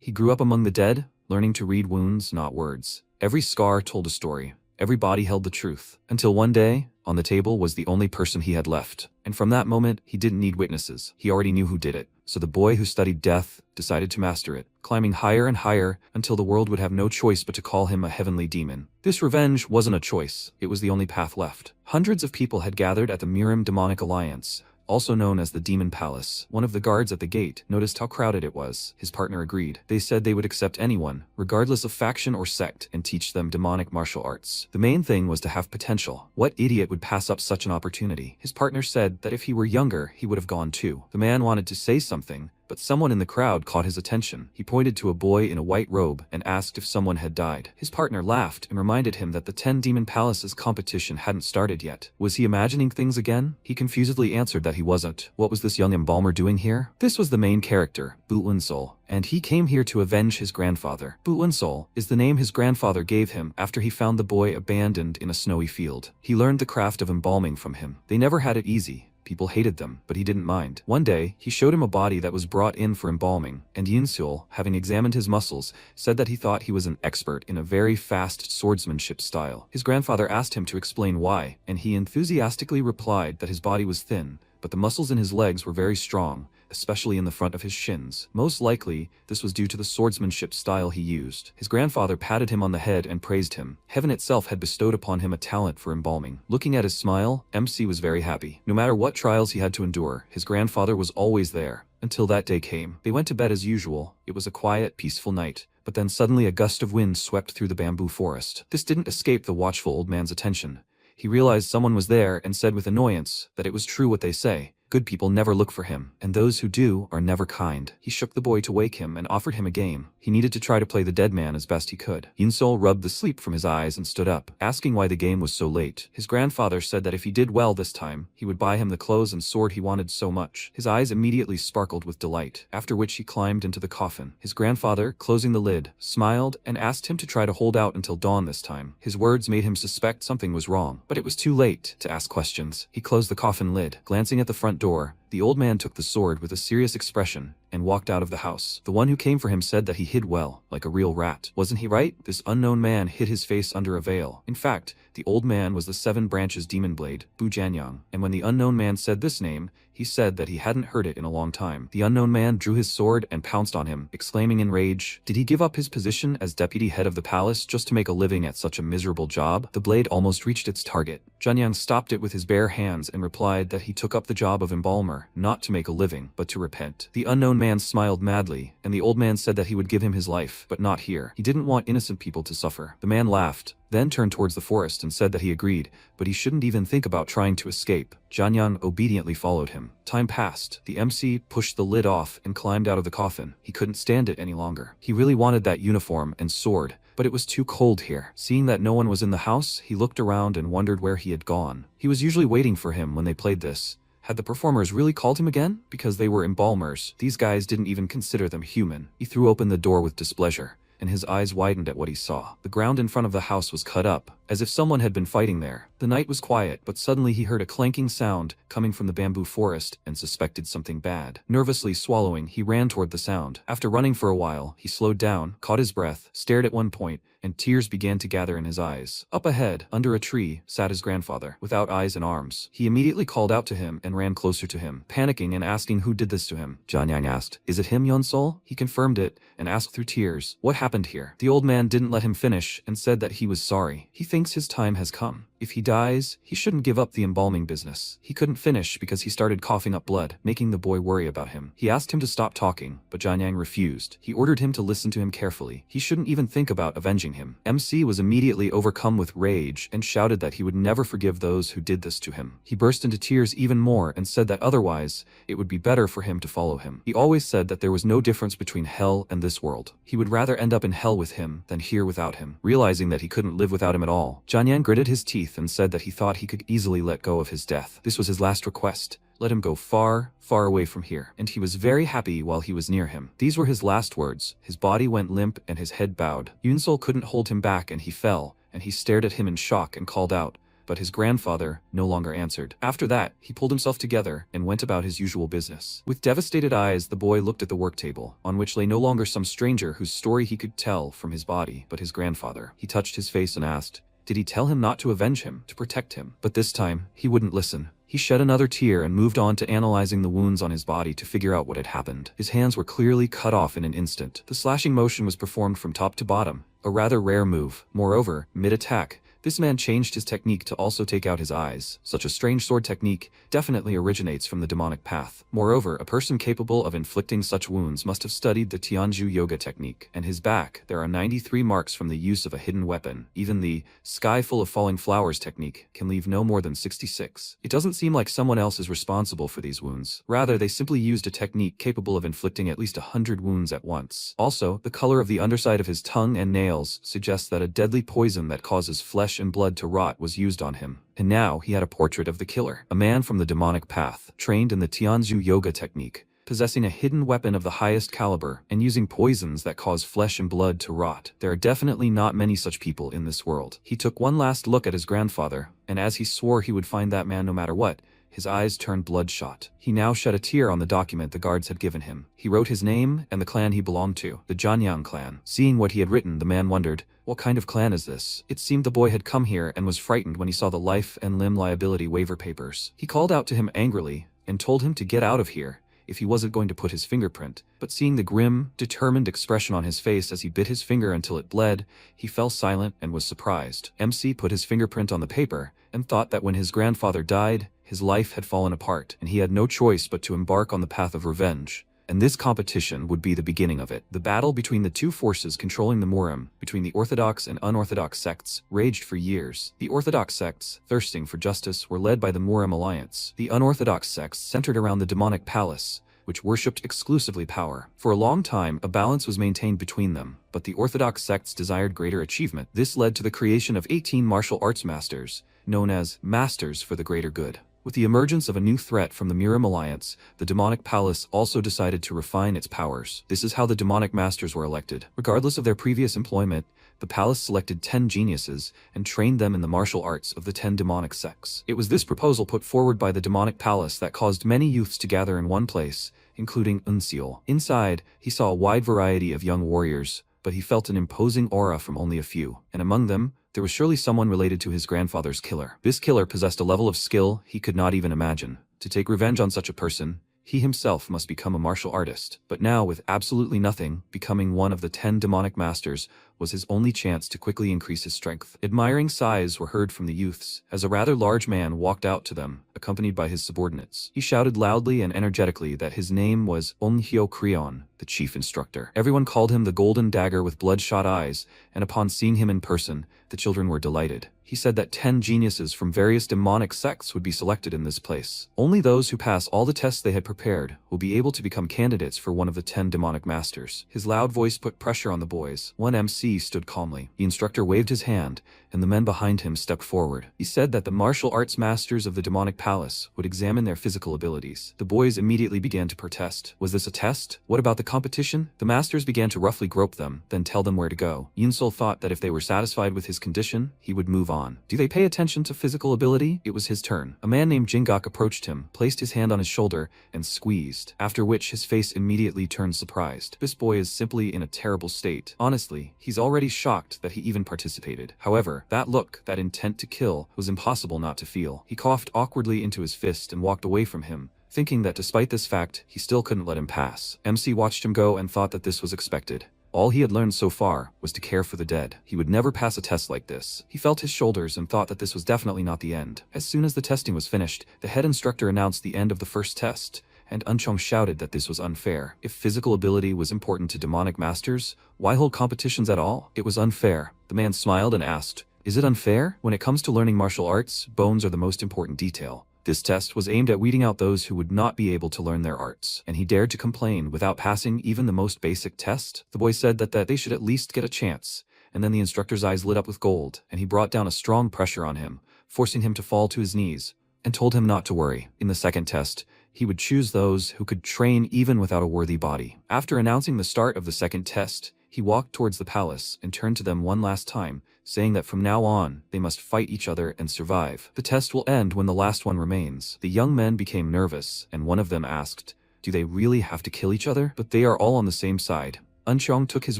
He grew up among the dead, learning to read wounds, not words. Every scar told a story. Every body held the truth. Until one day, on the table was the only person he had left. And from that moment, he didn't need witnesses. He already knew who did it. So the boy who studied death decided to master it, climbing higher and higher until the world would have no choice but to call him a heavenly demon. This revenge wasn't a choice. It was the only path left. Hundreds of people had gathered at the Mirim Demonic Alliance, also known as the Demon Palace. One of the guards at the gate noticed how crowded it was. His partner agreed. They said they would accept anyone, regardless of faction or sect, and teach them demonic martial arts. The main thing was to have potential. What idiot would pass up such an opportunity? His partner said that if he were younger, he would have gone too. The man wanted to say something, but someone in the crowd caught his attention. He pointed to a boy in a white robe and asked if someone had died. His partner laughed and reminded him that the 10 Demon Palaces competition hadn't started yet. Was he imagining things again? He confusedly answered that he wasn't. What was this young embalmer doing here? This was the main character, Butlin-Sol, and he came here to avenge his grandfather. Butlin-Sol is the name his grandfather gave him after he found the boy abandoned in a snowy field. He learned the craft of embalming from him. They never had it easy. People hated them, but he didn't mind. One day, he showed him a body that was brought in for embalming, and Yin-Sul, having examined his muscles, said that he thought he was an expert in a very fast swordsmanship style. His grandfather asked him to explain why, and he enthusiastically replied that his body was thin, but the muscles in his legs were very strong, especially in the front of his shins. Most likely, this was due to the swordsmanship style he used. His grandfather patted him on the head and praised him. Heaven itself had bestowed upon him a talent for embalming. Looking at his smile, MC was very happy. No matter what trials he had to endure, his grandfather was always there. Until that day came. They went to bed as usual. It was a quiet, peaceful night. But then suddenly a gust of wind swept through the bamboo forest. This didn't escape the watchful old man's attention. He realized someone was there and said with annoyance that it was true what they say. Good people never look for him, and those who do are never kind. He shook the boy to wake him and offered him a game. He needed to try to play the dead man as best he could. Yin-Sol rubbed the sleep from his eyes and stood up, asking why the game was so late. His grandfather said that if he did well this time, he would buy him the clothes and sword he wanted so much. His eyes immediately sparkled with delight, after which he climbed into the coffin. His grandfather, closing the lid, smiled and asked him to try to hold out until dawn this time. His words made him suspect something was wrong, but it was too late to ask questions. He closed the coffin lid. Glancing at the front door, the old man took the sword with a serious expression and walked out of the house. The one who came for him said that he hid well, like a real rat. Wasn't he right? This unknown man hid his face under a veil. In fact, the old man was the 7 branches demon blade, Bu Janyang, and when the unknown man said this name, he said that he hadn't heard it in a long time. The unknown man drew his sword and pounced on him, exclaiming in rage, did he give up his position as deputy head of the palace just to make a living at such a miserable job? The blade almost reached its target. Janyang stopped it with his bare hands and replied that he took up the job of embalmer, not to make a living, but to repent. The unknown man smiled madly, and the old man said that he would give him his life, but not here. He didn't want innocent people to suffer. The man laughed, then turned towards the forest and said that he agreed, but he shouldn't even think about trying to escape. Janyang obediently followed him. Time passed. The MC pushed the lid off and climbed out of the coffin. He couldn't stand it any longer. He really wanted that uniform and sword, but it was too cold here. Seeing that no one was in the house, he looked around and wondered where he had gone. He was usually waiting for him when they played this. Had the performers really called him again? Because they were embalmers. These guys didn't even consider them human. He threw open the door with displeasure, and his eyes widened at what he saw. The ground in front of the house was cut up, as if someone had been fighting there. The night was quiet, but suddenly he heard a clanking sound coming from the bamboo forest and suspected something bad. Nervously swallowing, he ran toward the sound. After running for a while, he slowed down, caught his breath, stared at one point, and tears began to gather in his eyes. Up ahead, under a tree, sat his grandfather, without eyes and arms. He immediately called out to him and ran closer to him, panicking and asking who did this to him. Janyang asked, "Is it him, Yin-Sol?" He confirmed it and asked through tears, "What happened here?" The old man didn't let him finish and said that he was sorry. He thinks his time has come. If he dies, he shouldn't give up the embalming business. He couldn't finish because he started coughing up blood, making the boy worry about him. He asked him to stop talking, but Janyang refused. He ordered him to listen to him carefully. He shouldn't even think about avenging him. MC was immediately overcome with rage and shouted that he would never forgive those who did this to him. He burst into tears even more and said that otherwise, it would be better for him to follow him. He always said that there was no difference between hell and this world. He would rather end up in hell with him than here without him. Realizing that he couldn't live without him at all, Janyang gritted his teeth and said that he thought he could easily let go of his death. This was his last request. Let him go far, far away from here. And he was very happy while he was near him. These were his last words. His body went limp and his head bowed. Yin-Sol couldn't hold him back and he fell, and he stared at him in shock and called out, but his grandfather no longer answered. After that, he pulled himself together and went about his usual business. With devastated eyes, the boy looked at the work table, on which lay no longer some stranger whose story he could tell from his body, but his grandfather. He touched his face and asked, did he tell him not to avenge him, to protect him? But this time, he wouldn't listen. He shed another tear and moved on to analyzing the wounds on his body to figure out what had happened. His hands were clearly cut off in an instant. The slashing motion was performed from top to bottom, a rather rare move. Moreover, mid-attack, this man changed his technique to also take out his eyes. Such a strange sword technique definitely originates from the demonic path. Moreover, a person capable of inflicting such wounds must have studied the Tianju yoga technique. And his back, there are 93 marks from the use of a hidden weapon. Even the sky full of falling flowers technique can leave no more than 66. It doesn't seem like someone else is responsible for these wounds. Rather, they simply used a technique capable of inflicting at least 100 wounds at once. Also, the color of the underside of his tongue and nails suggests that a deadly poison that causes flesh and blood to rot was used on him. And now he had a portrait of the killer, a man from the demonic path, trained in the Tianju yoga technique, possessing a hidden weapon of the highest caliber, and using poisons that cause flesh and blood to rot. There are definitely not many such people in this world. He took one last look at his grandfather, and as he swore he would find that man no matter what, his eyes turned bloodshot. He now shed a tear on the document the guards had given him. He wrote his name and the clan he belonged to, the Janyang clan. Seeing what he had written, the man wondered, what kind of clan is this? It seemed the boy had come here and was frightened when he saw the life and limb liability waiver papers. He called out to him angrily and told him to get out of here if he wasn't going to put his fingerprint. But seeing the grim, determined expression on his face as he bit his finger until it bled, he fell silent and was surprised. MC put his fingerprint on the paper and thought that when his grandfather died, his life had fallen apart, and he had no choice but to embark on the path of revenge. And this competition would be the beginning of it. The battle between the two forces controlling the Murim, between the orthodox and unorthodox sects, raged for years. The orthodox sects, thirsting for justice, were led by the Murim alliance. The unorthodox sects centered around the demonic palace, which worshipped exclusively power. For a long time, a balance was maintained between them, but the orthodox sects desired greater achievement. This led to the creation of 18 martial arts masters, known as Masters for the Greater Good. With the emergence of a new threat from the Murim alliance, the demonic palace also decided to refine its powers. This is how the demonic masters were elected. Regardless of their previous employment, the palace selected 10 geniuses and trained them in the martial arts of the 10 demonic sects. It was this proposal put forward by the demonic palace that caused many youths to gather in one place, including Unseal. Inside, he saw a wide variety of young warriors, but he felt an imposing aura from only a few, and among them, there was surely someone related to his grandfather's killer. This killer possessed a level of skill he could not even imagine. To take revenge on such a person, he himself must become a martial artist. But now, with absolutely nothing, becoming one of the 10 demonic masters was his only chance to quickly increase his strength. Admiring sighs were heard from the youths, as a rather large man walked out to them, accompanied by his subordinates. He shouted loudly and energetically that his name was Onhyo Creon, the chief instructor. Everyone called him the Golden Dagger with bloodshot eyes, and upon seeing him in person, the children were delighted. He said that 10 geniuses from various demonic sects would be selected in this place. Only those who pass all the tests they had prepared will be able to become candidates for one of the 10 demonic masters. His loud voice put pressure on the boys. One MC stood calmly. The instructor waved his hand, and the men behind him stepped forward. He said that the martial arts masters of the demonic palace would examine their physical abilities. The boys immediately began to protest. Was this a test? What about the competition? The masters began to roughly grope them, then tell them where to go. Yunsol thought that if they were satisfied with his condition, he would move on. Do they pay attention to physical ability? It was his turn. A man named Jingok approached him, placed his hand on his shoulder, and squeezed, after which his face immediately turned surprised. This boy is simply in a terrible state. Honestly, he's already shocked that he even participated. However, that look, that intent to kill, was impossible not to feel. He coughed awkwardly into his fist and walked away from him, thinking that despite this fact, he still couldn't let him pass. MC watched him go and thought that this was expected. All he had learned so far was to care for the dead. He would never pass a test like this. He felt his shoulders and thought that this was definitely not the end. As soon as the testing was finished, the head instructor announced the end of the first test, and Unchong shouted that this was unfair. If physical ability was important to demonic masters, why hold competitions at all? It was unfair. The man smiled and asked, "Is it unfair? When it comes to learning martial arts, bones are the most important detail." This test was aimed at weeding out those who would not be able to learn their arts, and he dared to complain without passing even the most basic test. The boy said that they should at least get a chance, and then the instructor's eyes lit up with gold, and he brought down a strong pressure on him, forcing him to fall to his knees, and told him not to worry. In the second test, he would choose those who could train even without a worthy body. After announcing the start of the second test, he walked towards the palace and turned to them one last time, saying that from now on, they must fight each other and survive. The test will end when the last one remains. The young men became nervous, and one of them asked, "Do they really have to kill each other?" But they are all on the same side. Unchong took his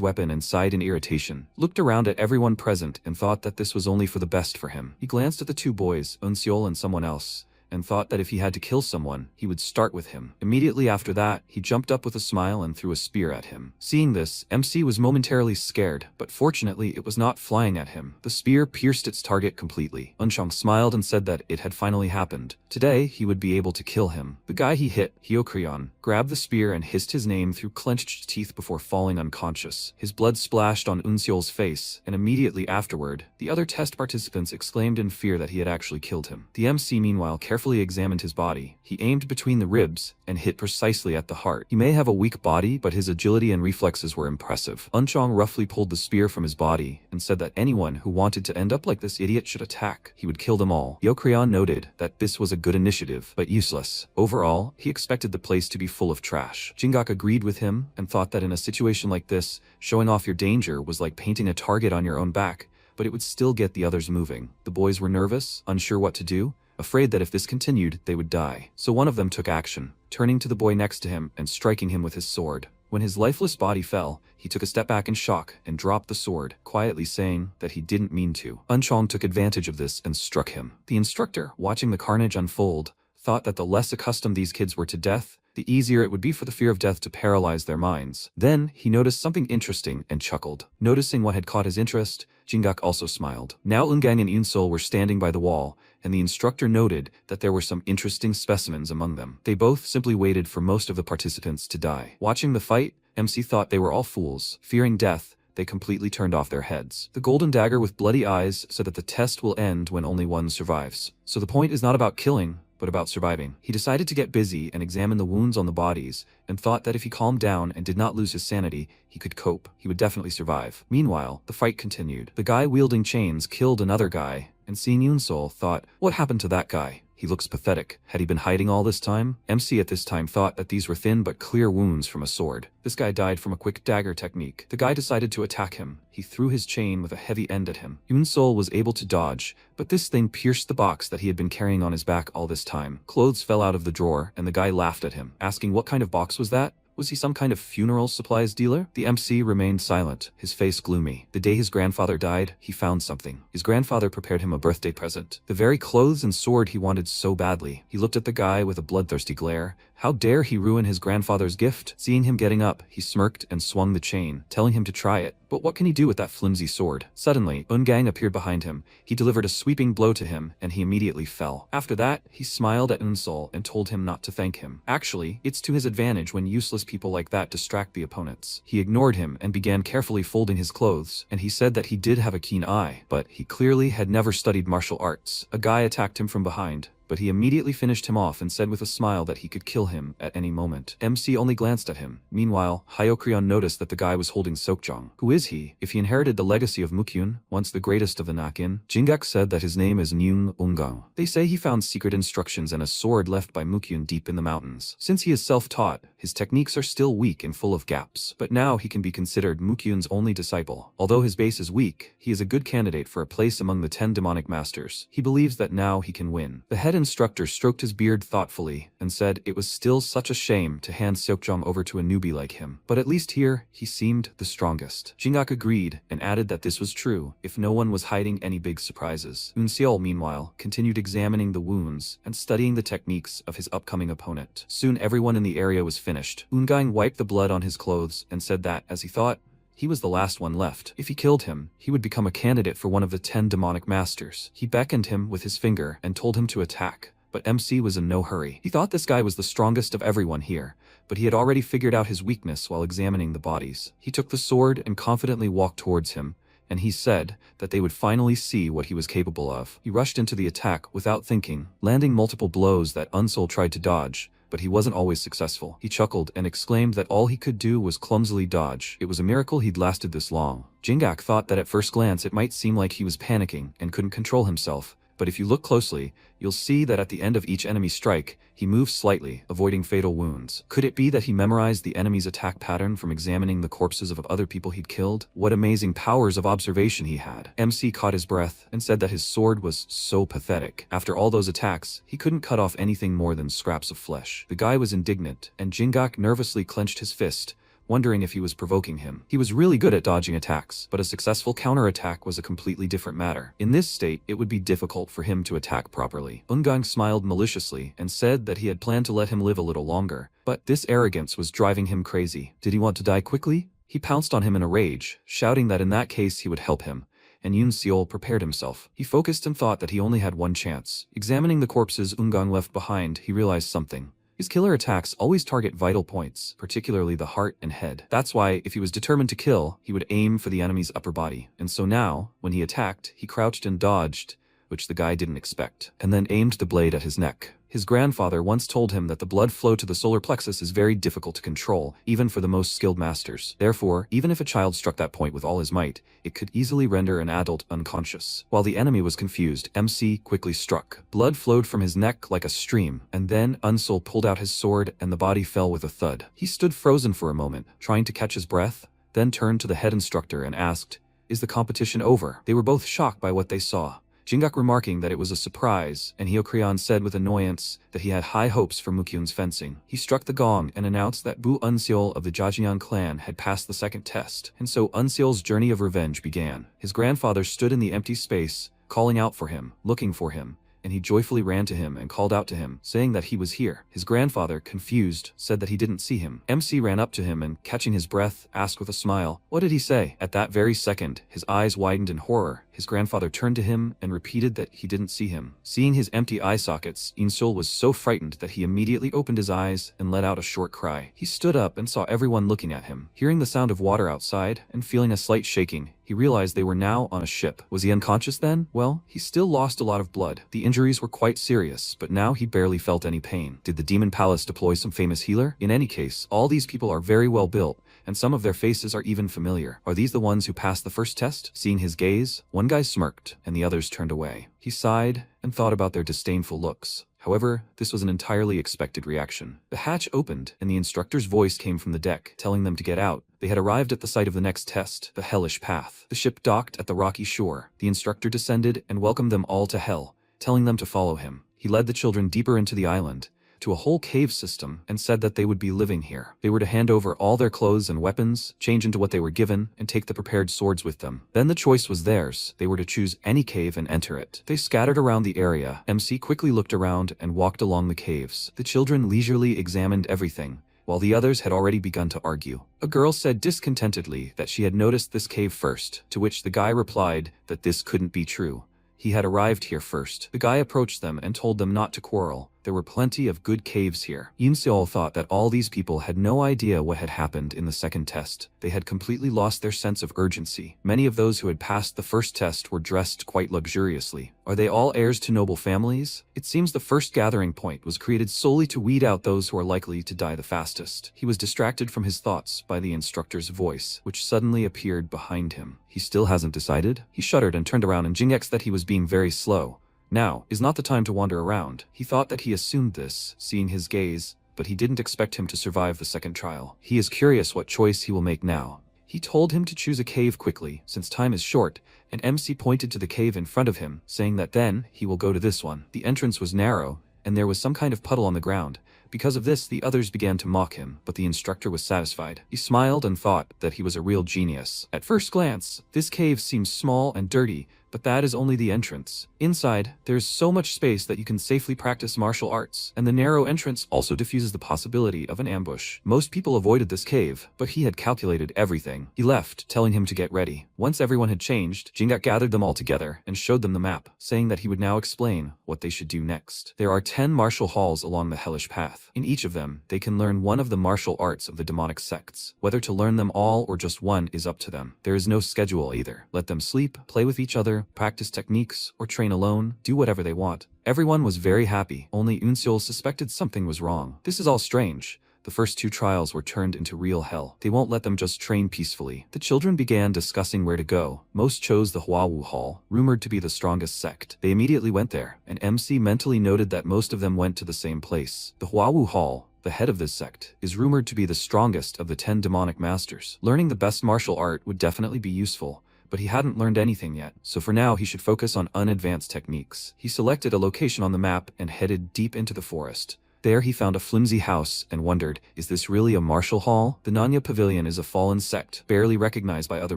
weapon and sighed in irritation, looked around at everyone present and thought that this was only for the best for him. He glanced at the two boys, Unseol and someone else, and thought that if he had to kill someone, he would start with him. Immediately after that, he jumped up with a smile and threw a spear at him. Seeing this, MC was momentarily scared, but fortunately it was not flying at him. The spear pierced its target completely. Unchong smiled and said that it had finally happened. Today, he would be able to kill him. The guy he hit, Hyokrion, grabbed the spear and hissed his name through clenched teeth before falling unconscious. His blood splashed on Unseol's face, and immediately afterward, the other test participants exclaimed in fear that he had actually killed him. The MC meanwhile carefully examined his body. He aimed between the ribs and hit precisely at the heart. He may have a weak body, but his agility and reflexes were impressive. Unchong roughly pulled the spear from his body and said that anyone who wanted to end up like this idiot should attack. He would kill them all. Hyokrion noted that this was a good initiative, but useless. Overall, he expected the place to be full of trash. Jingak agreed with him and thought that in a situation like this, showing off your danger was like painting a target on your own back, but it would still get the others moving. The boys were nervous, unsure what to do, afraid that if this continued, they would die. So one of them took action, turning to the boy next to him and striking him with his sword. When his lifeless body fell, he took a step back in shock and dropped the sword, quietly saying that he didn't mean to. Unchong took advantage of this and struck him. The instructor, watching the carnage unfold, thought that the less accustomed these kids were to death, the easier it would be for the fear of death to paralyze their minds. Then, he noticed something interesting and chuckled. Noticing what had caught his interest, Jingak also smiled. Now Ungang and Unseol were standing by the wall, and the instructor noted that there were some interesting specimens among them. They both simply waited for most of the participants to die. Watching the fight, MC thought they were all fools. Fearing death, they completely turned off their heads. The golden dagger with bloody eyes said that the test will end when only one survives. So the point is not about killing, but about surviving. He decided to get busy and examine the wounds on the bodies, and thought that if he calmed down and did not lose his sanity, he could cope. He would definitely survive. Meanwhile, the fight continued. The guy wielding chains killed another guy, and seeing Unseol thought, what happened to that guy? He looks pathetic. Had he been hiding all this time? MC at this time thought that these were thin but clear wounds from a sword. This guy died from a quick dagger technique. The guy decided to attack him. He threw his chain with a heavy end at him. Unseol was able to dodge, but this thing pierced the box that he had been carrying on his back all this time. Clothes fell out of the drawer, and the guy laughed at him, asking what kind of box was that? Was he some kind of funeral supplies dealer? The MC remained silent, his face gloomy. The day his grandfather died, he found something. His grandfather prepared him a birthday present. The very clothes and sword he wanted so badly. He looked at the guy with a bloodthirsty glare. How dare he ruin his grandfather's gift? Seeing him getting up, he smirked and swung the chain, telling him to try it. But what can he do with that flimsy sword? Suddenly, Ungang appeared behind him. He delivered a sweeping blow to him, and he immediately fell. After that, he smiled at Unseol and told him not to thank him. Actually, it's to his advantage when useless people like that distract the opponents. He ignored him and began carefully folding his clothes, and he said that he did have a keen eye, but he clearly had never studied martial arts. A guy attacked him from behind, but he immediately finished him off and said with a smile that he could kill him at any moment. MC only glanced at him. Meanwhile, Hyokrion noticed that the guy was holding Seokjong. Who is he? If he inherited the legacy of Mukyun, once the greatest of the Nakin? Jingak said that his name is Nyung Ungang. They say he found secret instructions and a sword left by Mukyun deep in the mountains. Since he is self-taught, his techniques are still weak and full of gaps. But now he can be considered Mukyun's only disciple. Although his base is weak, he is a good candidate for a place among the 10 demonic masters. He believes that now he can win. The head instructor stroked his beard thoughtfully and said it was still such a shame to hand Seokjong over to a newbie like him. But at least here, he seemed the strongest. Jingak agreed and added that this was true if no one was hiding any big surprises. Unseol, meanwhile, continued examining the wounds and studying the techniques of his upcoming opponent. Soon everyone in the area was finished. Ungang wiped the blood on his clothes and said that, as he thought, he was the last one left. If he killed him, he would become a candidate for one of the 10 demonic masters. He beckoned him with his finger and told him to attack. But MC was in no hurry. He thought this guy was the strongest of everyone here, but he had already figured out his weakness while examining the bodies. He took the sword and confidently walked towards him, and he said that they would finally see what he was capable of. He rushed into the attack without thinking, landing multiple blows that Unseol tried to dodge, but he wasn't always successful. He chuckled and exclaimed that all he could do was clumsily dodge. It was a miracle he'd lasted this long. Jingak thought that at first glance it might seem like he was panicking and couldn't control himself, But if you look closely, you'll see that at the end of each enemy strike, he moves slightly, avoiding fatal wounds. Could it be that he memorized the enemy's attack pattern from examining the corpses of other people he'd killed? What amazing powers of observation he had. MC caught his breath and said that his sword was so pathetic. After all those attacks, he couldn't cut off anything more than scraps of flesh. The guy was indignant, and Jingak nervously clenched his fist, wondering if he was provoking him. He was really good at dodging attacks, but a successful counterattack was a completely different matter. In this state, it would be difficult for him to attack properly. Ungang smiled maliciously and said that he had planned to let him live a little longer, but this arrogance was driving him crazy. Did he want to die quickly? He pounced on him in a rage, shouting that in that case he would help him, and Yoon Seol prepared himself. He focused and thought that he only had one chance. Examining the corpses Ungang left behind, he realized something. His killer attacks always target vital points, particularly the heart and head. That's why, if he was determined to kill, he would aim for the enemy's upper body. And so now, when he attacked, he crouched and dodged, which the guy didn't expect, and then aimed the blade at his neck. His grandfather once told him that the blood flow to the solar plexus is very difficult to control, even for the most skilled masters. Therefore, even if a child struck that point with all his might, it could easily render an adult unconscious. While the enemy was confused, MC quickly struck. Blood flowed from his neck like a stream, and then Unsol pulled out his sword and the body fell with a thud. He stood frozen for a moment, trying to catch his breath, then turned to the head instructor and asked, "Is the competition over?" They were both shocked by what they saw. Jingak remarking that it was a surprise, and Hyeokrion said with annoyance that he had high hopes for Mukyun's fencing. He struck the gong and announced that Bu Unseol of the Jajian clan had passed the second test, and so Unseol's journey of revenge began. His grandfather stood in the empty space, calling out for him, looking for him, and he joyfully ran to him and called out to him, saying that he was here. His grandfather, confused, said that he didn't see him. MC ran up to him and, catching his breath, asked with a smile, "What did he say?" At that very second, his eyes widened in horror. His grandfather turned to him and repeated that he didn't see him. Seeing his empty eye sockets, Insul was so frightened that he immediately opened his eyes and let out a short cry. He stood up and saw everyone looking at him. Hearing the sound of water outside and feeling a slight shaking, he realized they were now on a ship. Was he unconscious then? Well, he still lost a lot of blood. The injuries were quite serious, but now he barely felt any pain. Did the Demon Palace deploy some famous healer? In any case, all these people are very well built, and some of their faces are even familiar. Are these the ones who passed the first test? Seeing his gaze, one guy smirked, and the others turned away. He sighed and thought about their disdainful looks. However, this was an entirely expected reaction. The hatch opened, and the instructor's voice came from the deck, telling them to get out. They had arrived at the site of the next test, the Hellish Path. The ship docked at the rocky shore. The instructor descended and welcomed them all to Hell, telling them to follow him. He led the children deeper into the island, to a whole cave system, and said that they would be living here. They were to hand over all their clothes and weapons, change into what they were given, and take the prepared swords with them. Then the choice was theirs. They were to choose any cave and enter it. They scattered around the area. MC quickly looked around and walked along the caves. The children leisurely examined everything, while the others had already begun to argue. A girl said discontentedly that she had noticed this cave first, to which the guy replied that this couldn't be true. He had arrived here first. The guy approached them and told them not to quarrel. There were plenty of good caves here. Yoon Seol thought that all these people had no idea what had happened in the second test. They had completely lost their sense of urgency. Many of those who had passed the first test were dressed quite luxuriously. Are they all heirs to noble families? It seems the first gathering point was created solely to weed out those who are likely to die the fastest. He was distracted from his thoughts by the instructor's voice, which suddenly appeared behind him. He still hasn't decided? He shuddered and turned around and Jingexed that he was being very slow. Now is not the time to wander around. He thought that he assumed this, seeing his gaze, but he didn't expect him to survive the second trial. He is curious what choice he will make now. He told him to choose a cave quickly, since time is short, and MC pointed to the cave in front of him, saying that then he will go to this one. The entrance was narrow, and there was some kind of puddle on the ground. Because of this, the others began to mock him, but the instructor was satisfied. He smiled and thought that he was a real genius. At first glance, this cave seems small and dirty, but that is only the entrance. Inside, there is so much space that you can safely practice martial arts, and the narrow entrance also diffuses the possibility of an ambush. Most people avoided this cave, but he had calculated everything. He left, telling him to get ready. Once everyone had changed, Jingak gathered them all together and showed them the map, saying that he would now explain what they should do next. There are 10 martial halls along the Hellish Path. In each of them, they can learn one of the martial arts of the demonic sects. Whether to learn them all or just one is up to them. There is no schedule either. Let them sleep, play with each other, practice techniques, or train alone, do whatever they want. Everyone was very happy. Only Unseol suspected something was wrong. This is all strange. the first 2 trials were turned into real hell. They won't let them just train peacefully. The children began discussing where to go. Most chose the Huawu Hall, rumored to be the strongest sect. They immediately went there, and MC mentally noted that most of them went to the same place. The Huawu Hall, the head of this sect, is rumored to be the strongest of the 10 demonic masters. Learning the best martial art would definitely be useful, but he hadn't learned anything yet, so for now he should focus on unadvanced techniques. He selected a location on the map and headed deep into the forest. There he found a flimsy house and wondered, is this really a martial hall? The Nanya Pavilion is a fallen sect, barely recognized by other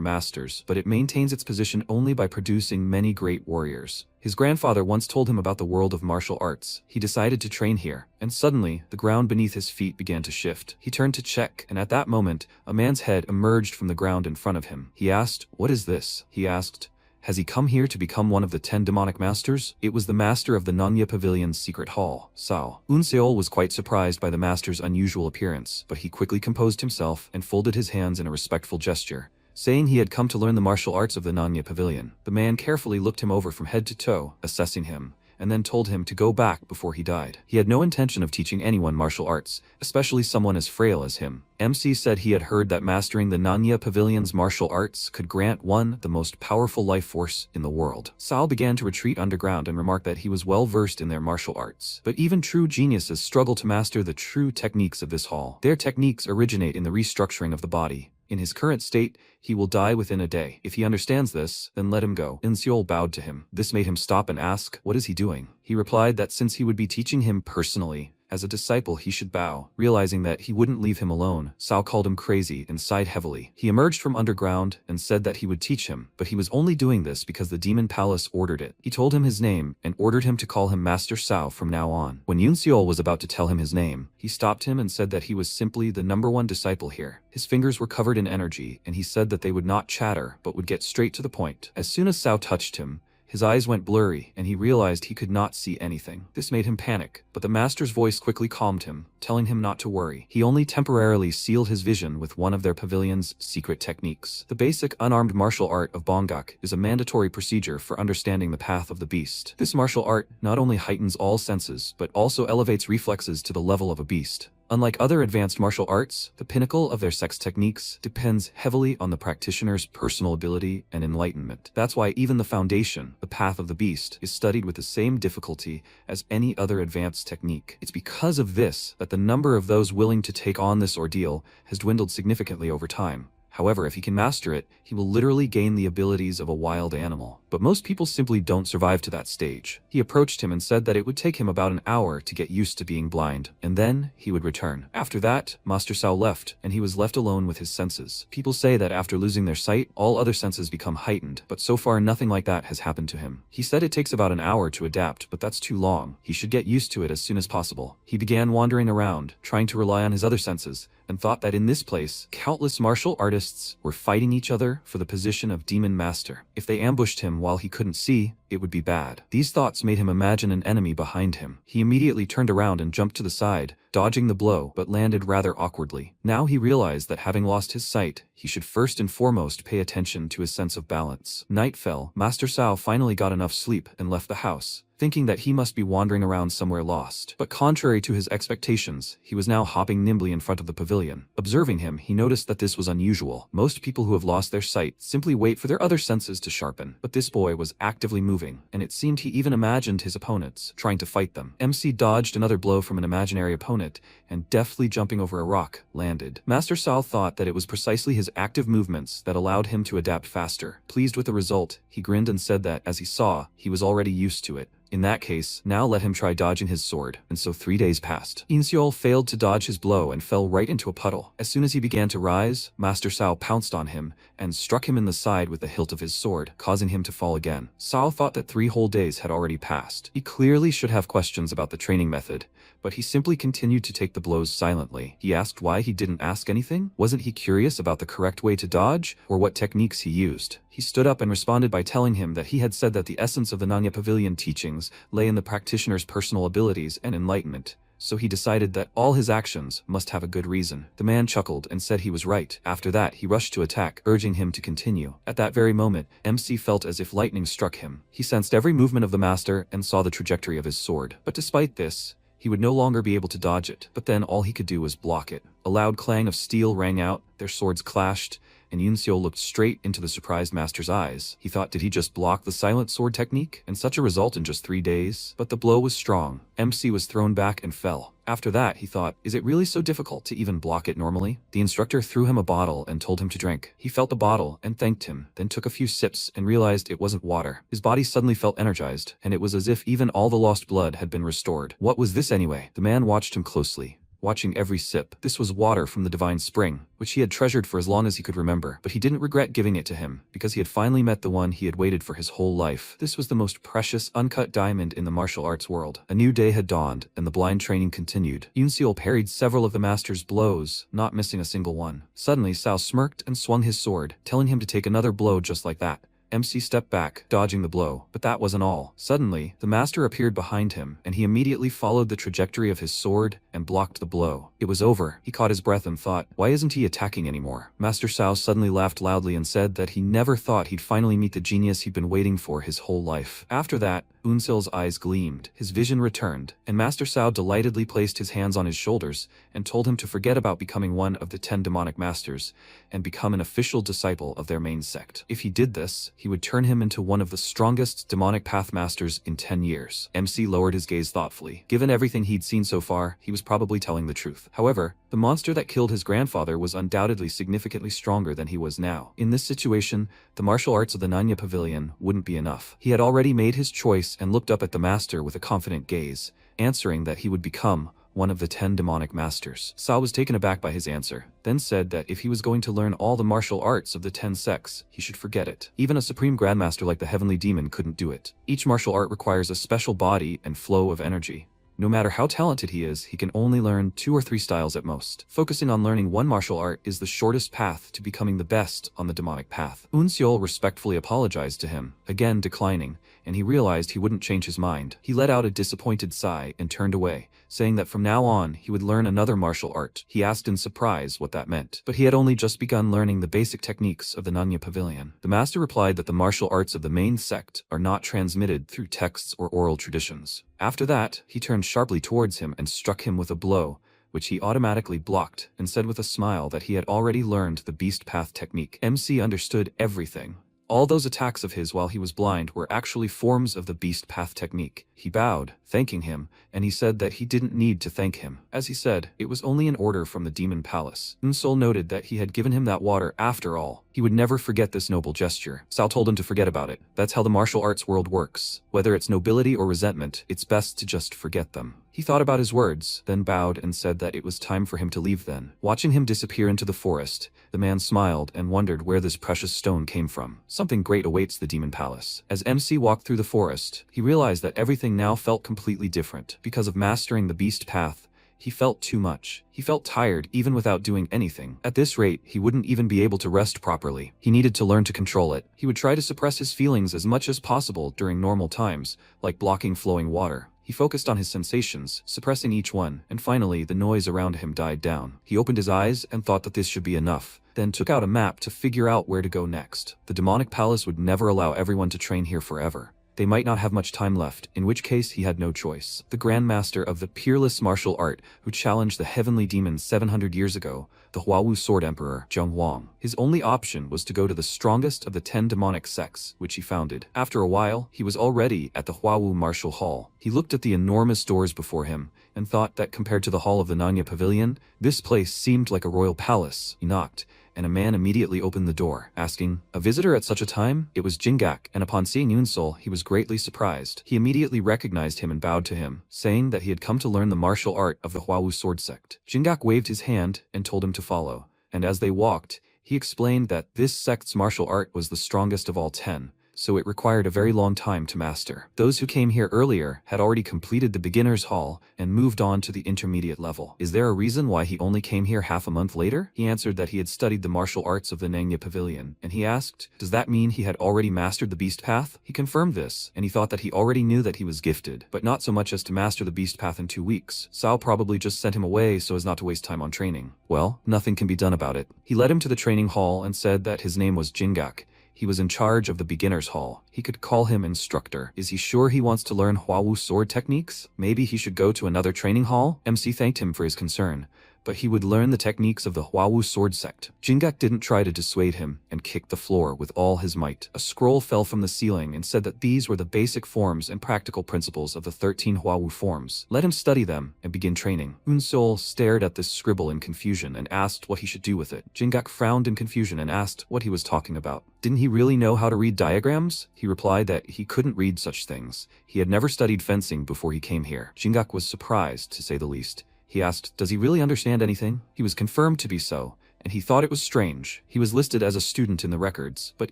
masters, but it maintains its position only by producing many great warriors. His grandfather once told him about the world of martial arts. He decided to train here, and suddenly, the ground beneath his feet began to shift. He turned to check, and at that moment, a man's head emerged from the ground in front of him. He asked, "What is this?" He asked, "Has he come here to become one of the 10 demonic masters?" It was the master of the Nanya Pavilion's secret hall, Sao. Unseol was quite surprised by the master's unusual appearance, but he quickly composed himself and folded his hands in a respectful gesture, saying he had come to learn the martial arts of the Nanya Pavilion. The man carefully looked him over from head to toe, assessing him, and then told him to go back before he died. He had no intention of teaching anyone martial arts, especially someone as frail as him. MC said he had heard that mastering the Nanya Pavilion's martial arts could grant one the most powerful life force in the world. Sao began to retreat underground and remarked that he was well versed in their martial arts. But even true geniuses struggle to master the true techniques of this hall. Their techniques originate in the restructuring of the body. In his current state, he will die within a day. If he understands this, then let him go. Inseol bowed to him. This made him stop and ask, "What is he doing?" He replied that since he would be teaching him personally, as a disciple he should bow. Realizing that he wouldn't leave him alone, Sao called him crazy and sighed heavily. He emerged from underground and said that he would teach him, but he was only doing this because the Demon Palace ordered it. He told him his name and ordered him to call him Master Sao from now on. When Yunseol was about to tell him his name, he stopped him and said that he was simply the #1 disciple here. His fingers were covered in energy, and he said that they would not chatter but would get straight to the point. As soon as Sao touched him, his eyes went blurry, and he realized he could not see anything. This made him panic, but the master's voice quickly calmed him, telling him not to worry. He only temporarily sealed his vision with one of their pavilion's secret techniques. The basic unarmed martial art of Bongak is a mandatory procedure for understanding the path of the beast. This martial art not only heightens all senses, but also elevates reflexes to the level of a beast. Unlike other advanced martial arts, the pinnacle of their sex techniques depends heavily on the practitioner's personal ability and enlightenment. That's why even the foundation, the path of the beast, is studied with the same difficulty as any other advanced technique. It's because of this that the number of those willing to take on this ordeal has dwindled significantly over time. However, if he can master it, he will literally gain the abilities of a wild animal. But most people simply don't survive to that stage. He approached him and said that it would take him about an hour to get used to being blind, and then he would return. After that, Master Sao left, and he was left alone with his senses. People say that after losing their sight, all other senses become heightened, but so far nothing like that has happened to him. He said it takes about an hour to adapt, but that's too long. He should get used to it as soon as possible. He began wandering around, trying to rely on his other senses, and thought that in this place, countless martial artists were fighting each other for the position of Demon Master. If they ambushed him while he couldn't see, it would be bad. These thoughts made him imagine an enemy behind him. He immediately turned around and jumped to the side, dodging the blow, but landed rather awkwardly. Now he realized that having lost his sight, he should first and foremost pay attention to his sense of balance. Night fell. Master Sao finally got enough sleep and left the house, thinking that he must be wandering around somewhere lost. But contrary to his expectations, he was now hopping nimbly in front of the pavilion. Observing him, he noticed that this was unusual. Most people who have lost their sight simply wait for their other senses to sharpen, but this boy was actively moving, and it seemed he even imagined his opponents, trying to fight them. MC dodged another blow from an imaginary opponent, and deftly jumping over a rock, landed. Master Sao thought that it was precisely his active movements that allowed him to adapt faster. Pleased with the result, he grinned and said that, as he saw, he was already used to it. In that case, now let him try dodging his sword. And so 3 days passed. Inseol failed to dodge his blow and fell right into a puddle. As soon as he began to rise, Master Sao pounced on him and struck him in the side with the hilt of his sword, causing him to fall again. Sao thought that 3 whole days had already passed. He clearly should have questions about the training method, but he simply continued to take the blows silently. He asked why he didn't ask anything. Wasn't he curious about the correct way to dodge, or what techniques he used? He stood up and responded by telling him that he had said that the essence of the Nanya Pavilion teachings lay in the practitioner's personal abilities and enlightenment, so he decided that all his actions must have a good reason. The man chuckled and said he was right. After that, he rushed to attack, urging him to continue. At that very moment, MC felt as if lightning struck him. He sensed every movement of the master and saw the trajectory of his sword. But despite this, he would no longer be able to dodge it, but then all he could do was block it. A loud clang of steel rang out, their swords clashed, and Yunseol looked straight into the surprised master's eyes. He thought, did he just block the silent sword technique? And such a result in just 3 days? But the blow was strong. MC was thrown back and fell. After that, he thought, is it really so difficult to even block it normally? The instructor threw him a bottle and told him to drink. He felt the bottle and thanked him, then took a few sips and realized it wasn't water. His body suddenly felt energized, and it was as if even all the lost blood had been restored. What was this anyway? The man watched him closely, watching every sip. This was water from the divine spring, which he had treasured for as long as he could remember, but he didn't regret giving it to him, because he had finally met the one he had waited for his whole life. This was the most precious, uncut diamond in the martial arts world. A new day had dawned, and the blind training continued. Yunseol parried several of the master's blows, not missing a single one. Suddenly, Sao smirked and swung his sword, telling him to take another blow just like that. MC stepped back, dodging the blow, but that wasn't all. Suddenly, the master appeared behind him, and he immediately followed the trajectory of his sword and blocked the blow. It was over. He caught his breath and thought, why isn't he attacking anymore? Master Sao suddenly laughed loudly and said that he never thought he'd finally meet the genius he'd been waiting for his whole life. After that, Unseol's eyes gleamed, his vision returned, and Master Sao delightedly placed his hands on his shoulders and told him to forget about becoming one of the 10 demonic masters and become an official disciple of their main sect. If he did this, he would turn him into one of the strongest demonic path masters in 10 years. MC lowered his gaze thoughtfully. Given everything he'd seen so far, he was probably telling the truth. However, the monster that killed his grandfather was undoubtedly significantly stronger than he was now. In this situation, the martial arts of the Nanya Pavilion wouldn't be enough. He had already made his choice and looked up at the master with a confident gaze, answering that he would become one of the 10 demonic masters. Sao was taken aback by his answer, then said that if he was going to learn all the martial arts of the 10 sects, he should forget it. Even a supreme grandmaster like the heavenly demon couldn't do it. Each martial art requires a special body and flow of energy. No matter how talented he is, he can only learn 2 or 3 styles at most. Focusing on learning one martial art is the shortest path to becoming the best on the demonic path. Unseol respectfully apologized to him, again declining, and he realized he wouldn't change his mind. He let out a disappointed sigh and turned away, saying that from now on he would learn another martial art. He asked in surprise what that meant, but he had only just begun learning the basic techniques of the Nanya Pavilion. The master replied that the martial arts of the main sect are not transmitted through texts or oral traditions. After that, he turned sharply towards him and struck him with a blow, which he automatically blocked, and said with a smile that he had already learned the beast path technique. MC understood everything. All those attacks of his while he was blind were actually forms of the beast path technique. He bowed, thanking him, and he said that he didn't need to thank him. As he said, it was only an order from the demon palace. Unseol noted that he had given him that water after all. He would never forget this noble gesture. Sao told him to forget about it. That's how the martial arts world works. Whether it's nobility or resentment, it's best to just forget them. He thought about his words, then bowed and said that it was time for him to leave then. Watching him disappear into the forest, the man smiled and wondered where this precious stone came from. Something great awaits the demon palace. As MC walked through the forest, he realized that everything now felt completely different. Because of mastering the beast path, he felt too much. He felt tired even without doing anything. At this rate, he wouldn't even be able to rest properly. He needed to learn to control it. He would try to suppress his feelings as much as possible during normal times, like blocking flowing water. He focused on his sensations, suppressing each one, and finally the noise around him died down. He opened his eyes and thought that this should be enough, then took out a map to figure out where to go next. The demonic palace would never allow everyone to train here forever. They might not have much time left, in which case he had no choice. The Grand Master of the peerless martial art who challenged the heavenly demons 700 years ago, the Huawu Sword Emperor, Zheng Huang. His only option was to go to the strongest of the 10 demonic sects, which he founded. After a while, he was already at the Huawu Martial Hall. He looked at the enormous doors before him, and thought that compared to the hall of the Nanya Pavilion, this place seemed like a royal palace. He knocked, and a man immediately opened the door, asking, "A visitor at such a time?" It was Jingak, and upon seeing Unseol, he was greatly surprised. He immediately recognized him and bowed to him, saying that he had come to learn the martial art of the Huawu sword sect. Jingak waved his hand and told him to follow, and as they walked, he explained that this sect's martial art was the strongest of all 10. So it required a very long time to master. Those who came here earlier had already completed the beginner's hall and moved on to the intermediate level. Is there a reason why he only came here half a month later? He answered that he had studied the martial arts of the Nanya Pavilion, and he asked, does that mean he had already mastered the beast path? He confirmed this, and he thought that he already knew that he was gifted, but not so much as to master the beast path in 2 weeks. Sao probably just sent him away so as not to waste time on training. Well, nothing can be done about it. He led him to the training hall and said that his name was Jingak. He was in charge of the beginner's hall. He could call him instructor. Is he sure he wants to learn Hwawu sword techniques? Maybe he should go to another training hall? MC thanked him for his concern, but he would learn the techniques of the Hwawu sword sect. Jingak didn't try to dissuade him and kicked the floor with all his might. A scroll fell from the ceiling and said that these were the basic forms and practical principles of the 13 Hwawu forms. Let him study them and begin training. Unsol stared at this scribble in confusion and asked what he should do with it. Jingak frowned in confusion and asked what he was talking about. Didn't he really know how to read diagrams? He replied that he couldn't read such things. He had never studied fencing before he came here. Jingak was surprised, to say the least. He asked, does he really understand anything? He was confirmed to be so, and he thought it was strange. He was listed as a student in the records, but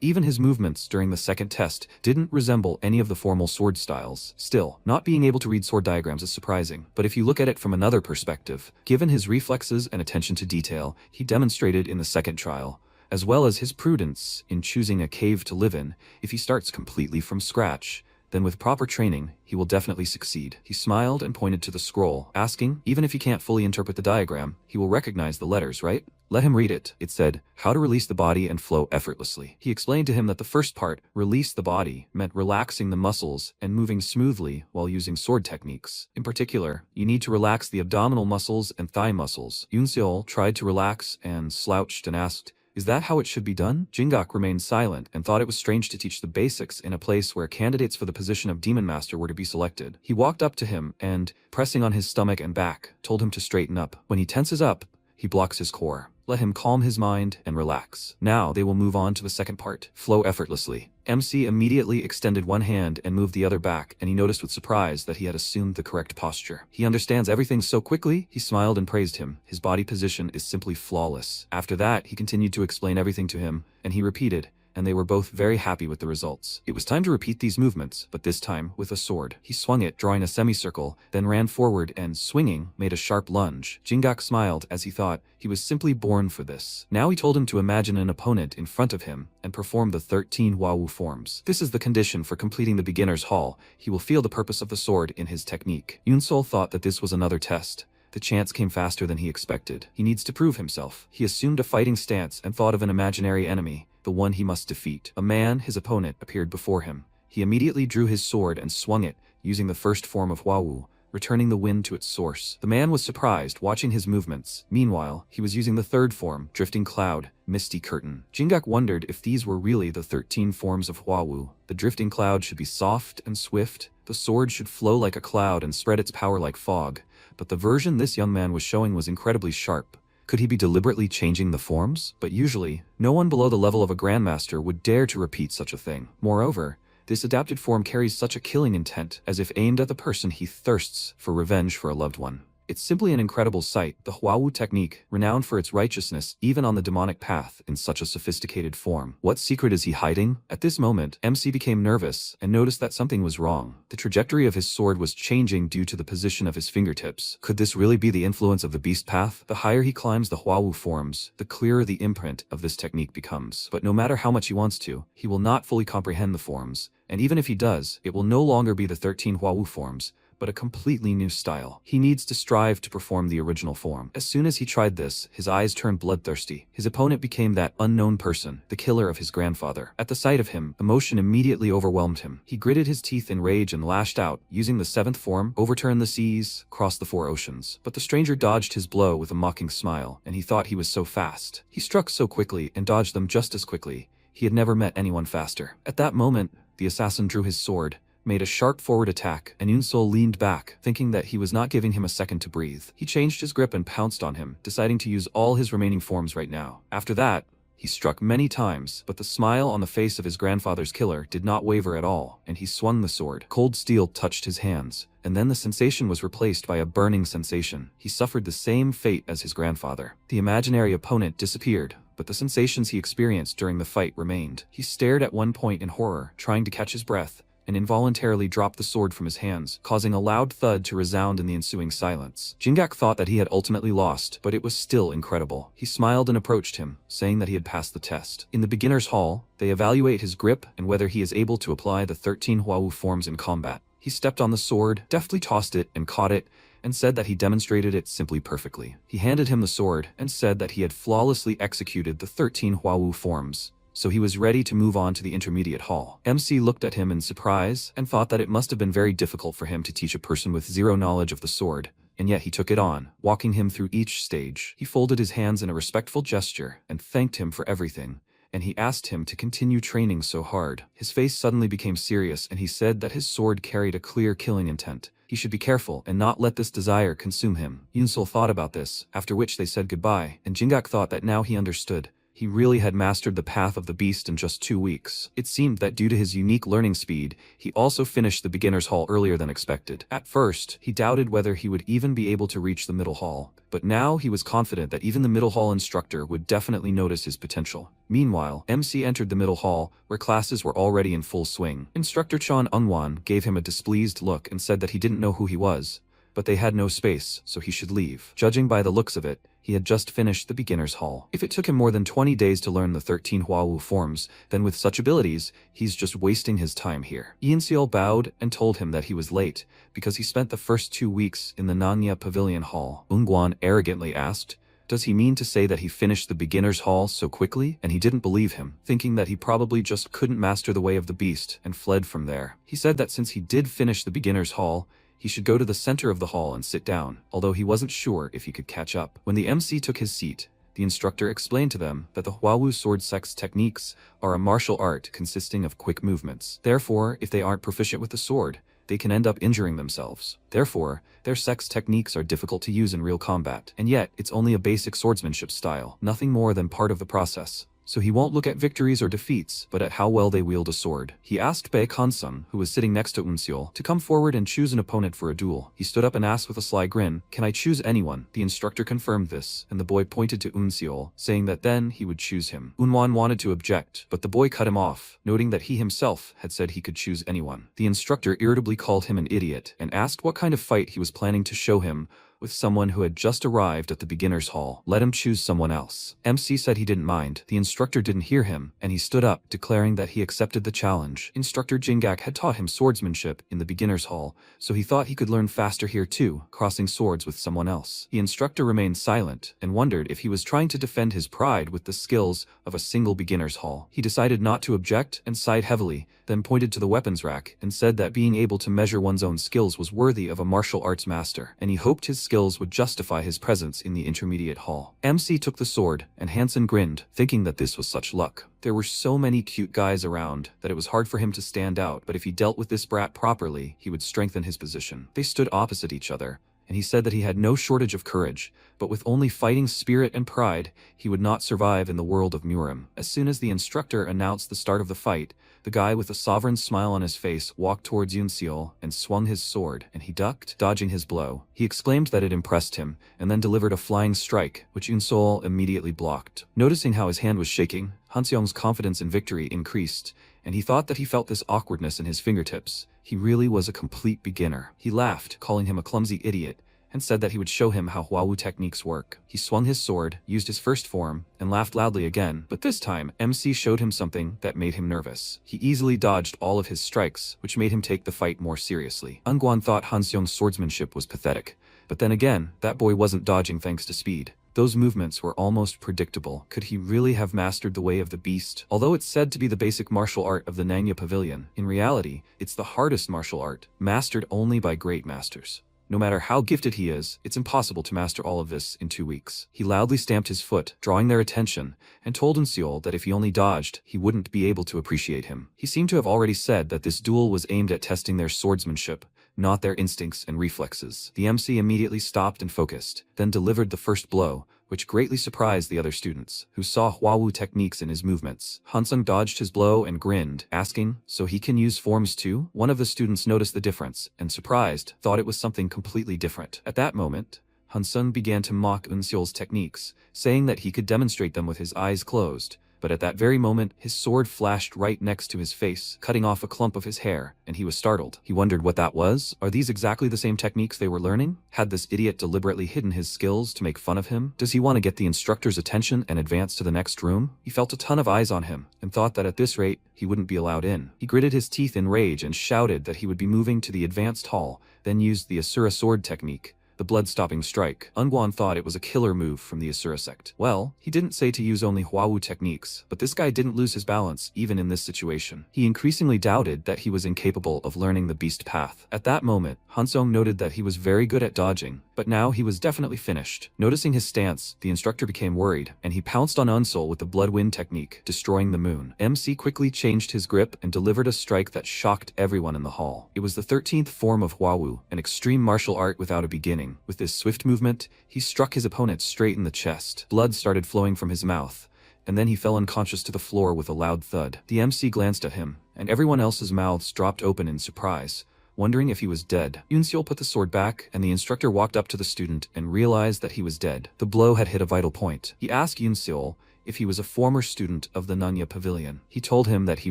even his movements during the second test didn't resemble any of the formal sword styles. Still, not being able to read sword diagrams is surprising, but if you look at it from another perspective, given his reflexes and attention to detail he demonstrated in the second trial, as well as his prudence in choosing a cave to live in, if he starts completely from scratch, then with proper training, he will definitely succeed. He smiled and pointed to the scroll, asking, even if he can't fully interpret the diagram, he will recognize the letters, right? Let him read it. It said, how to release the body and flow effortlessly. He explained to him that the first part, release the body, meant relaxing the muscles and moving smoothly while using sword techniques. In particular, you need to relax the abdominal muscles and thigh muscles. Yoon-seol tried to relax and slouched and asked, is that how it should be done? Jingak remained silent and thought it was strange to teach the basics in a place where candidates for the position of Demon Master were to be selected. He walked up to him and, pressing on his stomach and back, told him to straighten up. When he tenses up, he blocks his core. Let him calm his mind and relax. Now they will move on to the second part. Flow effortlessly. MC immediately extended one hand and moved the other back, and he noticed with surprise that he had assumed the correct posture. He understands everything so quickly. He smiled and praised him. His body position is simply flawless. After that, he continued to explain everything to him, and he repeated, and they were both very happy with the results. It was time to repeat these movements, but this time with a sword. He swung it, drawing a semicircle, then ran forward and, swinging, made a sharp lunge. Jingak smiled as he thought he was simply born for this. Now he told him to imagine an opponent in front of him and perform the 13 Hwawu forms. This is the condition for completing the beginner's hall. He will feel the purpose of the sword in his technique. Yoon-seol thought that this was another test. The chance came faster than he expected. He needs to prove himself. He assumed a fighting stance and thought of an imaginary enemy, the one he must defeat. A man, his opponent, appeared before him. He immediately drew his sword and swung it, using the first form of Hwawu, returning the wind to its source. The man was surprised, watching his movements. Meanwhile, he was using the third form, Drifting Cloud, Misty Curtain. Jingak wondered if these were really the 13 forms of Hwawu. The drifting cloud should be soft and swift. The sword should flow like a cloud and spread its power like fog. But the version this young man was showing was incredibly sharp. Could he be deliberately changing the forms? But usually, no one below the level of a grandmaster would dare to repeat such a thing. Moreover, this adapted form carries such a killing intent, as if aimed at the person he thirsts for revenge for a loved one. It's simply an incredible sight, the Hwawu technique, renowned for its righteousness even on the demonic path in such a sophisticated form. What secret is he hiding? At this moment, MC became nervous and noticed that something was wrong. The trajectory of his sword was changing due to the position of his fingertips. Could this really be the influence of the beast path? The higher he climbs the Hwawu forms, the clearer the imprint of this technique becomes. But no matter how much he wants to, he will not fully comprehend the forms. And even if he does, it will no longer be the 13 Hwawu forms, but a completely new style. He needs to strive to perform the original form. As soon as he tried this, his eyes turned bloodthirsty. His opponent became that unknown person, the killer of his grandfather. At the sight of him, emotion immediately overwhelmed him. He gritted his teeth in rage and lashed out, using the 7th form, overturn the seas, cross the 4 oceans. But the stranger dodged his blow with a mocking smile, and he thought he was so fast. He struck so quickly and dodged them just as quickly. He had never met anyone faster. At that moment, the assassin drew his sword, made a sharp forward attack, and Yoon-seol leaned back, thinking that he was not giving him a second to breathe. He changed his grip and pounced on him, deciding to use all his remaining forms right now. After that, he struck many times, but the smile on the face of his grandfather's killer did not waver at all, and he swung the sword. Cold steel touched his hands, and then the sensation was replaced by a burning sensation. He suffered the same fate as his grandfather. The imaginary opponent disappeared, but the sensations he experienced during the fight remained. He stared at one point in horror, trying to catch his breath, and involuntarily dropped the sword from his hands, causing a loud thud to resound in the ensuing silence. Jingak thought that he had ultimately lost, but it was still incredible. He smiled and approached him, saying that he had passed the test. In the beginner's hall, they evaluate his grip and whether he is able to apply the 13 Hwawu forms in combat. He stepped on the sword, deftly tossed it and caught it, and said that he demonstrated it simply perfectly. He handed him the sword and said that he had flawlessly executed the 13 Hwawu forms, so he was ready to move on to the intermediate hall. MC looked at him in surprise and thought that it must have been very difficult for him to teach a person with zero knowledge of the sword, and yet he took it on, walking him through each stage. He folded his hands in a respectful gesture and thanked him for everything, and he asked him to continue training so hard. His face suddenly became serious and he said that his sword carried a clear killing intent. He should be careful and not let this desire consume him. Yunsul thought about this, after which they said goodbye, and Jingak thought that now he understood. He really had mastered the path of the beast in just 2 weeks. It seemed that due to his unique learning speed, he also finished the beginner's hall earlier than expected. At first, he doubted whether he would even be able to reach the middle hall, but now he was confident that even the middle hall instructor would definitely notice his potential. Meanwhile, MC entered the middle hall, where classes were already in full swing. Instructor Chan Ungwan gave him a displeased look and said that he didn't know who he was, but they had no space, so he should leave. Judging by the looks of it, he had just finished the beginner's hall. If it took him more than 20 days to learn the 13 Huawu forms, then with such abilities, he's just wasting his time here. Yinseol bowed and told him that he was late, because he spent the first 2 weeks in the Nanya Pavilion Hall. Ungwan arrogantly asked, does he mean to say that he finished the beginner's hall so quickly? And he didn't believe him, thinking that he probably just couldn't master the way of the beast and fled from there. He said that since he did finish the beginner's hall, he should go to the center of the hall and sit down, although he wasn't sure if he could catch up. When the MC took his seat, the instructor explained to them that the Huawu sword sex techniques are a martial art consisting of quick movements. Therefore, if they aren't proficient with the sword, they can end up injuring themselves. Therefore, their sex techniques are difficult to use in real combat. And yet, it's only a basic swordsmanship style, nothing more than part of the process. So he won't look at victories or defeats, but at how well they wield a sword. He asked Bae Kansung, who was sitting next to Unseol, to come forward and choose an opponent for a duel. He stood up and asked with a sly grin, can I choose anyone? The instructor confirmed this, and the boy pointed to Unseol, saying that then he would choose him. Unwan wanted to object, but the boy cut him off, noting that he himself had said he could choose anyone. The instructor irritably called him an idiot, and asked what kind of fight he was planning to show him with someone who had just arrived at the beginner's hall. Let him choose someone else. MC said he didn't mind. The instructor didn't hear him, and he stood up, declaring that he accepted the challenge. Instructor Jingak had taught him swordsmanship in the beginner's hall, so he thought he could learn faster here too, crossing swords with someone else. The instructor remained silent, and wondered if he was trying to defend his pride with the skills of a single beginner's hall. He decided not to object and sighed heavily, then pointed to the weapons rack and said that being able to measure one's own skills was worthy of a martial arts master, and he hoped his skills would justify his presence in the intermediate hall. MC took the sword, and Hansen grinned, thinking that this was such luck. There were so many cute guys around that it was hard for him to stand out, but if he dealt with this brat properly, he would strengthen his position. They stood opposite each other, and he said that he had no shortage of courage, but with only fighting spirit and pride, he would not survive in the world of Murim. As soon as the instructor announced the start of the fight, the guy with a sovereign smile on his face walked towards Yunseol and swung his sword, and he ducked, dodging his blow. He exclaimed that it impressed him, and then delivered a flying strike, which Yunseol immediately blocked. Noticing how his hand was shaking, Hanseong's confidence in victory increased, and he thought that he felt this awkwardness in his fingertips. He really was a complete beginner. He laughed, calling him a clumsy idiot, and said that he would show him how Huawu techniques work. He swung his sword, used his first form, and laughed loudly again, but this time, MC showed him something that made him nervous. He easily dodged all of his strikes, which made him take the fight more seriously. Ungwan thought Hanseong's swordsmanship was pathetic, but then again, that boy wasn't dodging thanks to speed. Those movements were almost predictable. Could he really have mastered the way of the beast? Although it's said to be the basic martial art of the Nanya Pavilion, in reality, it's the hardest martial art, mastered only by great masters. No matter how gifted he is, it's impossible to master all of this in 2 weeks. He loudly stamped his foot, drawing their attention, and told Unseol that if he only dodged, he wouldn't be able to appreciate him. He seemed to have already said that this duel was aimed at testing their swordsmanship, not their instincts and reflexes. The MC immediately stopped and focused, then delivered the first blow, which greatly surprised the other students, who saw Huawu techniques in his movements. Hansung dodged his blow and grinned, asking, so he can use forms too? One of the students noticed the difference, and surprised, thought it was something completely different. At that moment, Hansung began to mock Unseol's techniques, saying that he could demonstrate them with his eyes closed. But at that very moment, his sword flashed right next to his face, cutting off a clump of his hair, and he was startled. He wondered what that was. Are these exactly the same techniques they were learning? Had this idiot deliberately hidden his skills to make fun of him? Does he want to get the instructor's attention and advance to the next room? He felt a ton of eyes on him, and thought that at this rate, he wouldn't be allowed in. He gritted his teeth in rage and shouted that he would be moving to the advanced hall, then used the Asura sword technique, the blood-stopping strike. Ungwan thought it was a killer move from the Asura sect. Well, he didn't say to use only Hwawu techniques, but this guy didn't lose his balance even in this situation. He increasingly doubted that he was incapable of learning the beast path. At that moment, Hansong noted that he was very good at dodging, but now he was definitely finished. Noticing his stance, the instructor became worried, and he pounced on Unsol with the blood wind technique, destroying the moon. MC quickly changed his grip and delivered a strike that shocked everyone in the hall. It was the 13th form of Hwawu, an extreme martial art without a beginning. With this swift movement, he struck his opponent straight in the chest. Blood started flowing from his mouth, and then he fell unconscious to the floor with a loud thud. The MC glanced at him, and everyone else's mouths dropped open in surprise, wondering if he was dead. Yunseol put the sword back, and the instructor walked up to the student and realized that he was dead. The blow had hit a vital point. He asked Yunseol if he was a former student of the Nanya Pavilion. He told him that he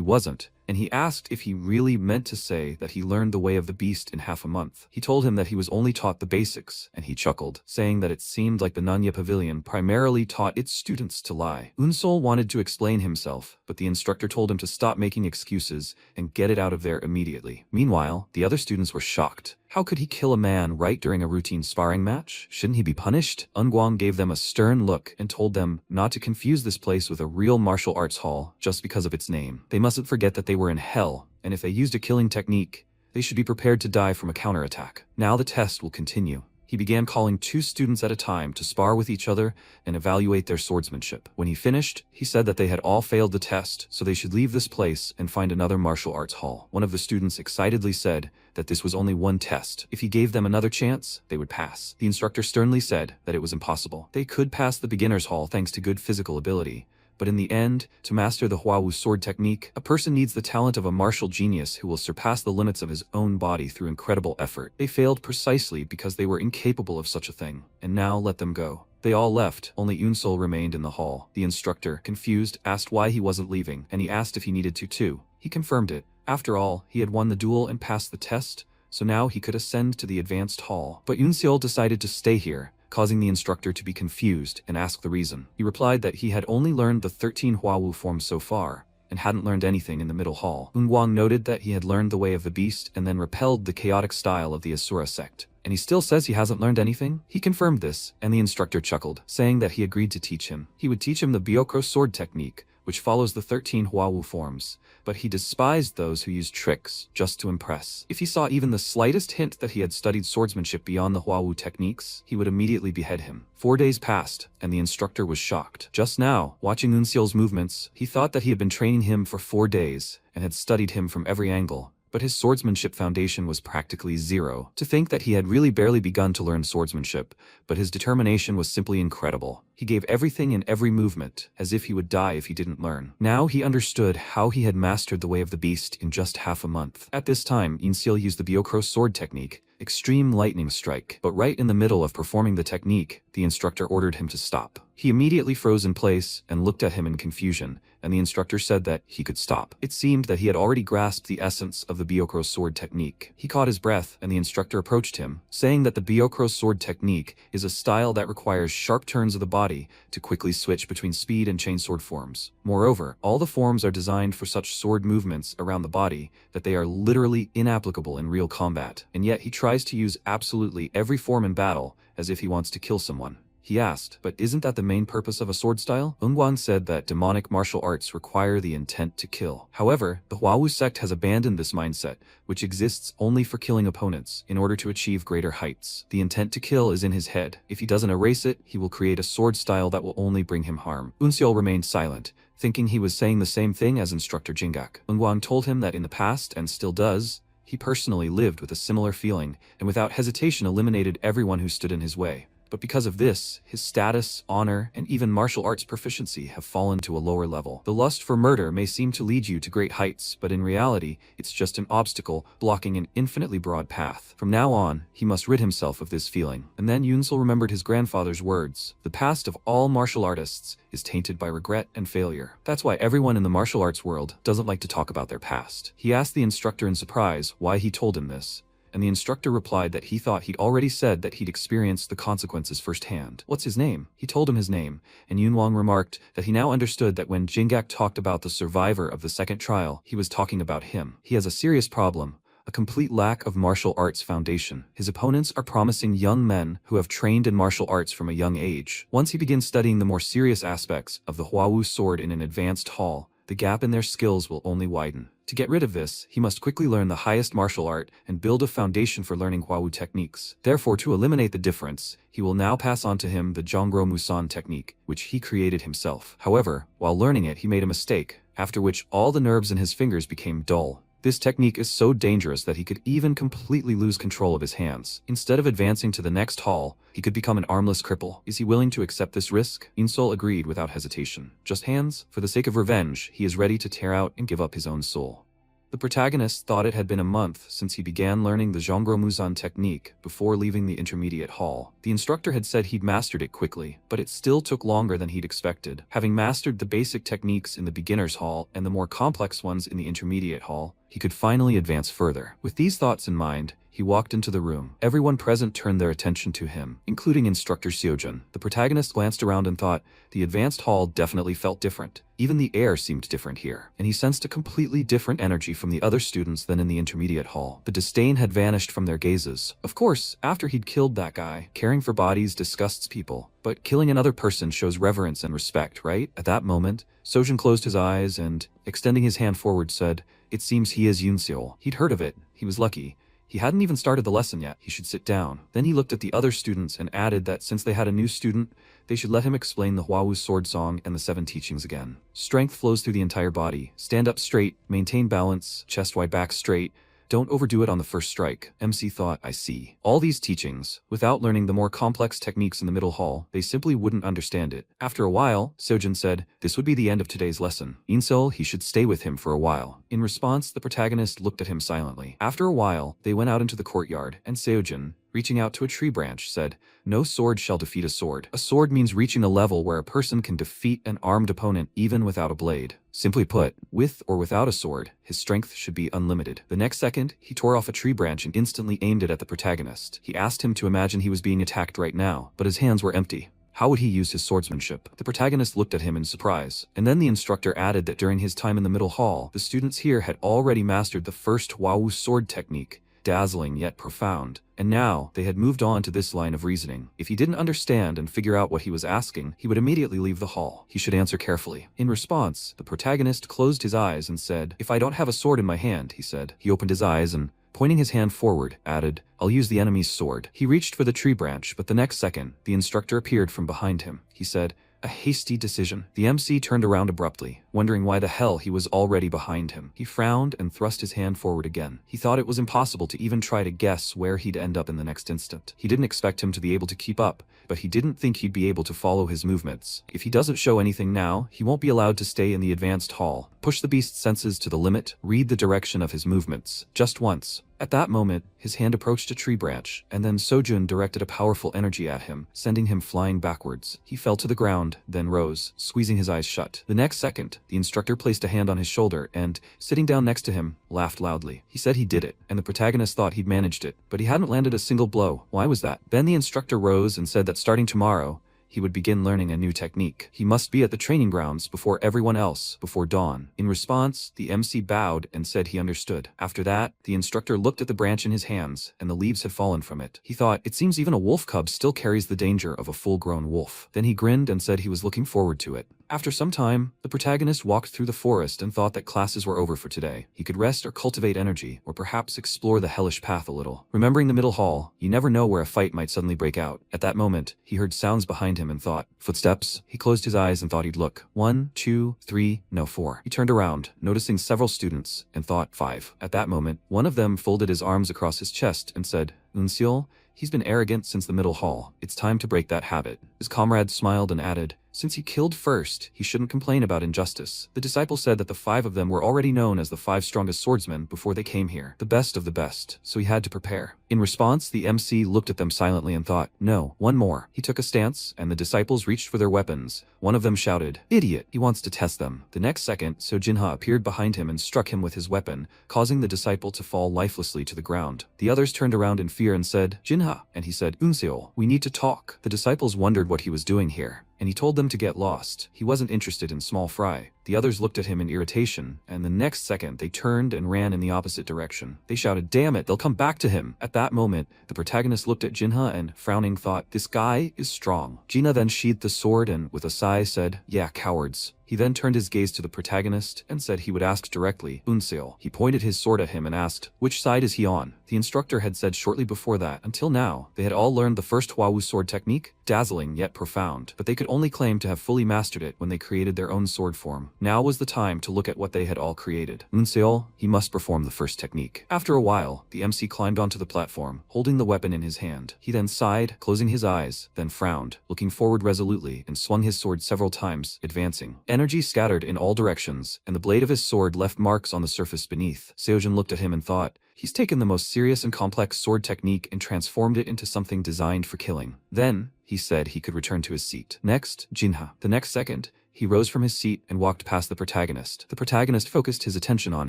wasn't, and he asked if he really meant to say that he learned the way of the beast in half a month. He told him that he was only taught the basics, and he chuckled, saying that it seemed like the Nanya Pavilion primarily taught its students to lie. Unsol wanted to explain himself, but the instructor told him to stop making excuses and get it out of there immediately. Meanwhile, the other students were shocked. How could he kill a man right during a routine sparring match? Shouldn't he be punished? Ungwang gave them a stern look and told them not to confuse this place with a real martial arts hall just because of its name. They mustn't forget that they were in hell, and if they used a killing technique, they should be prepared to die from a counterattack. Now the test will continue. He began calling 2 students at a time to spar with each other and evaluate their swordsmanship. When he finished, he said that they had all failed the test, so they should leave this place and find another martial arts hall. One of the students excitedly said that this was only one test. If he gave them another chance, they would pass. The instructor sternly said that it was impossible. They could pass the beginner's hall thanks to good physical ability, but in the end, to master the Hwawu sword technique, a person needs the talent of a martial genius who will surpass the limits of his own body through incredible effort. They failed precisely because they were incapable of such a thing, and now let them go. They all left, only Unsol remained in the hall. The instructor, confused, asked why he wasn't leaving, and he asked if he needed to too. He confirmed it. After all, he had won the duel and passed the test, so now he could ascend to the advanced hall. But Unseol decided to stay here, causing the instructor to be confused and ask the reason. He replied that he had only learned the 13 Hwawu forms so far, and hadn't learned anything in the middle hall. Ungwang noted that he had learned the way of the beast and then repelled the chaotic style of the Asura sect. And he still says he hasn't learned anything? He confirmed this, and the instructor chuckled, saying that he agreed to teach him. He would teach him the Byokro sword technique, which follows the 13 Hwawu forms, but he despised those who used tricks just to impress. If he saw even the slightest hint that he had studied swordsmanship beyond the Hwawu techniques, he would immediately behead him. 4 days passed, and the instructor was shocked. Just now, watching Unseol's movements, he thought that he had been training him for 4 days, and had studied him from every angle, but his swordsmanship foundation was practically zero. To think that he had really barely begun to learn swordsmanship, but his determination was simply incredible. He gave everything in every movement, as if he would die if he didn't learn. Now he understood how he had mastered the way of the beast in just half a month. At this time, Inseol used the Byokro sword technique, Extreme Lightning Strike, but right in the middle of performing the technique, the instructor ordered him to stop. He immediately froze in place and looked at him in confusion, and the instructor said that he could stop. It seemed that he had already grasped the essence of the Byokro sword technique. He caught his breath, and the instructor approached him, saying that the Byokro sword technique is a style that requires sharp turns of the body to quickly switch between speed and chainsword forms. Moreover, all the forms are designed for such sword movements around the body that they are literally inapplicable in real combat, and yet he tries to use absolutely every form in battle as if he wants to kill someone. He asked, but isn't that the main purpose of a sword style? Ungwan said that demonic martial arts require the intent to kill. However, the Hwawu sect has abandoned this mindset, which exists only for killing opponents, in order to achieve greater heights. The intent to kill is in his head. If he doesn't erase it, he will create a sword style that will only bring him harm. Unseol remained silent, thinking he was saying the same thing as instructor Jingak. Ungwan told him that in the past, and still does, he personally lived with a similar feeling, and without hesitation eliminated everyone who stood in his way. But because of this, his status, honor, and even martial arts proficiency have fallen to a lower level. The lust for murder may seem to lead you to great heights, but in reality, it's just an obstacle blocking an infinitely broad path. From now on, he must rid himself of this feeling. And then Yunsel remembered his grandfather's words. The past of all martial artists is tainted by regret and failure. That's why everyone in the martial arts world doesn't like to talk about their past. He asked the instructor in surprise why he told him this, and the instructor replied that he thought he'd already said that he'd experienced the consequences firsthand. What's his name? He told him his name, and Yunwang remarked that he now understood that when Jingak talked about the survivor of the second trial, he was talking about him. He has a serious problem, a complete lack of martial arts foundation. His opponents are promising young men who have trained in martial arts from a young age. Once he begins studying the more serious aspects of the Huawu sword in an advanced hall, the gap in their skills will only widen. To get rid of this, he must quickly learn the highest martial art and build a foundation for learning Huawu techniques. Therefore, to eliminate the difference, he will now pass on to him the Zhongro Musan technique, which he created himself. However, while learning it, he made a mistake, after which all the nerves in his fingers became dull. This technique is so dangerous that he could even completely lose control of his hands. Instead of advancing to the next hall, he could become an armless cripple. Is he willing to accept this risk? Insol agreed without hesitation. Just hands? For the sake of revenge, he is ready to tear out and give up his own soul. The protagonist thought it had been a month since he began learning the Zhongro Muzan technique before leaving the intermediate hall. The instructor had said he'd mastered it quickly, but it still took longer than he'd expected. Having mastered the basic techniques in the beginner's hall and the more complex ones in the intermediate hall, he could finally advance further. With these thoughts in mind, he walked into the room. Everyone present turned their attention to him, including Instructor Seojun. The protagonist glanced around and thought, the advanced hall definitely felt different. Even the air seemed different here, and he sensed a completely different energy from the other students than in the intermediate hall. The disdain had vanished from their gazes. Of course, after he'd killed that guy, caring for bodies disgusts people, but killing another person shows reverence and respect, right? At that moment, Seojun closed his eyes and, extending his hand forward, said, "It seems he is Yunseol." He'd heard of it. He was lucky. He hadn't even started the lesson yet. He should sit down. Then he looked at the other students and added that since they had a new student, they should let him explain the Huawu sword song and the 7 teachings again. Strength flows through the entire body. Stand up straight, maintain balance, chest wide back straight. Don't overdo it on the first strike. MC thought, I see. All these teachings, without learning the more complex techniques in the middle hall, they simply wouldn't understand it. After a while, Seojun said, this would be the end of today's lesson. Insol, he should stay with him for a while. In response, the protagonist looked at him silently. After a while, they went out into the courtyard, and Seojun, reaching out to a tree branch, said, no sword shall defeat a sword. A sword means reaching a level where a person can defeat an armed opponent even without a blade. Simply put, with or without a sword, his strength should be unlimited. The next second, he tore off a tree branch and instantly aimed it at the protagonist. He asked him to imagine he was being attacked right now, but his hands were empty. How would he use his swordsmanship? The protagonist looked at him in surprise, and then the instructor added that during his time in the middle hall, the students here had already mastered the first Huawu sword technique, dazzling yet profound, and now they had moved on to this line of reasoning. If he didn't understand and figure out what he was asking, he would immediately leave the hall. He should answer carefully. In response, the protagonist closed his eyes and said, if I don't have a sword in my hand, he said. He opened his eyes and, pointing his hand forward, added, I'll use the enemy's sword. He reached for the tree branch, but the next second, the instructor appeared from behind him. He said, a hasty decision. The MC turned around abruptly, wondering why the hell he was already behind him. He frowned and thrust his hand forward again. He thought it was impossible to even try to guess where he'd end up in the next instant. He didn't expect him to be able to keep up, but he didn't think he'd be able to follow his movements. If he doesn't show anything now, he won't be allowed to stay in the advanced hall. Push the beast's senses to the limit, read the direction of his movements. Just once. At that moment, his hand approached a tree branch, and then Seojun directed a powerful energy at him, sending him flying backwards. He fell to the ground, then rose, squeezing his eyes shut. The next second, the instructor placed a hand on his shoulder and, sitting down next to him, laughed loudly. He said he did it, and the protagonist thought he'd managed it, but he hadn't landed a single blow. Why was that? Then the instructor rose and said that starting tomorrow, he would begin learning a new technique. He must be at the training grounds before everyone else, before dawn. In response, the MC bowed and said he understood. After that, the instructor looked at the branch in his hands, and the leaves had fallen from it. He thought, it seems even a wolf cub still carries the danger of a full-grown wolf. Then he grinned and said he was looking forward to it. After some time, the protagonist walked through the forest and thought that classes were over for today. He could rest or cultivate energy, or perhaps explore the hellish path a little. Remembering the middle hall, you never know where a fight might suddenly break out. At that moment, he heard sounds behind him and thought, footsteps. He closed his eyes and thought he'd look. 1, 2, 3, no 4. He turned around, noticing several students, and thought 5. At that moment, one of them folded his arms across his chest and said, Unseol, he's been arrogant since the middle hall. It's time to break that habit. His comrade smiled and added, since he killed first, he shouldn't complain about injustice. The disciple said that the 5 of them were already known as the 5 strongest swordsmen before they came here, the best of the best, so he had to prepare. In response, the MC looked at them silently and thought, no, one more. He took a stance, and the disciples reached for their weapons. One of them shouted, idiot, he wants to test them. The next second, Sojinha appeared behind him and struck him with his weapon, causing the disciple to fall lifelessly to the ground. The others turned around in fear and said, Jinha, and he said, Unseol, we need to talk. The disciples wondered what he was doing here, and he told them to get lost. He wasn't interested in small fry. The others looked at him in irritation, and the next second they turned and ran in the opposite direction. They shouted, "Damn it, they'll come back to him!" At that moment, the protagonist looked at Jinha and, frowning, thought, "This guy is strong." Jinha then sheathed the sword and, with a sigh, said, "Yeah, cowards." He then turned his gaze to the protagonist and said he would ask directly, "Unseo." He pointed his sword at him and asked, "Which side is he on?" The instructor had said shortly before that, until now, they had all learned the first Hwawu sword technique, dazzling yet profound, but they could only claim to have fully mastered it when they created their own sword form. Now was the time to look at what they had all created. Unseo, he must perform the first technique. After a while, the MC climbed onto the platform, holding the weapon in his hand. He then sighed, closing his eyes, then frowned, looking forward resolutely, and swung his sword several times, advancing. Energy scattered in all directions, and the blade of his sword left marks on the surface beneath. Seojin looked at him and thought, "He's taken the most serious and complex sword technique and transformed it into something designed for killing." Then, he said he could return to his seat. Next, Jinha. The next second, he rose from his seat and walked past the protagonist. The protagonist focused his attention on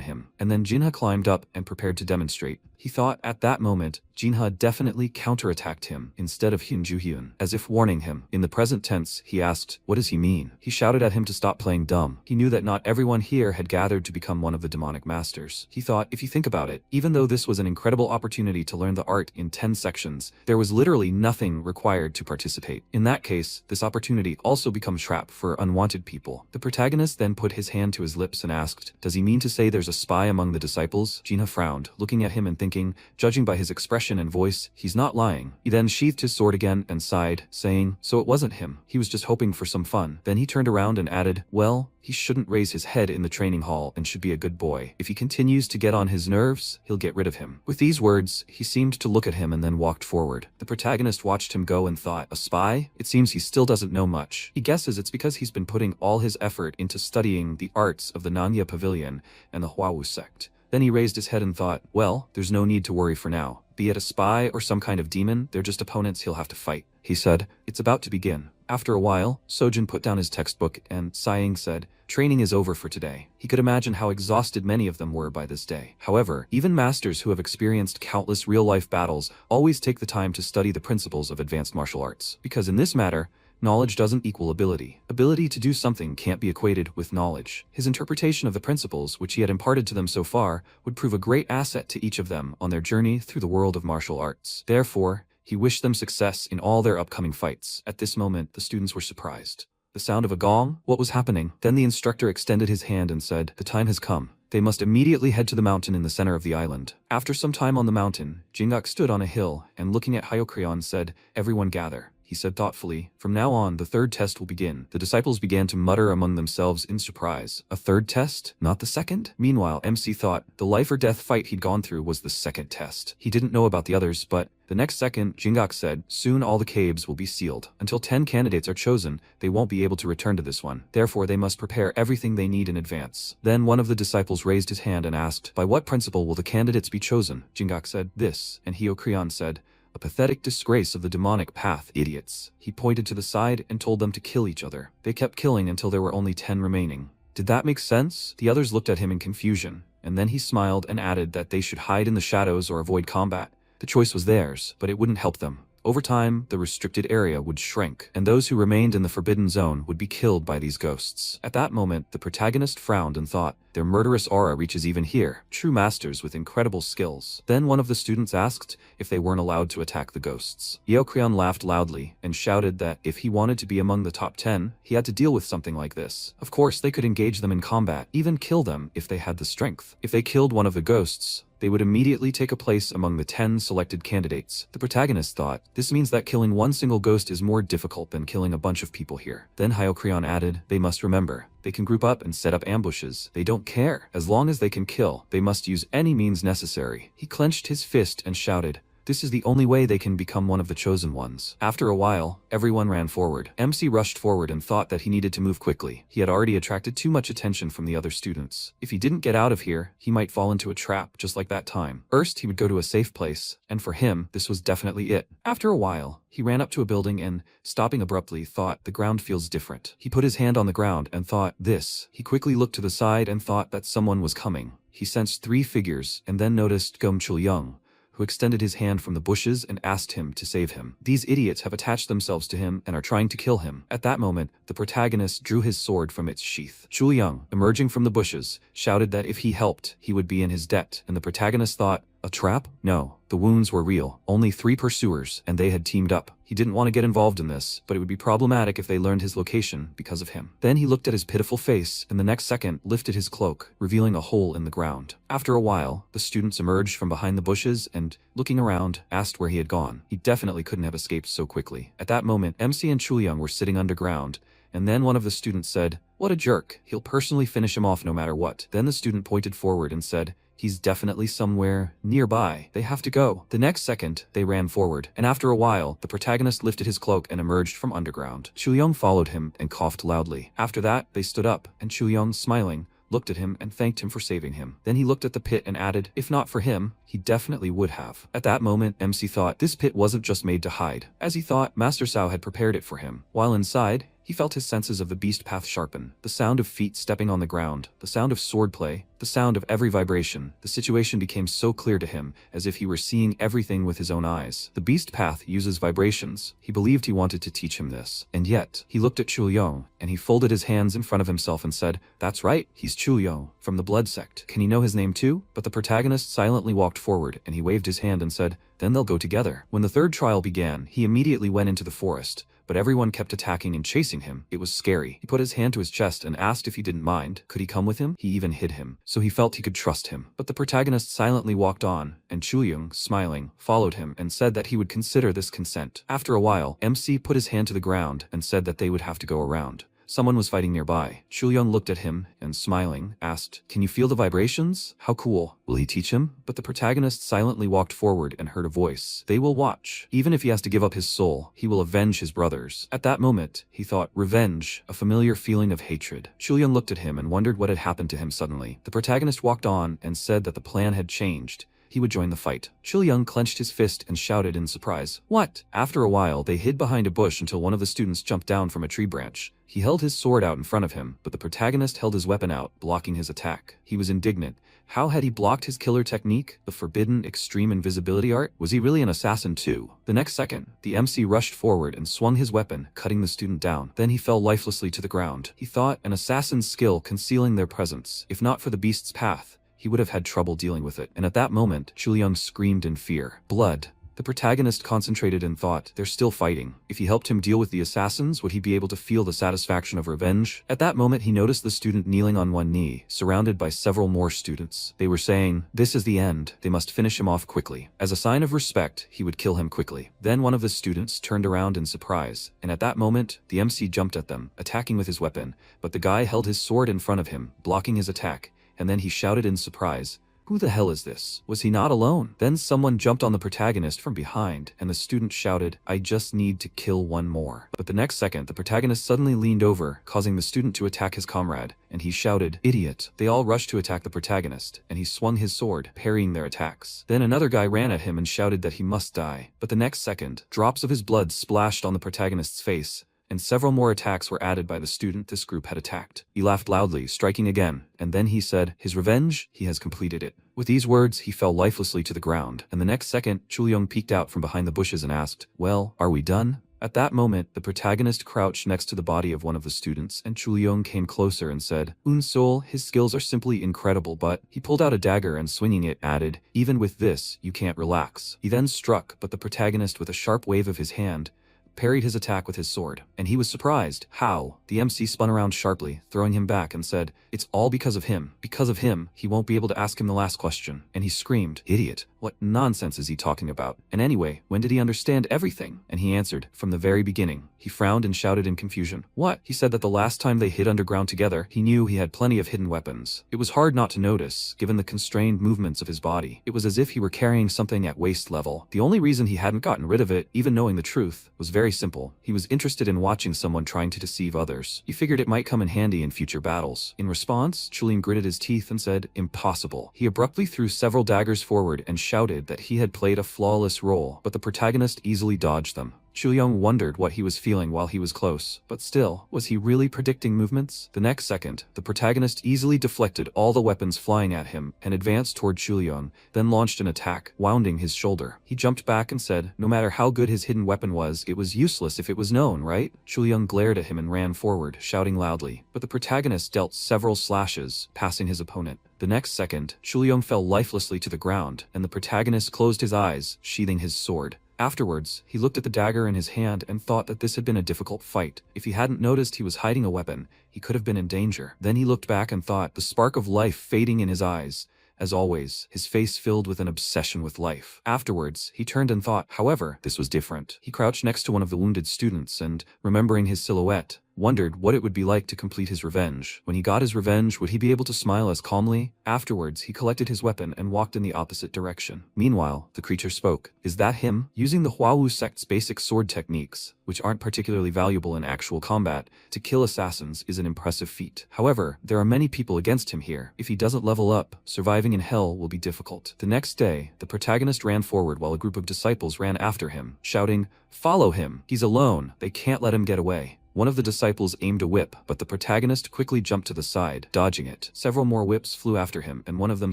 him, and then Jinha climbed up and prepared to demonstrate. He thought at that moment, Jinha definitely counterattacked him instead of Hyun, as if warning him. In the present tense, he asked, "What does he mean?" He shouted at him to stop playing dumb. He knew that not everyone here had gathered to become one of the demonic masters. He thought, if you think about it, even though this was an incredible opportunity to learn the art in 10 sections, there was literally nothing required to participate. In that case, this opportunity also becomes trap for unwanted people. The protagonist then put his hand to his lips and asked, "Does he mean to say there's a spy among the disciples?" Jinha frowned, looking at him and thinking, judging by his expression and voice, he's not lying. He then sheathed his sword again and sighed, saying, "So it wasn't him. He was just hoping for some fun." Then he turned around and added, "Well, he shouldn't raise his head in the training hall and should be a good boy. If he continues to get on his nerves, he'll get rid of him." With these words, he seemed to look at him and then walked forward. The protagonist watched him go and thought, "A spy? It seems he still doesn't know much." He guesses it's because he's been putting all his effort into studying the arts of the Nanya Pavilion and the Hwawu sect. Then he raised his head and thought, well, there's no need to worry for now. Be it a spy or some kind of demon, they're just opponents he'll have to fight. He said, "It's about to begin." After a while, Sojin put down his textbook and, sighing, said, "Training is over for today." He could imagine how exhausted many of them were by this day. However, even masters who have experienced countless real-life battles always take the time to study the principles of advanced martial arts. Because in this matter, knowledge doesn't equal ability. Ability to do something can't be equated with knowledge. His interpretation of the principles which he had imparted to them so far would prove a great asset to each of them on their journey through the world of martial arts. Therefore, he wished them success in all their upcoming fights. At this moment, the students were surprised. The sound of a gong? What was happening? Then the instructor extended his hand and said, "The time has come. They must immediately head to the mountain in the center of the island." After some time on the mountain, Jingak stood on a hill and looking at Hyokrion said, "Everyone gather." He said thoughtfully, "From now on, the third test will begin." The disciples began to mutter among themselves in surprise. A third test? Not the second? Meanwhile, MC thought the life or death fight he'd gone through was the second test. He didn't know about the others, but the next second, Jingak said, "Soon all the caves will be sealed. Until 10 candidates are chosen, they won't be able to return to this one. Therefore, they must prepare everything they need in advance." Then one of the disciples raised his hand and asked, "By what principle will the candidates be chosen?" Jingak said, "This," and Hyokrion said, "A pathetic disgrace of the demonic path, idiots." He pointed to the side and told them to kill each other. They kept killing until there were only 10 remaining. Did that make sense? The others looked at him in confusion, and then he smiled and added that they should hide in the shadows or avoid combat. The choice was theirs, but it wouldn't help them. Over time, the restricted area would shrink, and those who remained in the forbidden zone would be killed by these ghosts. At that moment, the protagonist frowned and thought, their murderous aura reaches even here. True masters with incredible skills. Then one of the students asked if they weren't allowed to attack the ghosts. Yeokrion laughed loudly and shouted that if he wanted to be among the top 10, he had to deal with something like this. Of course, they could engage them in combat, even kill them if they had the strength. If they killed one of the ghosts, they would immediately take a place among the 10 selected candidates. The protagonist thought, this means that killing one single ghost is more difficult than killing a bunch of people here. Then Hyokrion added, they must remember, they can group up and set up ambushes. They don't care. As long as they can kill, they must use any means necessary. He clenched his fist and shouted, this is the only way they can become one of the chosen ones. After a while, everyone ran forward. MC rushed forward and thought that he needed to move quickly. He had already attracted too much attention from the other students. If he didn't get out of here, he might fall into a trap, just like that time. First, he would go to a safe place, and for him, this was definitely it. After a while, he ran up to a building and, stopping abruptly, thought, the ground feels different. He put his hand on the ground and thought, this. He quickly looked to the side and thought that someone was coming. He sensed 3 figures and then noticed Gom Chul-young, who extended his hand from the bushes and asked him to save him. These idiots have attached themselves to him and are trying to kill him. At that moment, the protagonist drew his sword from its sheath. Chuliang, emerging from the bushes, shouted that if he helped, he would be in his debt, and the protagonist thought, a trap? No, the wounds were real. Only 3 pursuers, and they had teamed up. He didn't want to get involved in this, but it would be problematic if they learned his location because of him. Then he looked at his pitiful face, and the next second lifted his cloak, revealing a hole in the ground. After a while, the students emerged from behind the bushes and, looking around, asked where he had gone. He definitely couldn't have escaped so quickly. At that moment, MC and Chuliang were sitting underground, and then one of the students said, "What a jerk. He'll personally finish him off no matter what." Then the student pointed forward and said, "He's definitely somewhere nearby. They have to go." The next second, they ran forward, and after a while, the protagonist lifted his cloak and emerged from underground. Chuliang followed him and coughed loudly. After that, they stood up, and Chuliang, smiling, looked at him and thanked him for saving him. Then he looked at the pit and added, if not for him, he definitely would have. At that moment, MC thought this pit wasn't just made to hide. As he thought, Master Sao had prepared it for him. While inside, he felt his senses of the beast path sharpen. The sound of feet stepping on the ground, the sound of swordplay, the sound of every vibration. The situation became so clear to him, as if he were seeing everything with his own eyes. The beast path uses vibrations. He believed he wanted to teach him this. And yet, he looked at Chuliang, and he folded his hands in front of himself and said, "That's right, he's Chuliang, from the blood sect. Can he know his name too?" But the protagonist silently walked forward, and he waved his hand and said, "Then they'll go together." When the third trial began, he immediately went into the forest. But everyone kept attacking and chasing him. It was scary. He put his hand to his chest and asked if he didn't mind. Could he come with him? He even hid him, so he felt he could trust him. But the protagonist silently walked on, and Chuliang, smiling, followed him and said that he would consider this consent. After a while, MC put his hand to the ground and said that they would have to go around. Someone was fighting nearby. Chuliang looked at him and, smiling, asked, "Can you feel the vibrations? How cool. Will he teach him?" But the protagonist silently walked forward and heard a voice. "They will watch. Even if he has to give up his soul, he will avenge his brothers." At that moment, he thought, revenge, a familiar feeling of hatred. Chuliang looked at him and wondered what had happened to him suddenly. The protagonist walked on and said that the plan had changed. He would join the fight. Chuliang clenched his fist and shouted in surprise, "What?" After a while, they hid behind a bush until one of the students jumped down from a tree branch. He held his sword out in front of him, but the protagonist held his weapon out, blocking his attack. He was indignant. How had he blocked his killer technique? The forbidden extreme invisibility art? Was he really an assassin too? The next second, the MC rushed forward and swung his weapon, cutting the student down. Then he fell lifelessly to the ground. He thought, an assassin's skill concealing their presence. If not for the beast's path, he would have had trouble dealing with it. And at that moment, Chuliang screamed in fear. Blood. The protagonist concentrated and thought, they're still fighting. If he helped him deal with the assassins, would he be able to feel the satisfaction of revenge? At that moment, he noticed the student kneeling on one knee, surrounded by several more students. They were saying, "This is the end. They must finish him off quickly." As a sign of respect, he would kill him quickly. Then one of the students turned around in surprise, and at that moment, the MC jumped at them, attacking with his weapon, but the guy held his sword in front of him, blocking his attack, and then he shouted in surprise, "Who the hell is this?" Was he not alone? Then someone jumped on the protagonist from behind, and the student shouted, "I just need to kill one more." But the next second, the protagonist suddenly leaned over, causing the student to attack his comrade, and he shouted, "Idiot." They all rushed to attack the protagonist, and he swung his sword, parrying their attacks. Then another guy ran at him and shouted that he must die. But the next second, drops of his blood splashed on the protagonist's face, and several more attacks were added by the student this group had attacked. He laughed loudly, striking again, and then he said, "His revenge? He has completed it." With these words, he fell lifelessly to the ground, and the next second, Chuliang peeked out from behind the bushes and asked, "Well, are we done?" At that moment, the protagonist crouched next to the body of one of the students, and Chuliang came closer and said, "Un Sol, his skills are simply incredible, but..." He pulled out a dagger and swinging it, added, "Even with this, you can't relax." He then struck, but the protagonist with a sharp wave of his hand, parried his attack with his sword, and he was surprised. How? The MC spun around sharply, throwing him back and said, "It's all because of him. Because of him, he won't be able to ask him the last question." And he screamed, "Idiot. What nonsense is he talking about? And anyway, when did he understand everything?" And he answered, "From the very beginning." He frowned and shouted in confusion. "What?" He said that the last time they hid underground together, he knew he had plenty of hidden weapons. It was hard not to notice, given the constrained movements of his body. It was as if he were carrying something at waist level. The only reason he hadn't gotten rid of it, even knowing the truth, was very simple. He was interested in watching someone trying to deceive others. He figured it might come in handy in future battles. In response, Chuliang gritted his teeth and said, "Impossible." He abruptly threw several daggers forward and shouted that he had played a flawless role, but the protagonist easily dodged them. Chulyong wondered what he was feeling while he was close, but still, was he really predicting movements? The next second, the protagonist easily deflected all the weapons flying at him and advanced toward Chulyong, then launched an attack, wounding his shoulder. He jumped back and said, no matter how good his hidden weapon was, it was useless if it was known, right? Chulyong glared at him and ran forward, shouting loudly, but the protagonist dealt several slashes, passing his opponent. The next second, Chulyong fell lifelessly to the ground, and the protagonist closed his eyes, sheathing his sword. Afterwards, he looked at the dagger in his hand and thought that this had been a difficult fight. If he hadn't noticed he was hiding a weapon, he could have been in danger. Then he looked back and thought, the spark of life fading in his eyes. As always, his face filled with an obsession with life. Afterwards, he turned and thought, however, this was different. He crouched next to one of the wounded students and, remembering his silhouette, wondered what it would be like to complete his revenge. When he got his revenge, would he be able to smile as calmly? Afterwards, he collected his weapon and walked in the opposite direction. Meanwhile, the creature spoke. Is that him? Using the Huawu sect's basic sword techniques, which aren't particularly valuable in actual combat, to kill assassins is an impressive feat. However, there are many people against him here. If he doesn't level up, surviving in hell will be difficult. The next day, the protagonist ran forward while a group of disciples ran after him, shouting, "Follow him! He's alone! They can't let him get away!" One of the disciples aimed a whip, but the protagonist quickly jumped to the side, dodging it. Several more whips flew after him, and one of them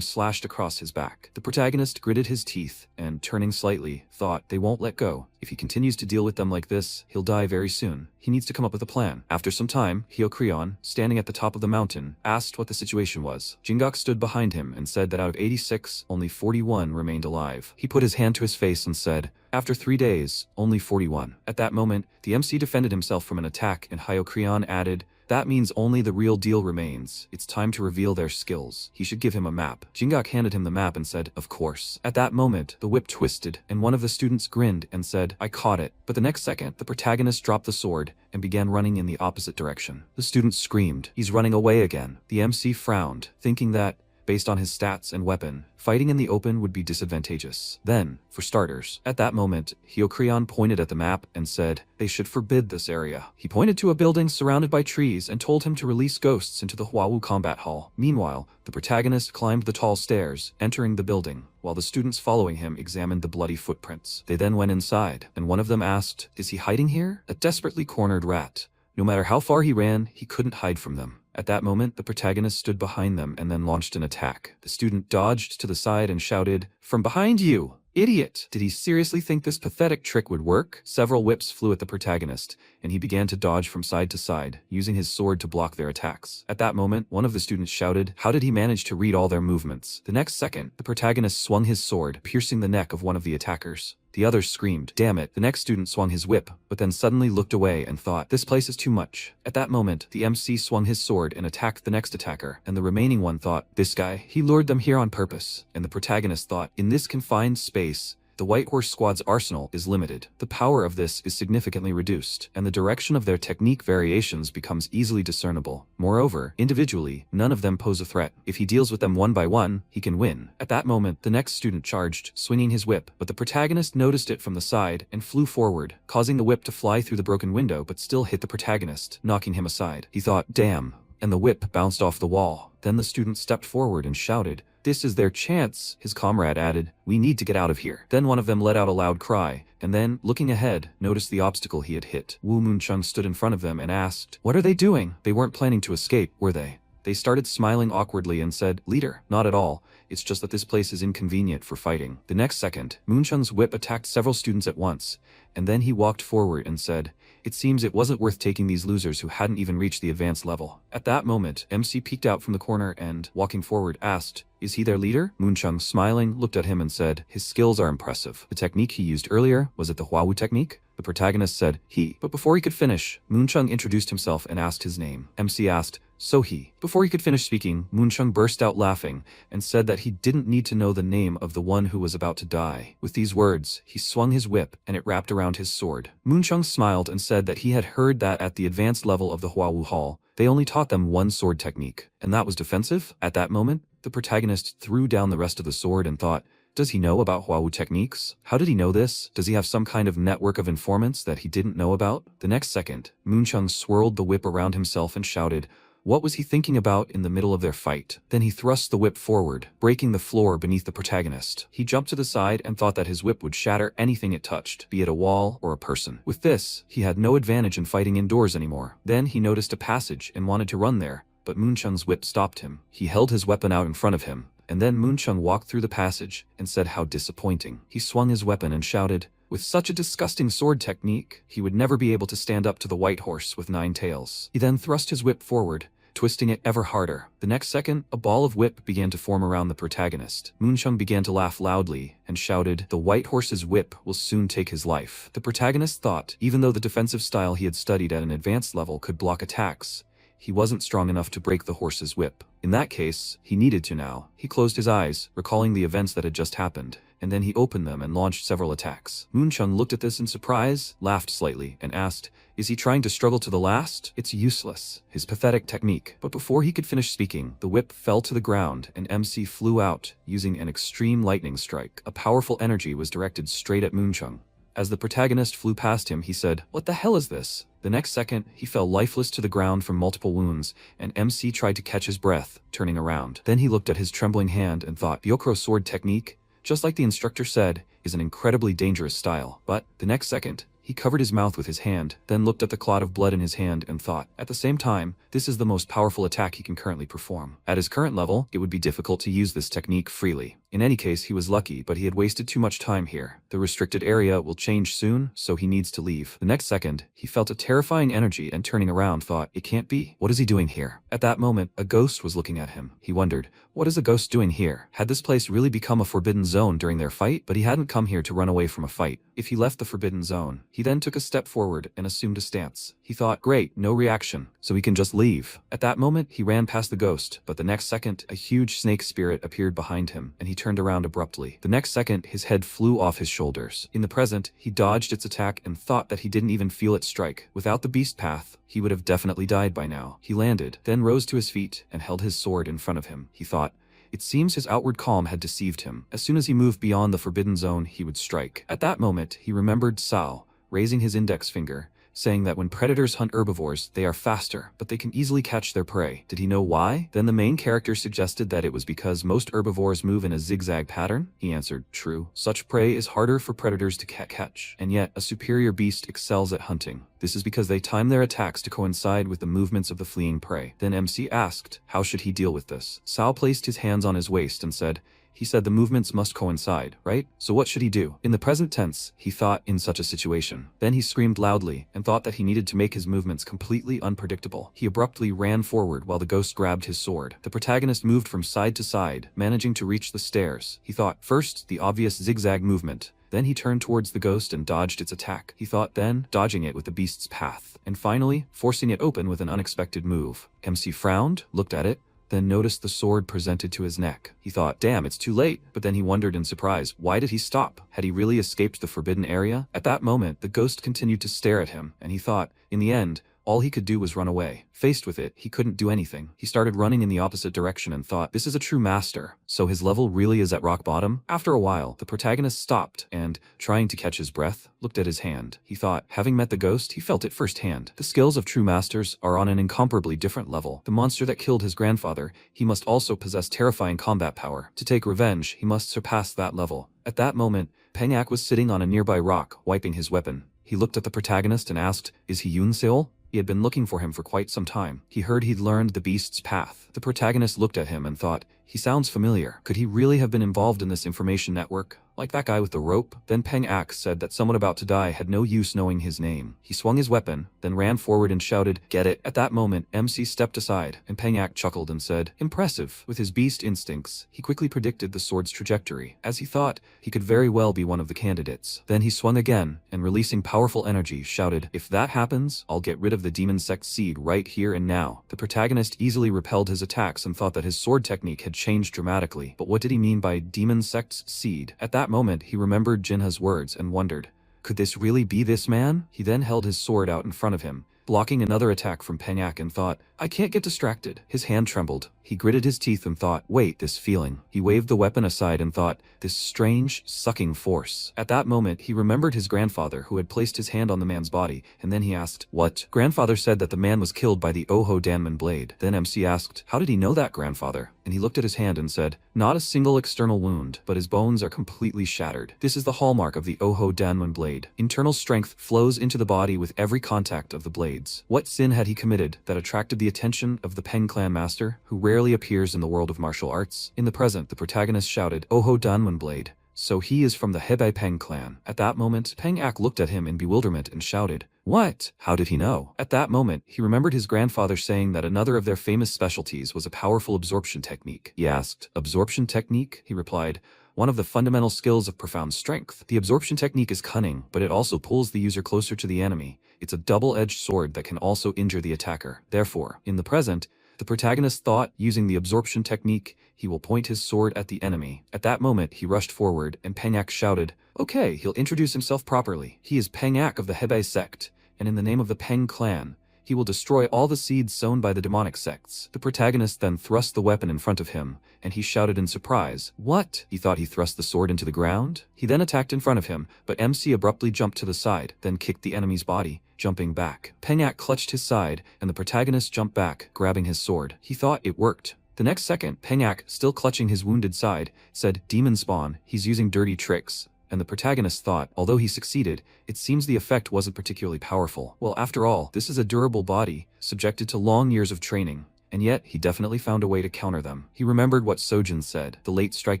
slashed across his back. The protagonist gritted his teeth, and, turning slightly, thought, they won't let go. If he continues to deal with them like this, he'll die very soon. He needs to come up with a plan. After some time, Hyokrion, standing at the top of the mountain, asked what the situation was. Jingok stood behind him and said that out of 86, only 41 remained alive. He put his hand to his face and said, after 3 days, only 41. At that moment, the MC defended himself from an attack, and Hyokrion added, that means only the real deal remains. It's time to reveal their skills. He should give him a map. Jingok handed him the map and said, of course. At that moment, the whip twisted, and one of the students grinned and said, I caught it. But the next second, the protagonist dropped the sword and began running in the opposite direction. The student screamed, he's running away again. The MC frowned, thinking that, based on his stats and weapon, fighting in the open would be disadvantageous. Then, for starters, at that moment, Hyokrion pointed at the map and said, they should forbid this area. He pointed to a building surrounded by trees and told him to release ghosts into the Huawu combat hall. Meanwhile, the protagonist climbed the tall stairs, entering the building, while the students following him examined the bloody footprints. They then went inside, and one of them asked, is he hiding here? A desperately cornered rat. No matter how far he ran, he couldn't hide from them. At that moment, the protagonist stood behind them and then launched an attack. The student dodged to the side and shouted, from behind you! Idiot! Did he seriously think this pathetic trick would work? Several whips flew at the protagonist, and he began to dodge from side to side, using his sword to block their attacks. At that moment, one of the students shouted, how did he manage to read all their movements? The next second, the protagonist swung his sword, piercing the neck of one of the attackers. The others screamed, damn it. The next student swung his whip, but then suddenly looked away and thought, this place is too much. At that moment, the MC swung his sword and attacked the next attacker, and the remaining one thought, this guy, he lured them here on purpose. And the protagonist thought, in this confined space, the White Horse Squad's arsenal is limited. The power of this is significantly reduced, and the direction of their technique variations becomes easily discernible. Moreover, individually, none of them pose a threat. If he deals with them one by one, he can win. At that moment, the next student charged, swinging his whip, but the protagonist noticed it from the side and flew forward, causing the whip to fly through the broken window but still hit the protagonist, knocking him aside. He thought, damn, and the whip bounced off the wall. Then the student stepped forward and shouted, this is their chance. His comrade added, we need to get out of here. Then one of them let out a loud cry, and then, looking ahead, noticed the obstacle he had hit. Wu Moonchung stood in front of them and asked, what are they doing? They weren't planning to escape, were they? They started smiling awkwardly and said, leader, not at all. It's just that this place is inconvenient for fighting. The next second, Moonchung's whip attacked several students at once, and then he walked forward and said, it seems it wasn't worth taking these losers who hadn't even reached the advanced level. At that moment, MC peeked out from the corner and, walking forward, asked, is he their leader? Moonchung, smiling, looked at him and said, his skills are impressive. The technique he used earlier, was it the Huawu technique? The protagonist said, he. But before he could finish, Moonchung introduced himself and asked his name. MC asked, so he. Before he could finish speaking, Moonchung burst out laughing and said that he didn't need to know the name of the one who was about to die. With these words, he swung his whip and it wrapped around his sword. Moonchung smiled and said that he had heard that at the advanced level of the Huawu Hall, they only taught them one sword technique, and that was defensive. At that moment, the protagonist threw down the rest of the sword and thought, does he know about Huawu techniques? How did he know this? Does he have some kind of network of informants that he didn't know about? The next second, Moonchung swirled the whip around himself and shouted, What was he thinking about in the middle of their fight? Then he thrust the whip forward, breaking the floor beneath the protagonist. He jumped to the side and thought that his whip would shatter anything it touched, be it a wall or a person. With this, he had no advantage in fighting indoors anymore. Then he noticed a passage and wanted to run there, but Moonchung's whip stopped him. He held his weapon out in front of him, and then Moonchung walked through the passage and said how disappointing. He swung his weapon and shouted, "With such a disgusting sword technique, he would never be able to stand up to the white horse with 9 tails." He then thrust his whip forward, twisting it ever harder. The next second, a ball of whip began to form around the protagonist. Moonchung began to laugh loudly and shouted, "The white horse's whip will soon take his life." The protagonist thought, even though the defensive style he had studied at an advanced level could block attacks, he wasn't strong enough to break the horse's whip. In that case, he needed to now. He closed his eyes, recalling the events that had just happened, and then he opened them and launched several attacks. Moonchung looked at this in surprise, laughed slightly, and asked, "Is he trying to struggle to the last? It's useless." His pathetic technique. But before he could finish speaking, the whip fell to the ground and MC flew out, using an extreme lightning strike. A powerful energy was directed straight at Moonchung. As the protagonist flew past him, he said, "What the hell is this?" The next second, he fell lifeless to the ground from multiple wounds, and MC tried to catch his breath, turning around. Then he looked at his trembling hand and thought, Byokro sword technique, just like the instructor said, is an incredibly dangerous style. But the next second, he covered his mouth with his hand, then looked at the clot of blood in his hand and thought, at the same time, this is the most powerful attack he can currently perform. At his current level, it would be difficult to use this technique freely. In any case, he was lucky, but he had wasted too much time here. The restricted area will change soon, so he needs to leave. The next second, he felt a terrifying energy and turning around thought, it can't be. What is he doing here? At that moment, a ghost was looking at him. He wondered, what is a ghost doing here? Had this place really become a forbidden zone during their fight? But he hadn't come here to run away from a fight. If he left the forbidden zone, he then took a step forward and assumed a stance. He thought, great, no reaction, so he can just leave. At that moment, he ran past the ghost, but the next second, a huge snake spirit appeared behind him, and he turned around abruptly. The next second, his head flew off his shoulders. In the present, he dodged its attack and thought that he didn't even feel it strike. Without the beast path, he would have definitely died by now. He landed, then rose to his feet and held his sword in front of him. He thought, it seems his outward calm had deceived him. As soon as he moved beyond the forbidden zone, he would strike. At that moment, he remembered Sao, raising his index finger, saying that when predators hunt herbivores, they are faster, but they can easily catch their prey. Did he know why? Then the main character suggested that it was because most herbivores move in a zigzag pattern. He answered, true. Such prey is harder for predators to catch, and yet a superior beast excels at hunting. This is because they time their attacks to coincide with the movements of the fleeing prey. Then MC asked, how should he deal with this? Sao placed his hands on his waist and said, he said the movements must coincide, right? So what should he do? In the present tense, he thought in such a situation. Then he screamed loudly and thought that he needed to make his movements completely unpredictable. He abruptly ran forward while the ghost grabbed his sword. The protagonist moved from side to side, managing to reach the stairs. He thought, first, the obvious zigzag movement. Then he turned towards the ghost and dodged its attack. He thought then, dodging it with the beast's path. And finally, forcing it open with an unexpected move. MC frowned, looked at it, then noticed the sword presented to his neck. He thought, damn, it's too late. But then he wondered in surprise, why did he stop? Had he really escaped the forbidden area? At that moment, the ghost continued to stare at him, and he thought, in the end, all he could do was run away. Faced with it, he couldn't do anything. He started running in the opposite direction and thought, this is a true master, so his level really is at rock bottom? After a while, the protagonist stopped and, trying to catch his breath, looked at his hand. He thought, having met the ghost, he felt it firsthand. The skills of true masters are on an incomparably different level. The monster that killed his grandfather, he must also possess terrifying combat power. To take revenge, he must surpass that level. At that moment, Pengak was sitting on a nearby rock, wiping his weapon. He looked at the protagonist and asked, is he Yoon Seol? He had been looking for him for quite some time. He heard he'd learned the beast's path. The protagonist looked at him and thought, he sounds familiar. Could he really have been involved in this information network? Like that guy with the rope? Then Peng Ak said that someone about to die had no use knowing his name. He swung his weapon, then ran forward and shouted, get it. At that moment, MC stepped aside, and Peng Ak chuckled and said, impressive. With his beast instincts, he quickly predicted the sword's trajectory. As he thought, he could very well be one of the candidates. Then he swung again, and releasing powerful energy, shouted, if that happens, I'll get rid of the demon sect seed right here and now. The protagonist easily repelled his attacks and thought that his sword technique had changed dramatically. But what did he mean by demon sect's seed? At that moment, he remembered Jinha's words and wondered, could this really be this man? He then held his sword out in front of him, blocking another attack from Peng Ak and thought, I can't get distracted. His hand trembled. He gritted his teeth and thought, wait, this feeling. He waved the weapon aside and thought, this strange, sucking force. At that moment, he remembered his grandfather who had placed his hand on the man's body, and then he asked, what? Grandfather said that the man was killed by the Oho Danman blade. Then MC asked, how did he know that, grandfather? And he looked at his hand and said, not a single external wound, but his bones are completely shattered. This is the hallmark of the Oho Danman blade. Internal strength flows into the body with every contact of the blades. What sin had he committed that attracted the attention of the Peng clan master, who rarely appears in the world of martial arts? In the present, the protagonist shouted, Oho Danman blade. So he is from the Hebei Peng clan. At that moment, Peng Ak looked at him in bewilderment and shouted, what? How did he know? At that moment, he remembered his grandfather saying that another of their famous specialties was a powerful absorption technique. He asked, absorption technique? He replied, one of the fundamental skills of profound strength. The absorption technique is cunning, but it also pulls the user closer to the enemy. It's a double-edged sword that can also injure the attacker. Therefore, in the present, the protagonist thought, using the absorption technique, he will point his sword at the enemy. At that moment, he rushed forward, and Peng Ak shouted, okay, he'll introduce himself properly. He is Peng Ak of the Hebei sect, and in the name of the Peng clan, he will destroy all the seeds sown by the demonic sects. The protagonist then thrust the weapon in front of him, and he shouted in surprise, what? He thought he thrust the sword into the ground? He then attacked in front of him, but MC abruptly jumped to the side, then kicked the enemy's body, jumping back. Peng Ak clutched his side, and the protagonist jumped back, grabbing his sword. He thought it worked. The next second, Peng Ak, still clutching his wounded side, said, demon spawn, he's using dirty tricks. And the protagonist thought, although he succeeded, it seems the effect wasn't particularly powerful. Well, after all, this is a durable body, subjected to long years of training, and yet he definitely found a way to counter them. He remembered what Sojin said, the late strike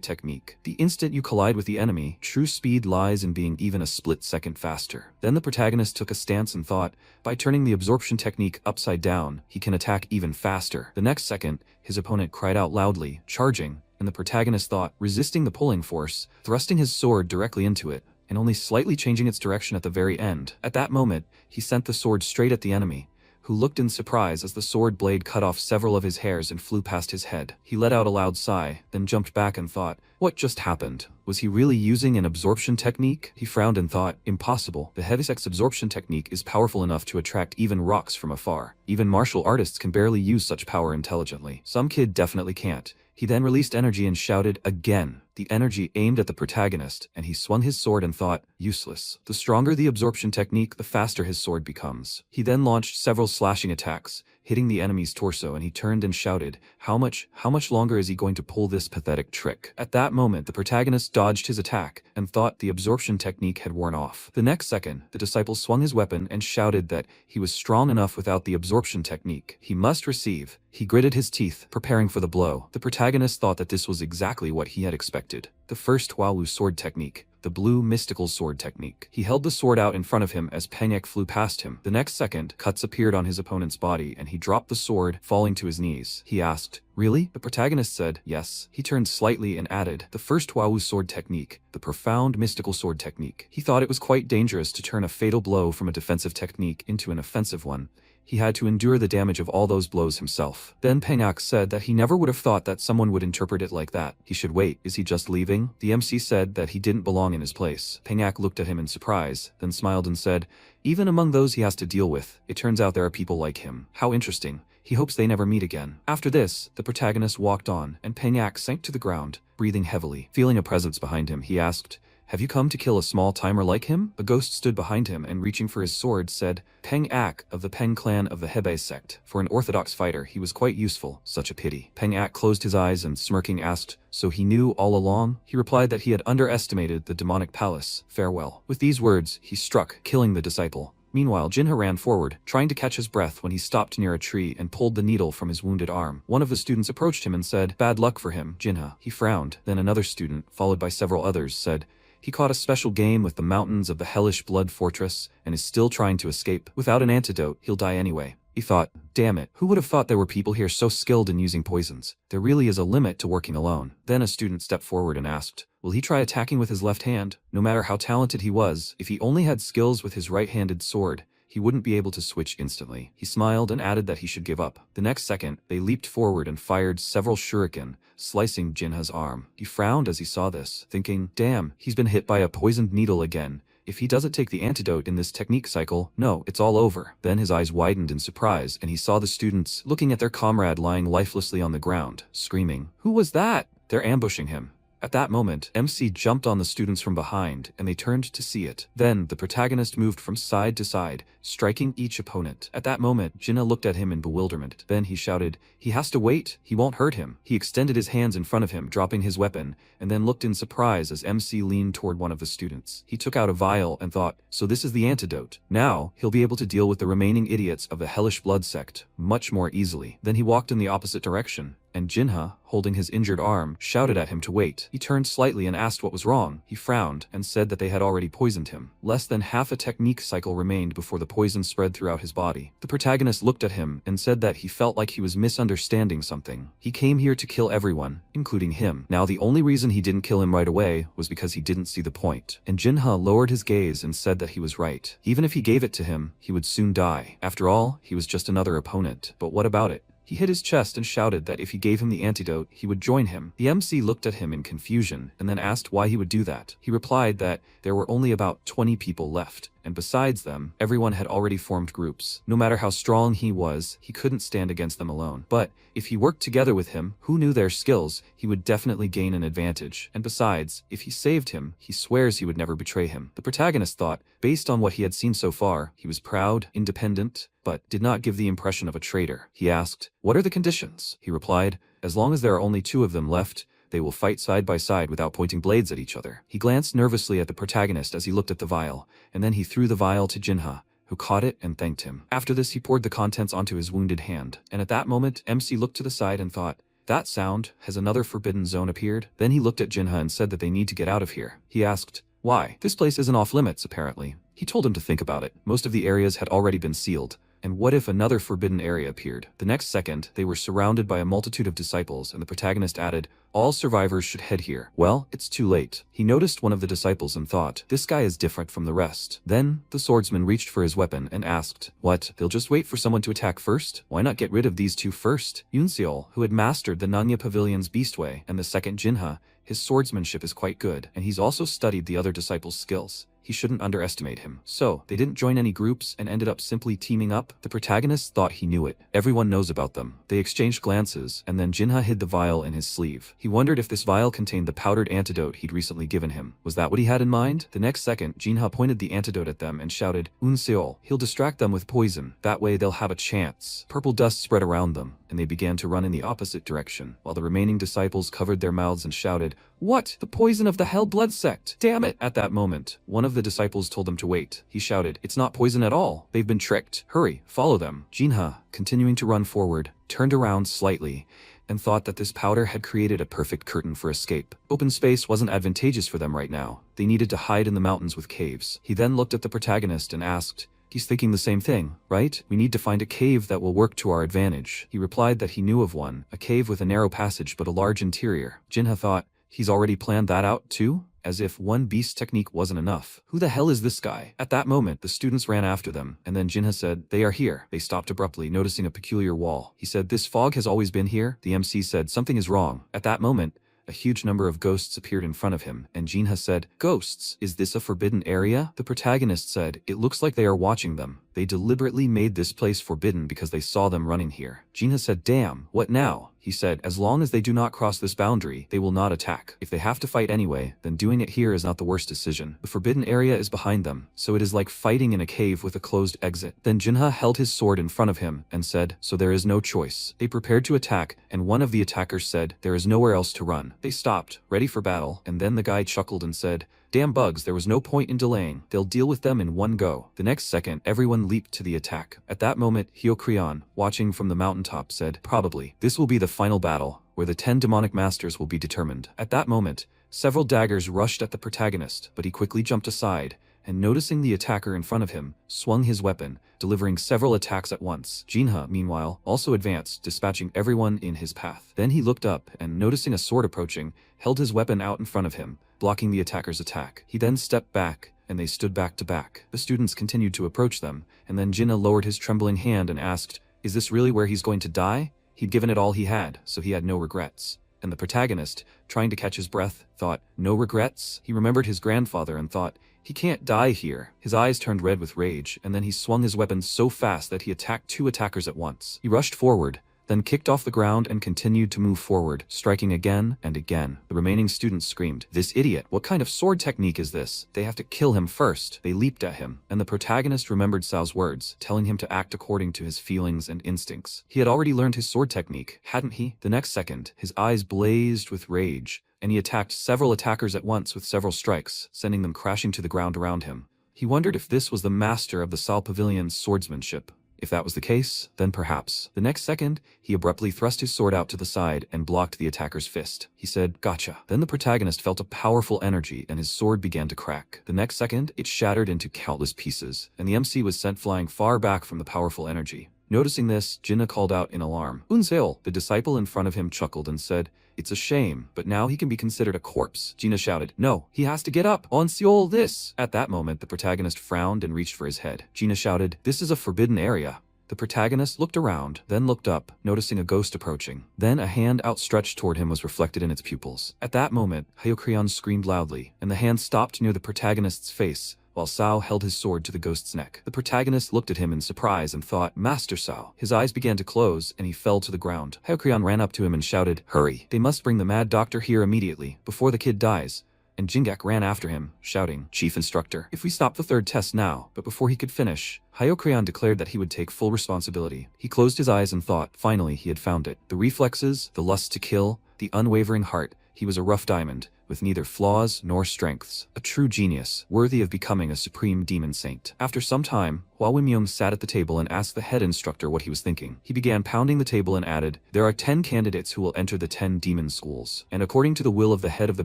technique. The instant you collide with the enemy, true speed lies in being even a split second faster. Then the protagonist took a stance and thought, by turning the absorption technique upside down, he can attack even faster. The next second, his opponent cried out loudly, charging, and the protagonist thought, resisting the pulling force, thrusting his sword directly into it, and only slightly changing its direction at the very end. At that moment, he sent the sword straight at the enemy, who looked in surprise as the sword blade cut off several of his hairs and flew past his head. He let out a loud sigh, then jumped back and thought, what just happened? Was he really using an absorption technique? He frowned and thought, impossible. The heavy sex absorption technique is powerful enough to attract even rocks from afar. Even martial artists can barely use such power intelligently. Some kid definitely can't. He then released energy and shouted, again. The energy aimed at the protagonist, and he swung his sword and thought, useless. The stronger the absorption technique, the faster his sword becomes. He then launched several slashing attacks, hitting the enemy's torso, and he turned and shouted, how much longer is he going to pull this pathetic trick? At that moment, the protagonist dodged his attack, and thought the absorption technique had worn off. The next second, the disciple swung his weapon and shouted that he was strong enough without the absorption technique. He must receive. He gritted his teeth, preparing for the blow. The protagonist thought that this was exactly what he had expected. The first Huawu sword technique. The blue mystical sword technique. He held the sword out in front of him as Peng Ak flew past him. The next second, cuts appeared on his opponent's body and he dropped the sword, falling to his knees. He asked, really? The protagonist said, yes. He turned slightly and added, the first Huawu sword technique, the profound mystical sword technique. He thought it was quite dangerous to turn a fatal blow from a defensive technique into an offensive one. He had to endure the damage of all those blows himself. Then Peng Ak said that he never would have thought that someone would interpret it like that. He should wait. Is he just leaving? The MC said that he didn't belong in his place. Peng Ak looked at him in surprise, then smiled and said, even among those he has to deal with, it turns out there are people like him. How interesting. He hopes they never meet again. After this, the protagonist walked on, and Peng Ak sank to the ground, breathing heavily. Feeling a presence behind him, he asked, have you come to kill a small timer like him? A ghost stood behind him and reaching for his sword said, Peng Ak of the Peng clan of the Hebei sect. For an orthodox fighter, he was quite useful. Such a pity. Peng Ak closed his eyes and smirking asked, so he knew all along? He replied that he had underestimated the demonic palace. Farewell. With these words, he struck, killing the disciple. Meanwhile, Jinha ran forward, trying to catch his breath when he stopped near a tree and pulled the needle from his wounded arm. One of the students approached him and said, bad luck for him, Jinha. He frowned. Then another student, followed by several others, said, he caught a special game with the mountains of the hellish blood fortress and is still trying to escape. Without an antidote, he'll die anyway. He thought, damn it, who would have thought there were people here so skilled in using poisons? There really is a limit to working alone. Then a student stepped forward and asked, will he try attacking with his left hand? No matter how talented he was, if he only had skills with his right-handed sword, he wouldn't be able to switch instantly. He smiled and added that he should give up. The next second, they leaped forward and fired several shuriken, slicing Jinha's arm. He frowned as he saw this, thinking, damn, he's been hit by a poisoned needle again. if he doesn't take the antidote in this technique cycle, no, it's all over. Then his eyes widened in surprise and he saw the students looking at their comrade lying lifelessly on the ground, screaming, "Who was that?" They're ambushing him. At that moment, MC jumped on the students from behind, and they turned to see it. Then, the protagonist moved from side to side, striking each opponent. At that moment, Jinha looked at him in bewilderment. Then he shouted, "He has to wait, he won't hurt him." He extended his hands in front of him, dropping his weapon, and then looked in surprise as MC leaned toward one of the students. He took out a vial and thought, so this is the antidote. Now, he'll be able to deal with the remaining idiots of the hellish blood sect much more easily. Then he walked in the opposite direction, and Jinha, holding his injured arm, shouted at him to wait. He turned slightly and asked what was wrong. He frowned and said that they had already poisoned him. Less than half a technique cycle remained before the poison spread throughout his body. The protagonist looked at him and said that he felt like he was misunderstanding something. He came here to kill everyone, including him. Now the only reason he didn't kill him right away was because he didn't see the point. And Jinha lowered his gaze and said that he was right. Even if he gave it to him, he would soon die. After all, he was just another opponent. But what about it? He hit his chest and shouted that if he gave him the antidote, he would join him. The MC looked at him in confusion and then asked why he would do that. He replied that there were only about 20 people left, and besides them, everyone had already formed groups. No matter how strong he was, he couldn't stand against them alone. But if he worked together with him, who knew their skills, he would definitely gain an advantage. And besides, if he saved him, he swears he would never betray him. The protagonist thought, based on what he had seen so far, he was proud, independent, but did not give the impression of a traitor. He asked, "What are the conditions?" He replied, "As long as there are only 2 of them left, they will fight side by side without pointing blades at each other." He glanced nervously at the protagonist as he looked at the vial, and then he threw the vial to Jinha, who caught it and thanked him. After this, he poured the contents onto his wounded hand, and at that moment, MC looked to the side and thought, "That sound, has another forbidden zone appeared?" Then he looked at Jinha and said that they need to get out of here. He asked, "Why? This place isn't off limits, apparently." He told him to think about it. Most of the areas had already been sealed. And what if another forbidden area appeared? The next second, they were surrounded by a multitude of disciples, and the protagonist added, "All survivors should head here." Well, it's too late. He noticed one of the disciples and thought, this guy is different from the rest. Then, the swordsman reached for his weapon and asked, "What? They'll just wait for someone to attack first? Why not get rid of these 2 first?" Yunseol, who had mastered the Nanya Pavilion's Beastway, and the second Jinha, his swordsmanship is quite good, and he's also studied the other disciples' skills. He shouldn't underestimate him. So, they didn't join any groups and ended up simply teaming up. The protagonist thought he knew it. Everyone knows about them. They exchanged glances, and then Jinha hid the vial in his sleeve. He wondered if this vial contained the powdered antidote he'd recently given him. Was that what he had in mind? The next second, Jinha pointed the antidote at them and shouted, "Unseol, he'll distract them with poison. That way they'll have a chance." Purple dust spread around them, and they began to run in the opposite direction, while the remaining disciples covered their mouths and shouted, "What? The poison of the Hell Blood Sect! Damn it!" At that moment, one of the disciples told them to wait. He shouted, "It's not poison at all. They've been tricked. Hurry, follow them." Jinha, continuing to run forward, turned around slightly, and thought that this powder had created a perfect curtain for escape. Open space wasn't advantageous for them right now. They needed to hide in the mountains with caves. He then looked at the protagonist and asked, "He's thinking the same thing, right? We need to find a cave that will work to our advantage." He replied that he knew of one, a cave with a narrow passage but a large interior. Jinha thought, he's already planned that out too? As if one beast technique wasn't enough. Who the hell is this guy? At that moment, the students ran after them, and then Jinha said, "They are here." They stopped abruptly, noticing a peculiar wall. He said, "This fog has always been here?" The MC said, "Something is wrong." At that moment, a huge number of ghosts appeared in front of him, and Jinha said, "Ghosts? Is this a forbidden area?" The protagonist said, "It looks like they are watching them. They deliberately made this place forbidden because they saw them running here." Jinha said, "Damn, what now?" He said, "As long as they do not cross this boundary, they will not attack. If they have to fight anyway, then doing it here is not the worst decision. The forbidden area is behind them, so it is like fighting in a cave with a closed exit." Then Jinha held his sword in front of him and said, "So there is no choice." They prepared to attack, and one of the attackers said, "There is nowhere else to run." They stopped, ready for battle, and then the guy chuckled and said, "Damn bugs, there was no point in delaying. They'll deal with them in one go." The next second, everyone leaped to the attack. At that moment, Hyokrion, watching from the mountaintop, said, "Probably, this will be the final battle, where the 10 demonic masters will be determined." At that moment, several daggers rushed at the protagonist, but he quickly jumped aside, and noticing the attacker in front of him, swung his weapon, delivering several attacks at once. Jinha, meanwhile, also advanced, dispatching everyone in his path. Then he looked up, and noticing a sword approaching, held his weapon out in front of him, blocking the attacker's attack. He then stepped back, and they stood back to back. The students continued to approach them, and then Jinha lowered his trembling hand and asked, "Is this really where he's going to die?" He'd given it all he had, so he had no regrets. And the protagonist, trying to catch his breath, thought, no regrets? He remembered his grandfather and thought, he can't die here. His eyes turned red with rage, and then he swung his weapon so fast that he attacked 2 attackers at once. He rushed forward, then kicked off the ground and continued to move forward, striking again and again. The remaining students screamed, this idiot, what kind of sword technique is this? They have to kill him first. They leaped at him, and the protagonist remembered Sao's words, telling him to act according to his feelings and instincts. He had already learned his sword technique, hadn't he? The next second, his eyes blazed with rage, and he attacked several attackers at once with several strikes, sending them crashing to the ground around him. He wondered if this was the master of the Sao Pavilion's swordsmanship. If that was the case, then perhaps. The next second, he abruptly thrust his sword out to the side and blocked the attacker's fist. He said, gotcha. Then the protagonist felt a powerful energy and his sword began to crack. The next second, it shattered into countless pieces, and the MC was sent flying far back from the powerful energy. Noticing this, Jinha called out in alarm. Unseol, the disciple in front of him chuckled and said, it's a shame, but now he can be considered a corpse. Jinha shouted, no, he has to get up. Onseol this. At that moment, the protagonist frowned and reached for his head. Jinha shouted, this is a forbidden area. The protagonist looked around, then looked up, noticing a ghost approaching. Then a hand outstretched toward him was reflected in its pupils. At that moment, Hyokrion screamed loudly, and the hand stopped near the protagonist's face, while Sao held his sword to the ghost's neck. The protagonist looked at him in surprise and thought, Master Sao. His eyes began to close, and he fell to the ground. Hyokrion ran up to him and shouted, hurry. They must bring the mad doctor here immediately, before the kid dies. And Jingak ran after him, shouting, Chief Instructor, if we stop the 3rd test now. But before he could finish, Hyokrion declared that he would take full responsibility. He closed his eyes and thought, finally he had found it. The reflexes, the lust to kill, the unwavering heart, he was a rough diamond, with neither flaws nor strengths. A true genius, worthy of becoming a supreme demon saint. After some time, Hua Wimyong sat at the table and asked the head instructor what he was thinking. He began pounding the table and added, there are 10 candidates who will enter the 10 demon schools, and according to the will of the head of the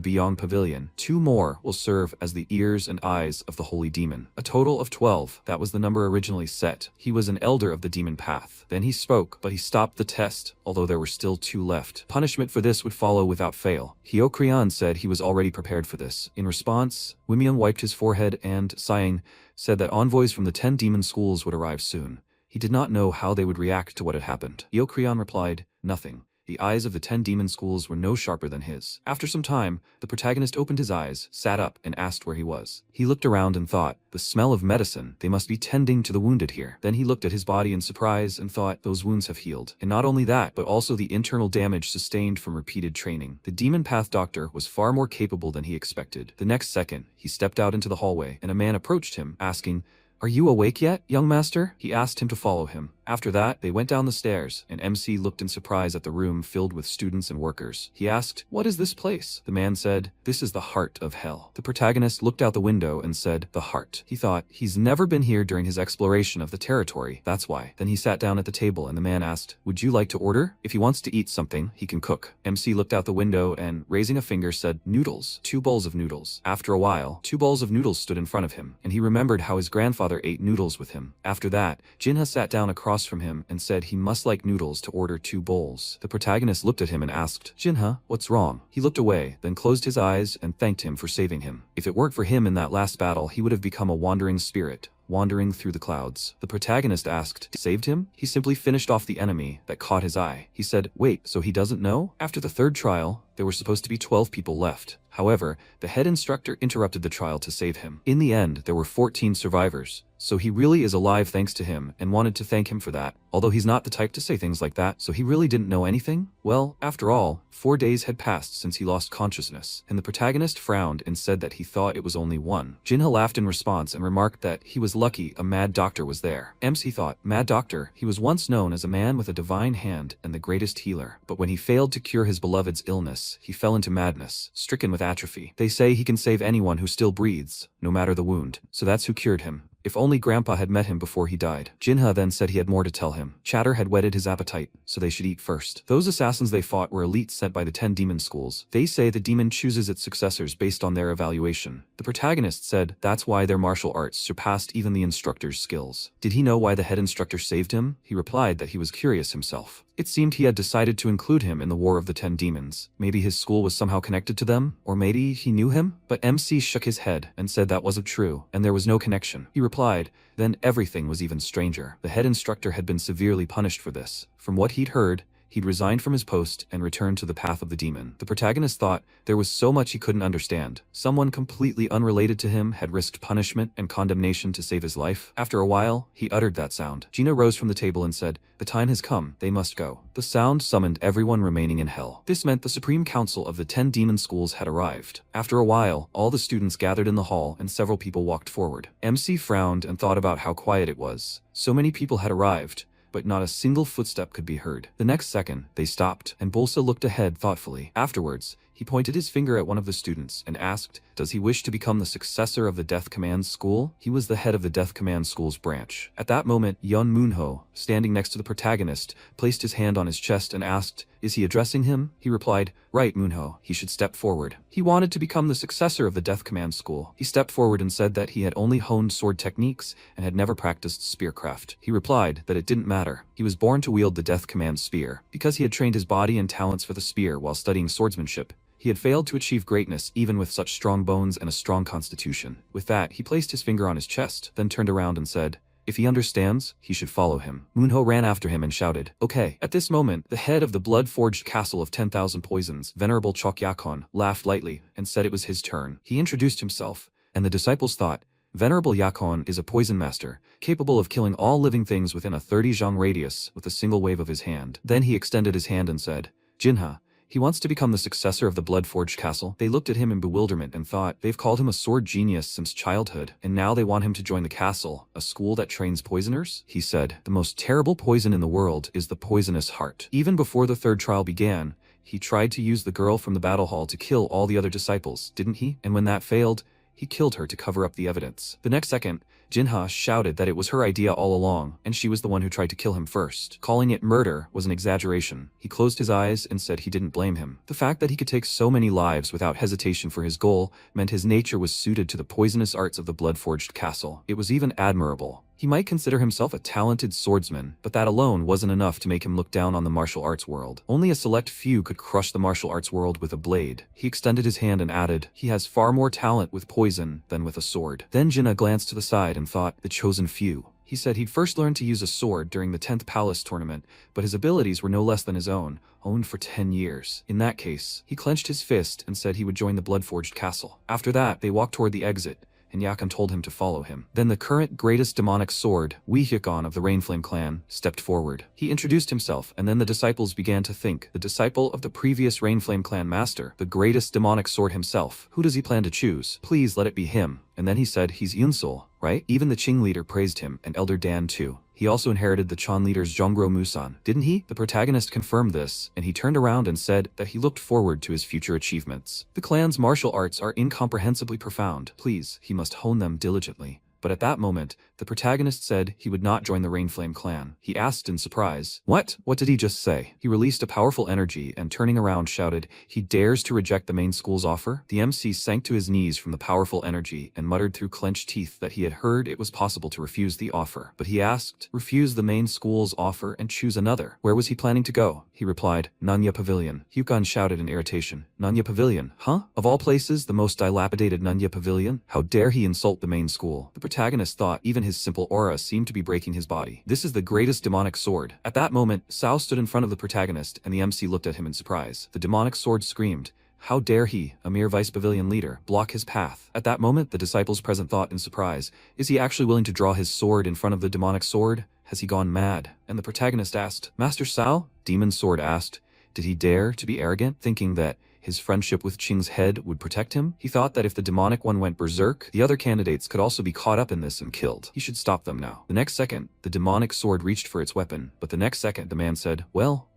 Beyond Pavilion, 2 more will serve as the ears and eyes of the holy demon. A total of 12, that was the number originally set. He was an elder of the demon path. Then he spoke, but he stopped the test, although there were still 2 left. Punishment for this would follow without fail. Hyokrion said he was already prepared for this. In response, Wimyong wiped his forehead and, sighing, said that envoys from the 10 demon schools would arrive soon. He did not know how they would react to what had happened. Hyokrion replied, nothing. The eyes of the 10 demon schools were no sharper than his. After some time, the protagonist opened his eyes, sat up, and asked where he was. He looked around and thought, the smell of medicine, they must be tending to the wounded here. Then he looked at his body in surprise and thought, those wounds have healed. And not only that, but also the internal damage sustained from repeated training. The demon path doctor was far more capable than he expected. The next second, he stepped out into the hallway, and a man approached him, asking, are you awake yet, young master? He asked him to follow him. After that, they went down the stairs, and MC looked in surprise at the room filled with students and workers. He asked, what is this place? The man said, this is the heart of hell. The protagonist looked out the window and said, the heart. He thought, he's never been here during his exploration of the territory, that's why. Then he sat down at the table and the man asked, would you like to order? If he wants to eat something, he can cook. MC looked out the window and, raising a finger, said, noodles. 2 bowls of noodles. After a while, 2 bowls of noodles stood in front of him, and he remembered how his grandfather ate noodles with him. After that, Jinha sat down across from him and said he must like noodles to order 2 bowls. The protagonist looked at him and asked, Jinha, what's wrong? He looked away, then closed his eyes and thanked him for saving him. If it weren't for him in that last battle, he would have become a wandering spirit, wandering through the clouds. The protagonist asked, saved him? He simply finished off the enemy that caught his eye. He said, wait, so he doesn't know? After the 3rd trial, there were supposed to be 12 people left. However, the head instructor interrupted the trial to save him. In the end, there were 14 survivors. So he really is alive thanks to him, and wanted to thank him for that. Although he's not the type to say things like that, so he really didn't know anything? Well, after all, 4 days had passed since he lost consciousness, and the protagonist frowned and said that he thought it was only 1. Jinha laughed in response and remarked that he was lucky a mad doctor was there. MC thought, mad doctor, he was once known as a man with a divine hand and the greatest healer. But when he failed to cure his beloved's illness, he fell into madness, stricken with atrophy. They say he can save anyone who still breathes, no matter the wound. So that's who cured him. If only Grandpa had met him before he died. Jinha then said he had more to tell him. Chatter had whetted his appetite, so they should eat first. Those assassins they fought were elites sent by the 10 demon schools. They say the demon chooses its successors based on their evaluation. The protagonist said that's why their martial arts surpassed even the instructor's skills. Did he know why the head instructor saved him? He replied that he was curious himself. It seemed he had decided to include him in the War of the 10 Demons. Maybe his school was somehow connected to them, or maybe he knew him? But MC shook his head and said that wasn't true, and there was no connection. He replied, then everything was even stranger. The head instructor had been severely punished for this. From what he'd heard, he'd resigned from his post and returned to the path of the demon. The protagonist thought there was so much he couldn't understand. Someone completely unrelated to him had risked punishment and condemnation to save his life. After a while, he uttered that sound. Gina rose from the table and said, "The time has come, they must go." The sound summoned everyone remaining in hell. This meant the Supreme Council of the 10 demon schools had arrived. After a while, all the students gathered in the hall and several people walked forward. MC frowned and thought about how quiet it was. So many people had arrived, but not a single footstep could be heard. The next second, they stopped, and Bolsa looked ahead thoughtfully. Afterwards, he pointed his finger at one of the students and asked, "Does he wish to become the successor of the Death Command School?" He was the head of the Death Command School's branch. At that moment, Yun Moonho, standing next to the protagonist, placed his hand on his chest and asked, "Is he addressing him?" He replied, "Right, Moonho, he should step forward." He wanted to become the successor of the Death Command School. He stepped forward and said that he had only honed sword techniques and had never practiced spearcraft. He replied that it didn't matter. He was born to wield the Death Command spear. Because he had trained his body and talents for the spear while studying swordsmanship, he had failed to achieve greatness even with such strong bones and a strong constitution. With that, he placed his finger on his chest, then turned around and said, "If he understands, he should follow him." Moonho ran after him and shouted, "Okay." At this moment, the head of the blood-forged castle of 10,000 poisons, Venerable Chokyakon, laughed lightly and said it was his turn. He introduced himself, and the disciples thought, Venerable Yakon is a poison master, capable of killing all living things within a 30 zhang radius with a single wave of his hand. Then he extended his hand and said, "Jinha, he wants to become the successor of the blood-forged castle." They looked at him in bewilderment and thought, they've called him a sword genius since childhood, and now they want him to join the castle, a school that trains poisoners? He said, "The most terrible poison in the world is the poisonous heart." Even before the third trial began, he tried to use the girl from the battle hall to kill all the other disciples, didn't he? And when that failed, he killed her to cover up the evidence. The next second, Jinha shouted that it was her idea all along, and she was the one who tried to kill him first. Calling it murder was an exaggeration. He closed his eyes and said he didn't blame him. The fact that he could take so many lives without hesitation for his goal meant his nature was suited to the poisonous arts of the blood-forged castle. It was even admirable. He might consider himself a talented swordsman, but that alone wasn't enough to make him look down on the martial arts world. Only a select few could crush the martial arts world with a blade. He extended his hand and added, "He has far more talent with poison than with a sword." Then Jinna glanced to the side and thought, the chosen few. He said he'd first learned to use a sword during the 10th Palace tournament, but his abilities were no less than his own, honed for 10 years. In that case, he clenched his fist and said he would join the blood-forged castle. After that, they walked toward the exit, and Yakan told him to follow him. Then the current greatest demonic sword, Weehyakon of the Rainflame clan, stepped forward. He introduced himself, and then the disciples began to think, the disciple of the previous Rainflame clan master, the greatest demonic sword himself. Who does he plan to choose? Please let it be him. And then he said, he's Yunsul, right? Even the Qing leader praised him, and Elder Dan too. He also inherited the Chan leader's Zhongro Musan, didn't he? The protagonist confirmed this, and he turned around and said that he looked forward to his future achievements. The clan's martial arts are incomprehensibly profound. Please, he must hone them diligently. But at that moment, the protagonist said he would not join the Rainflame clan. He asked in surprise, "What? What did he just say?" He released a powerful energy and turning around shouted, "He dares to reject the main school's offer?" The MC sank to his knees from the powerful energy and muttered through clenched teeth that he had heard it was possible to refuse the offer. But he asked, refuse the main school's offer and choose another. Where was he planning to go? He replied, Nanya Pavilion. Hyukan shouted in irritation, Nanya Pavilion? Huh? Of all places, the most dilapidated Nanya Pavilion? How dare he insult the main school? The protagonist thought even his simple aura seemed to be breaking his body. This is the greatest demonic sword. At that moment, Sao stood in front of the protagonist and the MC looked at him in surprise. The demonic sword screamed, how dare he, a mere vice pavilion leader, block his path? At that moment, the disciples present thought in surprise, is he actually willing to draw his sword in front of the demonic sword? Has he gone mad? And the protagonist asked, Master Sao? Demon Sword asked, did he dare to be arrogant, thinking that his friendship with Qing's head would protect him? He thought that if the demonic one went berserk, the other candidates could also be caught up in this and killed. He should stop them now. The next second, the demonic sword reached for its weapon, but the next second the man said, well,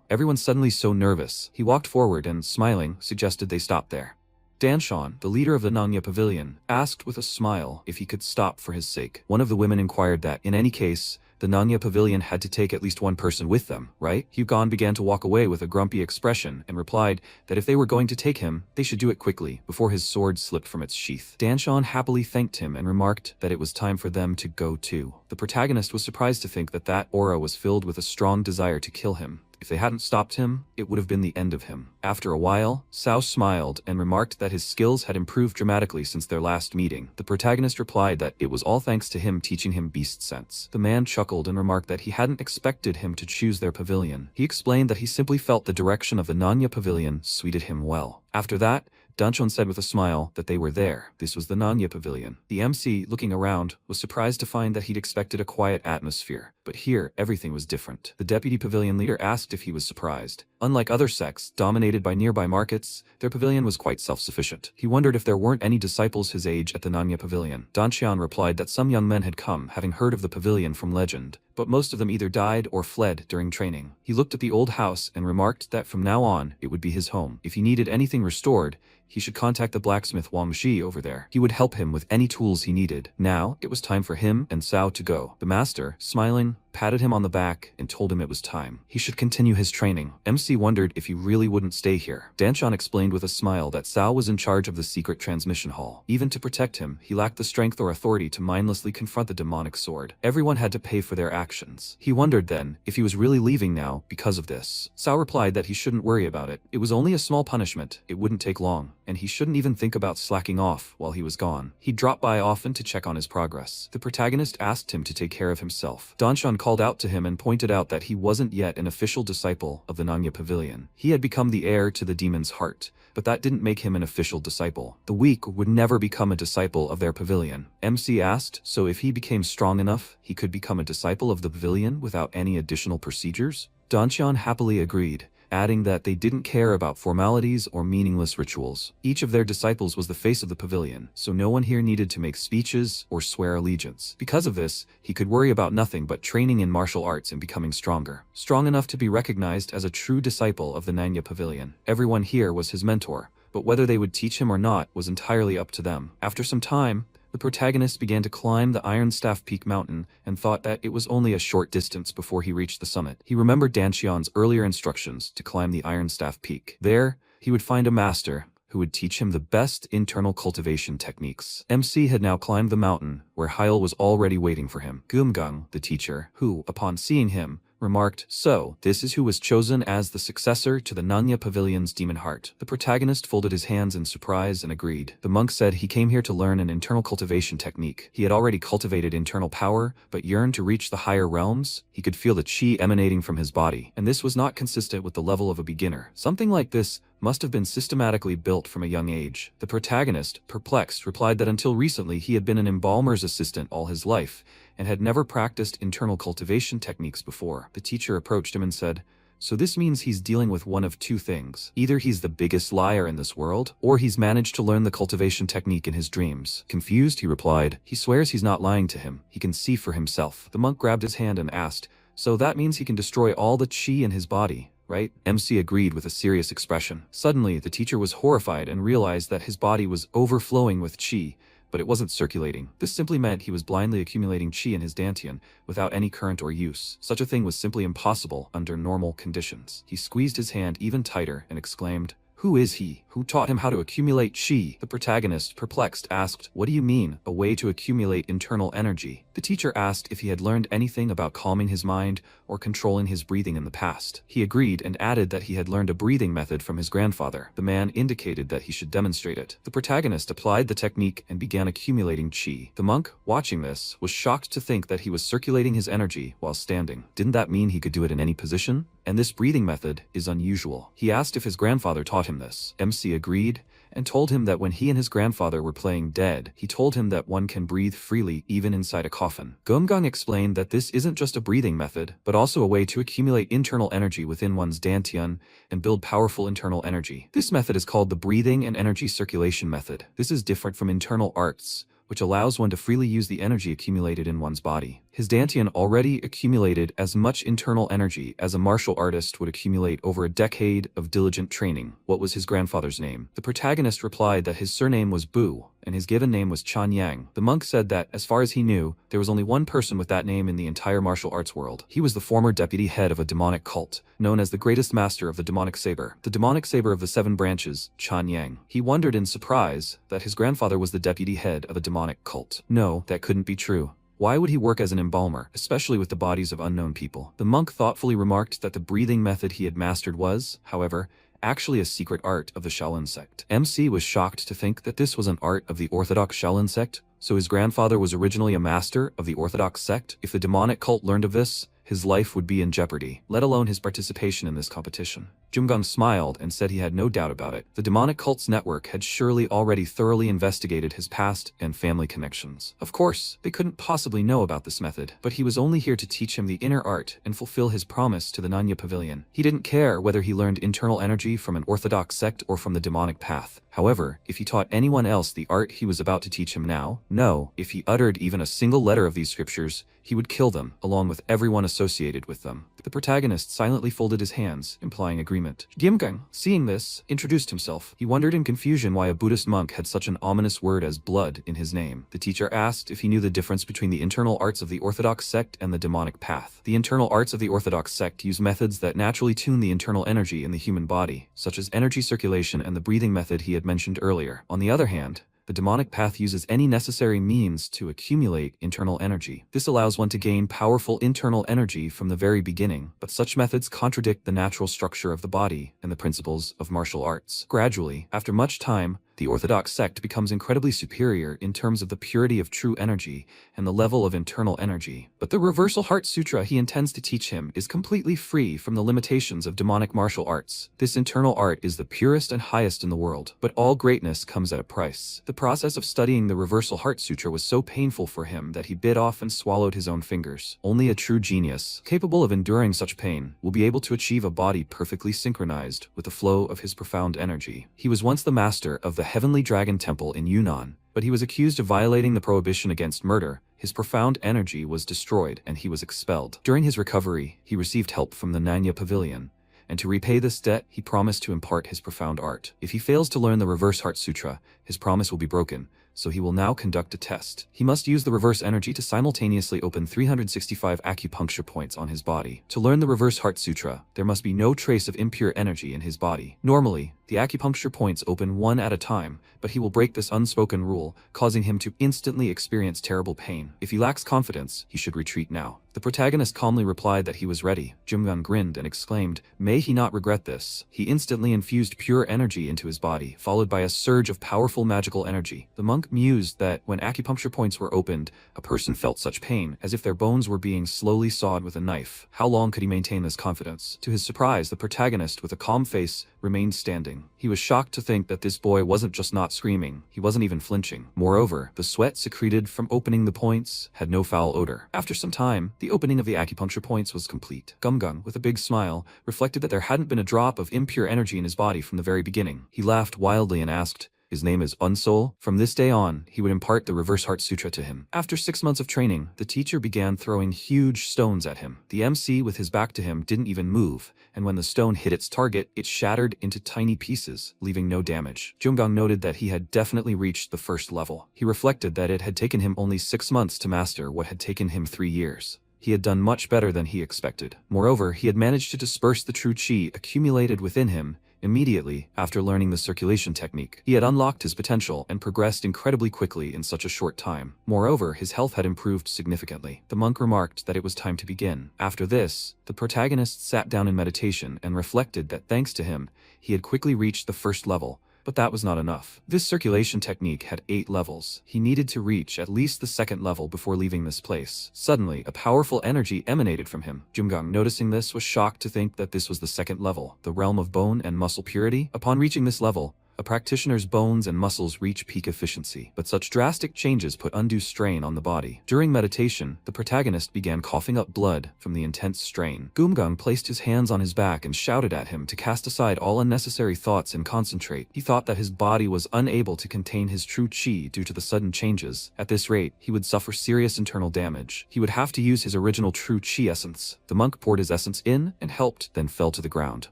everyone's suddenly so nervous. He walked forward and, smiling, suggested they stop there. Danshan, the leader of the Nanya Pavilion, asked with a smile if he could stop for his sake. One of the women inquired that, in any case, the Nanya Pavilion had to take at least one person with them, right? Hugon began to walk away with a grumpy expression and replied that if they were going to take him, they should do it quickly, before his sword slipped from its sheath. Danshan happily thanked him and remarked that it was time for them to go too. The protagonist was surprised to think that that aura was filled with a strong desire to kill him. If they hadn't stopped him, it would have been the end of him. After a while, Cao smiled and remarked that his skills had improved dramatically since their last meeting. The protagonist replied that it was all thanks to him teaching him beast sense. The man chuckled and remarked that he hadn't expected him to choose their pavilion. He explained that he simply felt the direction of the Nanya pavilion suited him well. After that, Danchon said with a smile that they were there. This was the Nanya pavilion. The MC, looking around, was surprised to find that he'd expected a quiet atmosphere. But here, everything was different. The deputy pavilion leader asked if he was surprised. Unlike other sects, dominated by nearby markets, their pavilion was quite self-sufficient. He wondered if there weren't any disciples his age at the Nanya pavilion. Danxian replied that some young men had come, having heard of the pavilion from legend, but most of them either died or fled during training. He looked at the old house and remarked that from now on, it would be his home. If he needed anything restored, he should contact the blacksmith Wang Shi over there. He would help him with any tools he needed. Now, it was time for him and Cao to go. The master, smiling, patted him on the back and told him it was time. He should continue his training. MC wondered if he really wouldn't stay here. Danchon explained with a smile that Cao was in charge of the secret transmission hall. Even to protect him, he lacked the strength or authority to mindlessly confront the demonic sword. Everyone had to pay for their actions. He wondered then if he was really leaving now because of this. Cao replied that he shouldn't worry about it. It was only a small punishment. It wouldn't take long, and he shouldn't even think about slacking off while he was gone. He dropped by often to check on his progress. The protagonist asked him to take care of himself. Danchon called out to him and pointed out that he wasn't yet an official disciple of the Nanya pavilion. He had become the heir to the demon's heart, but that didn't make him an official disciple. The weak would never become a disciple of their pavilion. MC asked, so if he became strong enough, he could become a disciple of the pavilion without any additional procedures? Danxian happily agreed, adding that they didn't care about formalities or meaningless rituals. Each of their disciples was the face of the pavilion, so no one here needed to make speeches or swear allegiance. Because of this, he could worry about nothing but training in martial arts and becoming stronger. Strong enough to be recognized as a true disciple of the Nanya pavilion. Everyone here was his mentor, but whether they would teach him or not was entirely up to them. After some time, the protagonist began to climb the Iron Staff Peak mountain and thought that it was only a short distance before he reached the summit. He remembered Danxian's earlier instructions to climb the Iron Staff Peak. There, he would find a master who would teach him the best internal cultivation techniques. MC had now climbed the mountain, where Heil was already waiting for him. Gumgung, the teacher, who, upon seeing him, remarked, so, this is who was chosen as the successor to the Nanya Pavilion's demon heart. The protagonist folded his hands in surprise and agreed. The monk said he came here to learn an internal cultivation technique. He had already cultivated internal power, but yearned to reach the higher realms. He could feel the chi emanating from his body, and this was not consistent with the level of a beginner. Something like this must have been systematically built from a young age. The protagonist, perplexed, replied that until recently he had been an embalmer's assistant all his life, and had never practiced internal cultivation techniques before. The teacher approached him and said, so this means he's dealing with one of two things. Either he's the biggest liar in this world, or he's managed to learn the cultivation technique in his dreams. Confused, he replied, he swears he's not lying to him. He can see for himself. The monk grabbed his hand and asked, so that means he can destroy all the chi in his body, right? MC agreed with a serious expression. Suddenly, the teacher was horrified and realized that his body was overflowing with chi, but it wasn't circulating. This simply meant he was blindly accumulating chi in his dantian without any current or use. Such a thing was simply impossible under normal conditions. He squeezed his hand even tighter and exclaimed, who is he? Who taught him how to accumulate chi? The protagonist, perplexed, asked, what do you mean, a way to accumulate internal energy? The teacher asked if he had learned anything about calming his mind or controlling his breathing in the past. He agreed and added that he had learned a breathing method from his grandfather. The man indicated that he should demonstrate it. The protagonist applied the technique and began accumulating chi. The monk, watching this, was shocked to think that he was circulating his energy while standing. Didn't that mean he could do it in any position? And this breathing method is unusual. He asked if his grandfather taught him this. MC agreed and told him that when he and his grandfather were playing dead, he told him that one can breathe freely even inside a coffin. Gomgang explained that this isn't just a breathing method, but also a way to accumulate internal energy within one's dantian and build powerful internal energy. This method is called the breathing and energy circulation method. This is different from internal arts, which allows one to freely use the energy accumulated in one's body. His dantian already accumulated as much internal energy as a martial artist would accumulate over a decade of diligent training. What was his grandfather's name? The protagonist replied that his surname was Bu, and his given name was Chan Yang. The monk said that, as far as he knew, there was only one person with that name in the entire martial arts world. He was the former deputy head of a demonic cult, known as the greatest master of the demonic saber. The demonic saber of the 7 branches, Chan Yang. He wondered in surprise that his grandfather was the deputy head of a demonic cult. No, that couldn't be true. Why would he work as an embalmer, especially with the bodies of unknown people? The monk thoughtfully remarked that the breathing method he had mastered was, however, actually a secret art of the Shaolin sect. MC was shocked to think that this was an art of the Orthodox Shaolin sect, so his grandfather was originally a master of the Orthodox sect. If the demonic cult learned of this, his life would be in jeopardy, let alone his participation in this competition. Jumgang smiled and said he had no doubt about it. The demonic cult's network had surely already thoroughly investigated his past and family connections. Of course, they couldn't possibly know about this method, but he was only here to teach him the inner art and fulfill his promise to the Nanya Pavilion. He didn't care whether he learned internal energy from an orthodox sect or from the demonic path. However, if he taught anyone else the art he was about to teach him now, no, if he uttered even a single letter of these scriptures, he would kill them, along with everyone associated with them. The protagonist silently folded his hands, implying agreement. Gimgang, seeing this, introduced himself. He wondered in confusion why a Buddhist monk had such an ominous word as blood in his name. The teacher asked if he knew the difference between the internal arts of the Orthodox sect and the demonic path. The internal arts of the Orthodox sect use methods that naturally tune the internal energy in the human body, such as energy circulation and the breathing method he had mentioned earlier. On the other hand, the demonic path uses any necessary means to accumulate internal energy. This allows one to gain powerful internal energy from the very beginning, but such methods contradict the natural structure of the body and the principles of martial arts. Gradually, after much time, the Orthodox sect becomes incredibly superior in terms of the purity of true energy and the level of internal energy. But the Reversal Heart Sutra he intends to teach him is completely free from the limitations of demonic martial arts. This internal art is the purest and highest in the world, but all greatness comes at a price. The process of studying the Reversal Heart Sutra was so painful for him that he bit off and swallowed his own fingers. Only a true genius, capable of enduring such pain, will be able to achieve a body perfectly synchronized with the flow of his profound energy. He was once the master of the Heavenly Dragon Temple in Yunnan, but he was accused of violating the prohibition against murder. His profound energy was destroyed and he was expelled. During his recovery, he received help from the Nanya Pavilion, and to repay this debt, he promised to impart his profound art. If he fails to learn the Reverse Heart Sutra, his promise will be broken, so he will now conduct a test. He must use the reverse energy to simultaneously open 365 acupuncture points on his body. To learn the Reverse Heart Sutra, there must be no trace of impure energy in his body. Normally, the acupuncture points open one at a time, but he will break this unspoken rule, causing him to instantly experience terrible pain. If he lacks confidence, he should retreat now. The protagonist calmly replied that he was ready. Jumgang grinned and exclaimed, "May he not regret this." He instantly infused pure energy into his body, followed by a surge of powerful magical energy. The monk mused that when acupuncture points were opened, a person felt such pain, as if their bones were being slowly sawed with a knife. How long could he maintain this confidence? To his surprise, the protagonist, with a calm face, remained standing. He was shocked to think that this boy wasn't just not screaming, he wasn't even flinching. Moreover, the sweat secreted from opening the points had no foul odor. After some time, the opening of the acupuncture points was complete. Gumgung, with a big smile, reflected that there hadn't been a drop of impure energy in his body from the very beginning. He laughed wildly and asked, "His name is Unsol?" From this day on, he would impart the Reverse Heart Sutra to him. After 6 months of training, the teacher began throwing huge stones at him. The MC, with his back to him, didn't even move, and when the stone hit its target, it shattered into tiny pieces, leaving no damage. Junggang noted that he had definitely reached the first level. He reflected that it had taken him only 6 months to master what had taken him 3 years. He had done much better than he expected. Moreover, he had managed to disperse the true qi accumulated within him. Immediately after learning the circulation technique, he had unlocked his potential and progressed incredibly quickly in such a short time. Moreover, his health had improved significantly. The monk remarked that it was time to begin. After this, the protagonist sat down in meditation and reflected that thanks to him, he had quickly reached the first level. But that was not enough. This circulation technique had 8 levels. He needed to reach at least the 2nd level before leaving this place. Suddenly, a powerful energy emanated from him. Jumgang, noticing this, was shocked to think that this was the 2nd level, the realm of bone and muscle purity. Upon reaching this level, a practitioner's bones and muscles reach peak efficiency, but such drastic changes put undue strain on the body. During meditation, the protagonist began coughing up blood from the intense strain. Gumgang placed his hands on his back and shouted at him to cast aside all unnecessary thoughts and concentrate. He thought that his body was unable to contain his true qi due to the sudden changes. At this rate, he would suffer serious internal damage. He would have to use his original true qi essence. The monk poured his essence in and helped, then fell to the ground.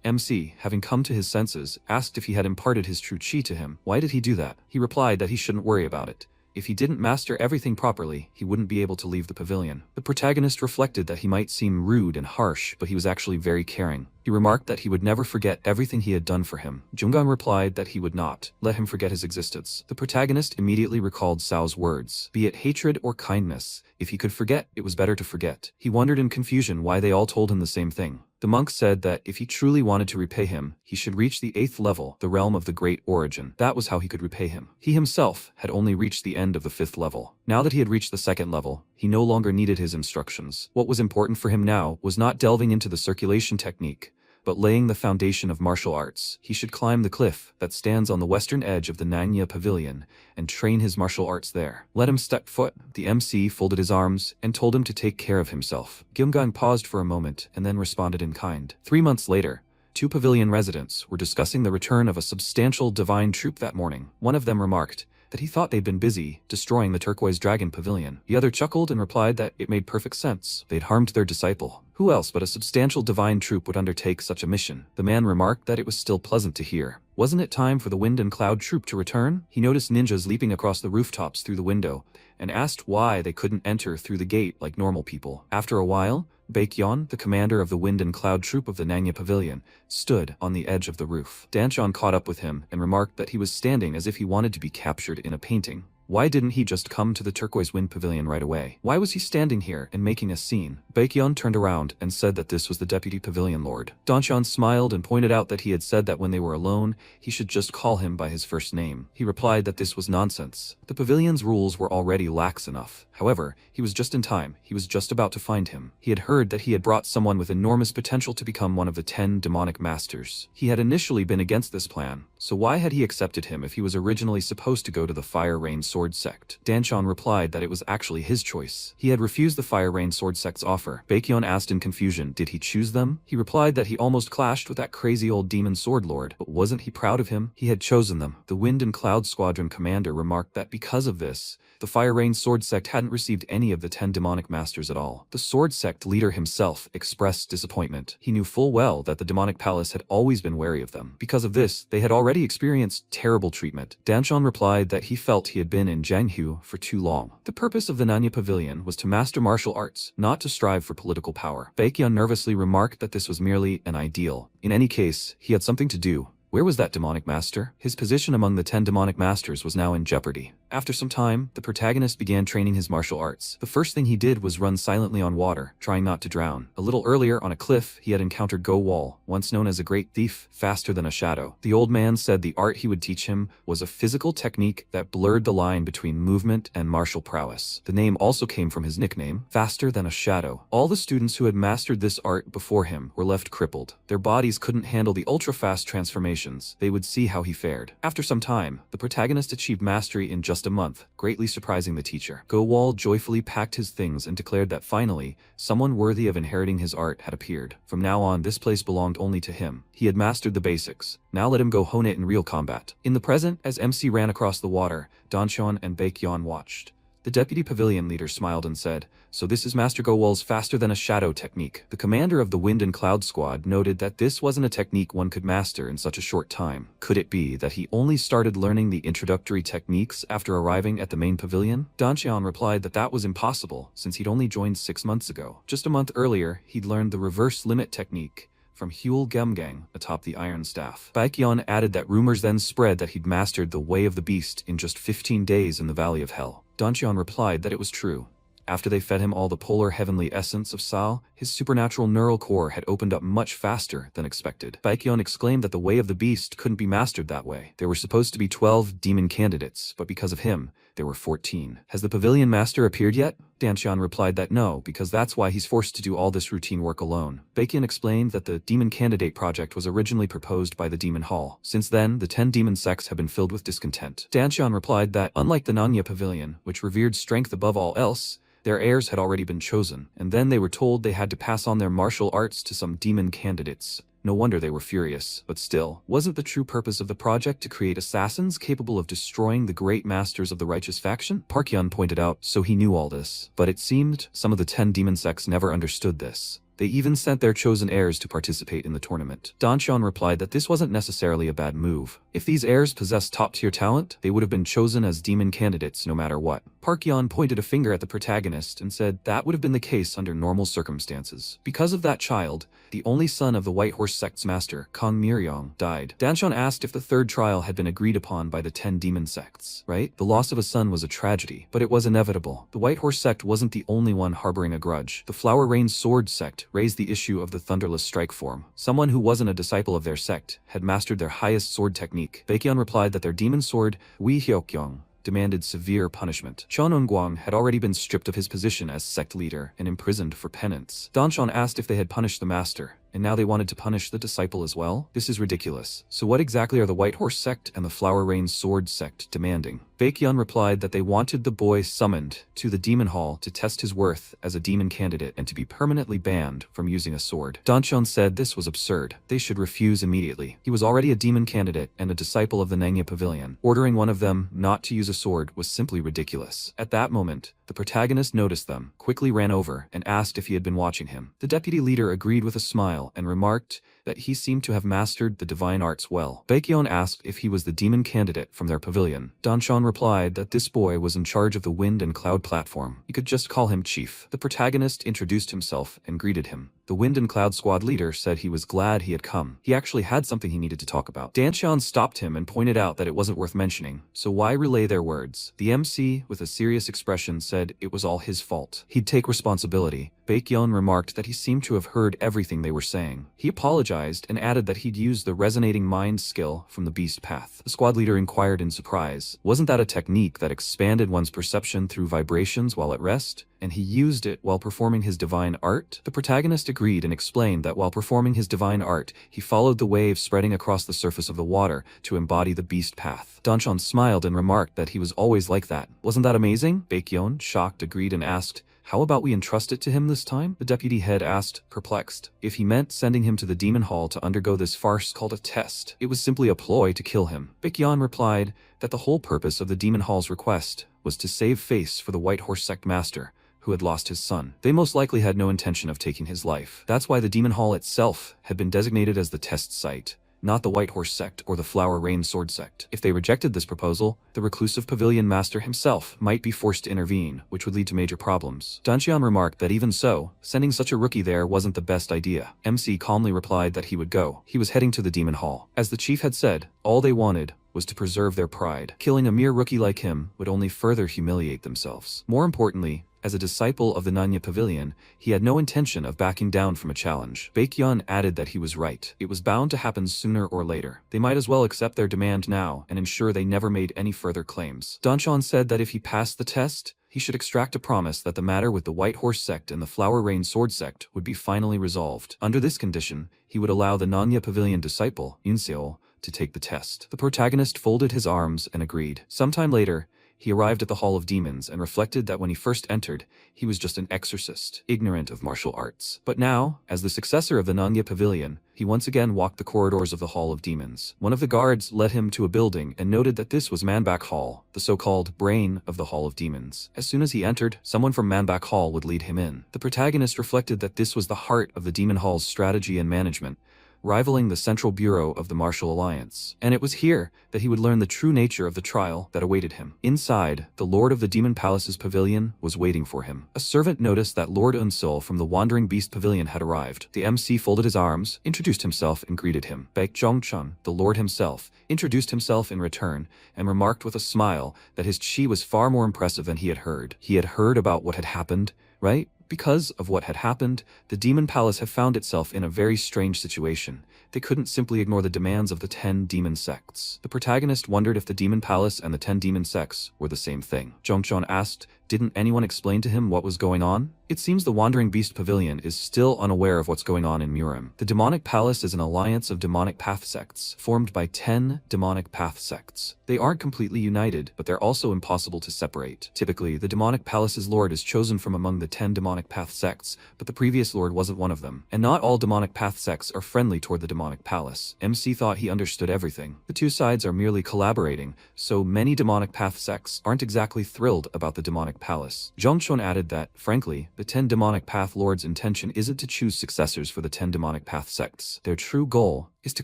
MC, having come to his senses, asked if he had imparted his true qi to him. Why did he do that? He replied that he shouldn't worry about it. if he didn't master everything properly, he wouldn't be able to leave the pavilion. The protagonist reflected that he might seem rude and harsh, but he was actually very caring. He remarked that he would never forget everything he had done for him. Junggang replied that he would not let him forget his existence. The protagonist immediately recalled Sao's words, be it hatred or kindness. If he could forget, it was better to forget. He wondered in confusion why they all told him the same thing. The monk said that if he truly wanted to repay him, he should reach the 8th level, the realm of the Great Origin. That was how he could repay him. He himself had only reached the end of the 5th level. Now that he had reached the 2nd level, he no longer needed his instructions. What was important for him now was not delving into the circulation technique, but laying the foundation of martial arts. He should climb the cliff that stands on the western edge of the Nanya Pavilion and train his martial arts there. Let him step foot. The MC folded his arms and told him to take care of himself. Gyeomgang paused for a moment and then responded in kind. 3 months later, 2 pavilion residents were discussing the return of a substantial divine troop that morning. One of them remarked that he thought they'd been busy destroying the Turquoise Dragon Pavilion. The other chuckled and replied that it made perfect sense. They'd harmed their disciple. Who else but a substantial divine troop would undertake such a mission? The man remarked that it was still pleasant to hear. Wasn't it time for the Wind and Cloud troop to return? He noticed ninjas leaping across the rooftops through the window and asked why they couldn't enter through the gate like normal people. After a while, Baekyeon, the commander of the Wind and Cloud troop of the Nanya Pavilion, stood on the edge of the roof. Danchon caught up with him and remarked that he was standing as if he wanted to be captured in a painting. Why didn't he just come to the Turquoise Wind Pavilion right away? Why was he standing here and making a scene? Baekyeon turned around and said that this was the deputy pavilion lord. Danchon smiled and pointed out that he had said that when they were alone, he should just call him by his first name. He replied that this was nonsense. The pavilion's rules were already lax enough. However, he was just in time. He was just about to find him. He had heard that he had brought someone with enormous potential to become one of the 10 demonic masters. He had initially been against this plan, so why had he accepted him if he was originally supposed to go to the Fire Rain Sword Sect? Danchon replied that it was actually his choice. He had refused the Fire Rain Sword Sect's offer. Baekyeon asked in confusion, did he choose them? He replied that he almost clashed with that crazy old demon sword lord, but wasn't he proud of him? He had chosen them. The Wind and Cloud Squadron commander remarked that because of this, the Fire Rain Sword Sect hadn't received any of the 10 demonic masters at all. The Sword Sect leader himself expressed disappointment. He knew full well that the demonic palace had always been wary of them. Because of this, they had already experienced terrible treatment. Danchon replied that he felt he had been in Janghu for too long. The purpose of the Nanya Pavilion was to master martial arts, not to strive for political power. Baekyeon nervously remarked that this was merely an ideal. In any case, he had something to do. Where was that demonic master? His position among the 10 demonic masters was now in jeopardy. After some time, the protagonist began training his martial arts. The first thing he did was run silently on water, trying not to drown. A little earlier, on a cliff, he had encountered Go Wall, once known as a great thief, faster than a shadow. The old man said the art he would teach him was a physical technique that blurred the line between movement and martial prowess. The name also came from his nickname, Faster Than a Shadow. All the students who had mastered this art before him were left crippled. Their bodies couldn't handle the ultra-fast transformations. They would see how he fared. After some time, the protagonist achieved mastery in just a month, greatly surprising the teacher. Go Wall joyfully packed his things and declared that finally, someone worthy of inheriting his art had appeared. From now on, this place belonged only to him. He had mastered the basics. Now let him go hone it in real combat. In the present, as MC ran across the water, Danchon and Baekyeon watched. The deputy pavilion leader smiled and said, "So this is Master Go Wall's Faster Than a Shadow technique." The commander of the Wind and Cloud Squad noted that this wasn't a technique one could master in such a short time. Could it be that he only started learning the introductory techniques after arriving at the main pavilion? Dancheon replied that that was impossible, since he'd only joined 6 months ago. Just a month earlier, he'd learned the reverse limit technique from Huel Gemgang atop the Iron Staff. Baekyeon added that rumors then spread that he'd mastered the Way of the Beast in just 15 days in the Valley of Hell. Dancheon replied that it was true. After they fed him all the polar heavenly essence of Sao, his supernatural neural core had opened up much faster than expected. Baekyeon exclaimed that the Way of the Beast couldn't be mastered that way. There were supposed to be 12 demon candidates, but because of him, there were 14. Has the pavilion master appeared yet? Dancheon replied that no, because that's why he's forced to do all this routine work alone. Baekyeon explained that the Demon Candidate project was originally proposed by the Demon Hall. Since then, the 10 demon sects have been filled with discontent. Dancheon replied that, unlike the Nanya Pavilion, which revered strength above all else, their heirs had already been chosen, and then they were told they had to pass on their martial arts to some demon candidates. No wonder they were furious. But still, wasn't the true purpose of the project to create assassins capable of destroying the great masters of the righteous faction? Parkyeon pointed out, so he knew all this. But it seemed some of the 10 demon sects never understood this. They even sent their chosen heirs to participate in the tournament. Danshan replied that this wasn't necessarily a bad move. If these heirs possessed top-tier talent, they would have been chosen as demon candidates no matter what. Park Yeon pointed a finger at the protagonist and said that would have been the case under normal circumstances. Because of that child, the only son of the White Horse Sect's master, Kang Miryong, died. Danshan asked if the third trial had been agreed upon by the 10 demon sects, right? The loss of a son was a tragedy, but it was inevitable. The White Horse Sect wasn't the only one harboring a grudge. The Flower Rain Sword Sect raised the issue of the Thunderless Strike form. Someone who wasn't a disciple of their sect had mastered their highest sword technique. Baekhyun replied that their demon sword, Wi Hyokyong, demanded severe punishment. Chon Eun-gwang had already been stripped of his position as sect leader and imprisoned for penance. Danshan asked if they had punished the master, and now they wanted to punish the disciple as well? This is ridiculous. So what exactly are the White Horse Sect and the Flower Rain Sword Sect demanding? Baekhyun replied that they wanted the boy summoned to the demon hall to test his worth as a demon candidate and to be permanently banned from using a sword. Danshan said this was absurd. They should refuse immediately. He was already a demon candidate and a disciple of the Nangya Pavilion. Ordering one of them not to use a sword was simply ridiculous. At that moment, the protagonist noticed them, quickly ran over, and asked if he had been watching him. The deputy leader agreed with a smile and remarked that he seemed to have mastered the divine arts well. Baekhyun asked if he was the demon candidate from their pavilion. Danshan replied that this boy was in charge of the wind and cloud platform. He could just call him chief. The protagonist introduced himself and greeted him. The Wind and Cloud Squad leader said he was glad he had come. He actually had something he needed to talk about. Danshan stopped him and pointed out that it wasn't worth mentioning, so why relay their words? The MC, with a serious expression, said it was all his fault. He'd take responsibility. Baekhyun remarked that he seemed to have heard everything they were saying. He apologized and added that he'd used the resonating mind skill from the beast path. The squad leader inquired in surprise. Wasn't that a technique that expanded one's perception through vibrations while at rest? And he used it while performing his divine art? The protagonist agreed and explained that while performing his divine art, he followed the waves spreading across the surface of the water to embody the beast path. Danshan smiled and remarked that he was always like that. Wasn't that amazing? Baekhyun, shocked, agreed and asked, how about we entrust it to him this time? The deputy head asked, perplexed, if he meant sending him to the demon hall to undergo this farce called a test. It was simply a ploy to kill him. Baekhyun replied that the whole purpose of the demon hall's request was to save face for the White Horse Sect master, who had lost his son. They most likely had no intention of taking his life. That's why the demon hall itself had been designated as the test site, not the White Horse Sect or the Flower Rain Sword Sect. If they rejected this proposal, the reclusive pavilion master himself might be forced to intervene, which would lead to major problems. Danshan remarked that even so, sending such a rookie there wasn't the best idea. MC calmly replied that he would go. He was heading to the demon hall. As the chief had said, all they wanted was to preserve their pride. Killing a mere rookie like him would only further humiliate themselves. More importantly, as a disciple of the Nangya Pavilion, he had no intention of backing down from a challenge. Baekhyun added that he was right. It was bound to happen sooner or later. They might as well accept their demand now and ensure they never made any further claims. Danshan said that if he passed the test, he should extract a promise that the matter with the White Horse Sect and the Flower Rain Sword Sect would be finally resolved. Under this condition, he would allow the Nangya Pavilion disciple, Yunseol, to take the test. The protagonist folded his arms and agreed. Sometime later, he arrived at the Hall of Demons and reflected that when he first entered, he was just an exorcist, ignorant of martial arts. But now, as the successor of the Nangya Pavilion, he once again walked the corridors of the Hall of Demons. One of the guards led him to a building and noted that this was Manbak Hall, the so-called brain of the Hall of Demons. As soon as he entered, someone from Manbak Hall would lead him in. The protagonist reflected that this was the heart of the Demon Hall's strategy and management, rivaling the Central Bureau of the Martial Alliance. And it was here that he would learn the true nature of the trial that awaited him. Inside, the Lord of the Demon Palace's pavilion was waiting for him. A servant noticed that Lord Unsul from the Wandering Beast Pavilion had arrived. The MC folded his arms, introduced himself, and greeted him. Baek Jongchun, the Lord himself, introduced himself in return and remarked with a smile that his chi was far more impressive than he had heard. He had heard about what had happened, right? Because of what had happened, the Demon Palace had found itself in a very strange situation. They couldn't simply ignore the demands of the 10 demon sects. The protagonist wondered if the Demon Palace and the 10 demon sects were the same thing. Jongchon asked, didn't anyone explain to him what was going on? It seems the Wandering Beast Pavilion is still unaware of what's going on in Murim. The Demonic Palace is an alliance of demonic path sects, formed by 10 demonic path sects. They aren't completely united, but they're also impossible to separate. Typically, the Demonic Palace's lord is chosen from among the 10 demonic path sects, but the previous lord wasn't one of them. And not all demonic path sects are friendly toward the Demonic Palace. MC thought he understood everything. The two sides are merely collaborating, so many demonic path sects aren't exactly thrilled about the Demonic demonic palace. Zhongchun added that, frankly, the 10 demonic path lords' intention isn't to choose successors for the 10 demonic path sects. Their true goal is to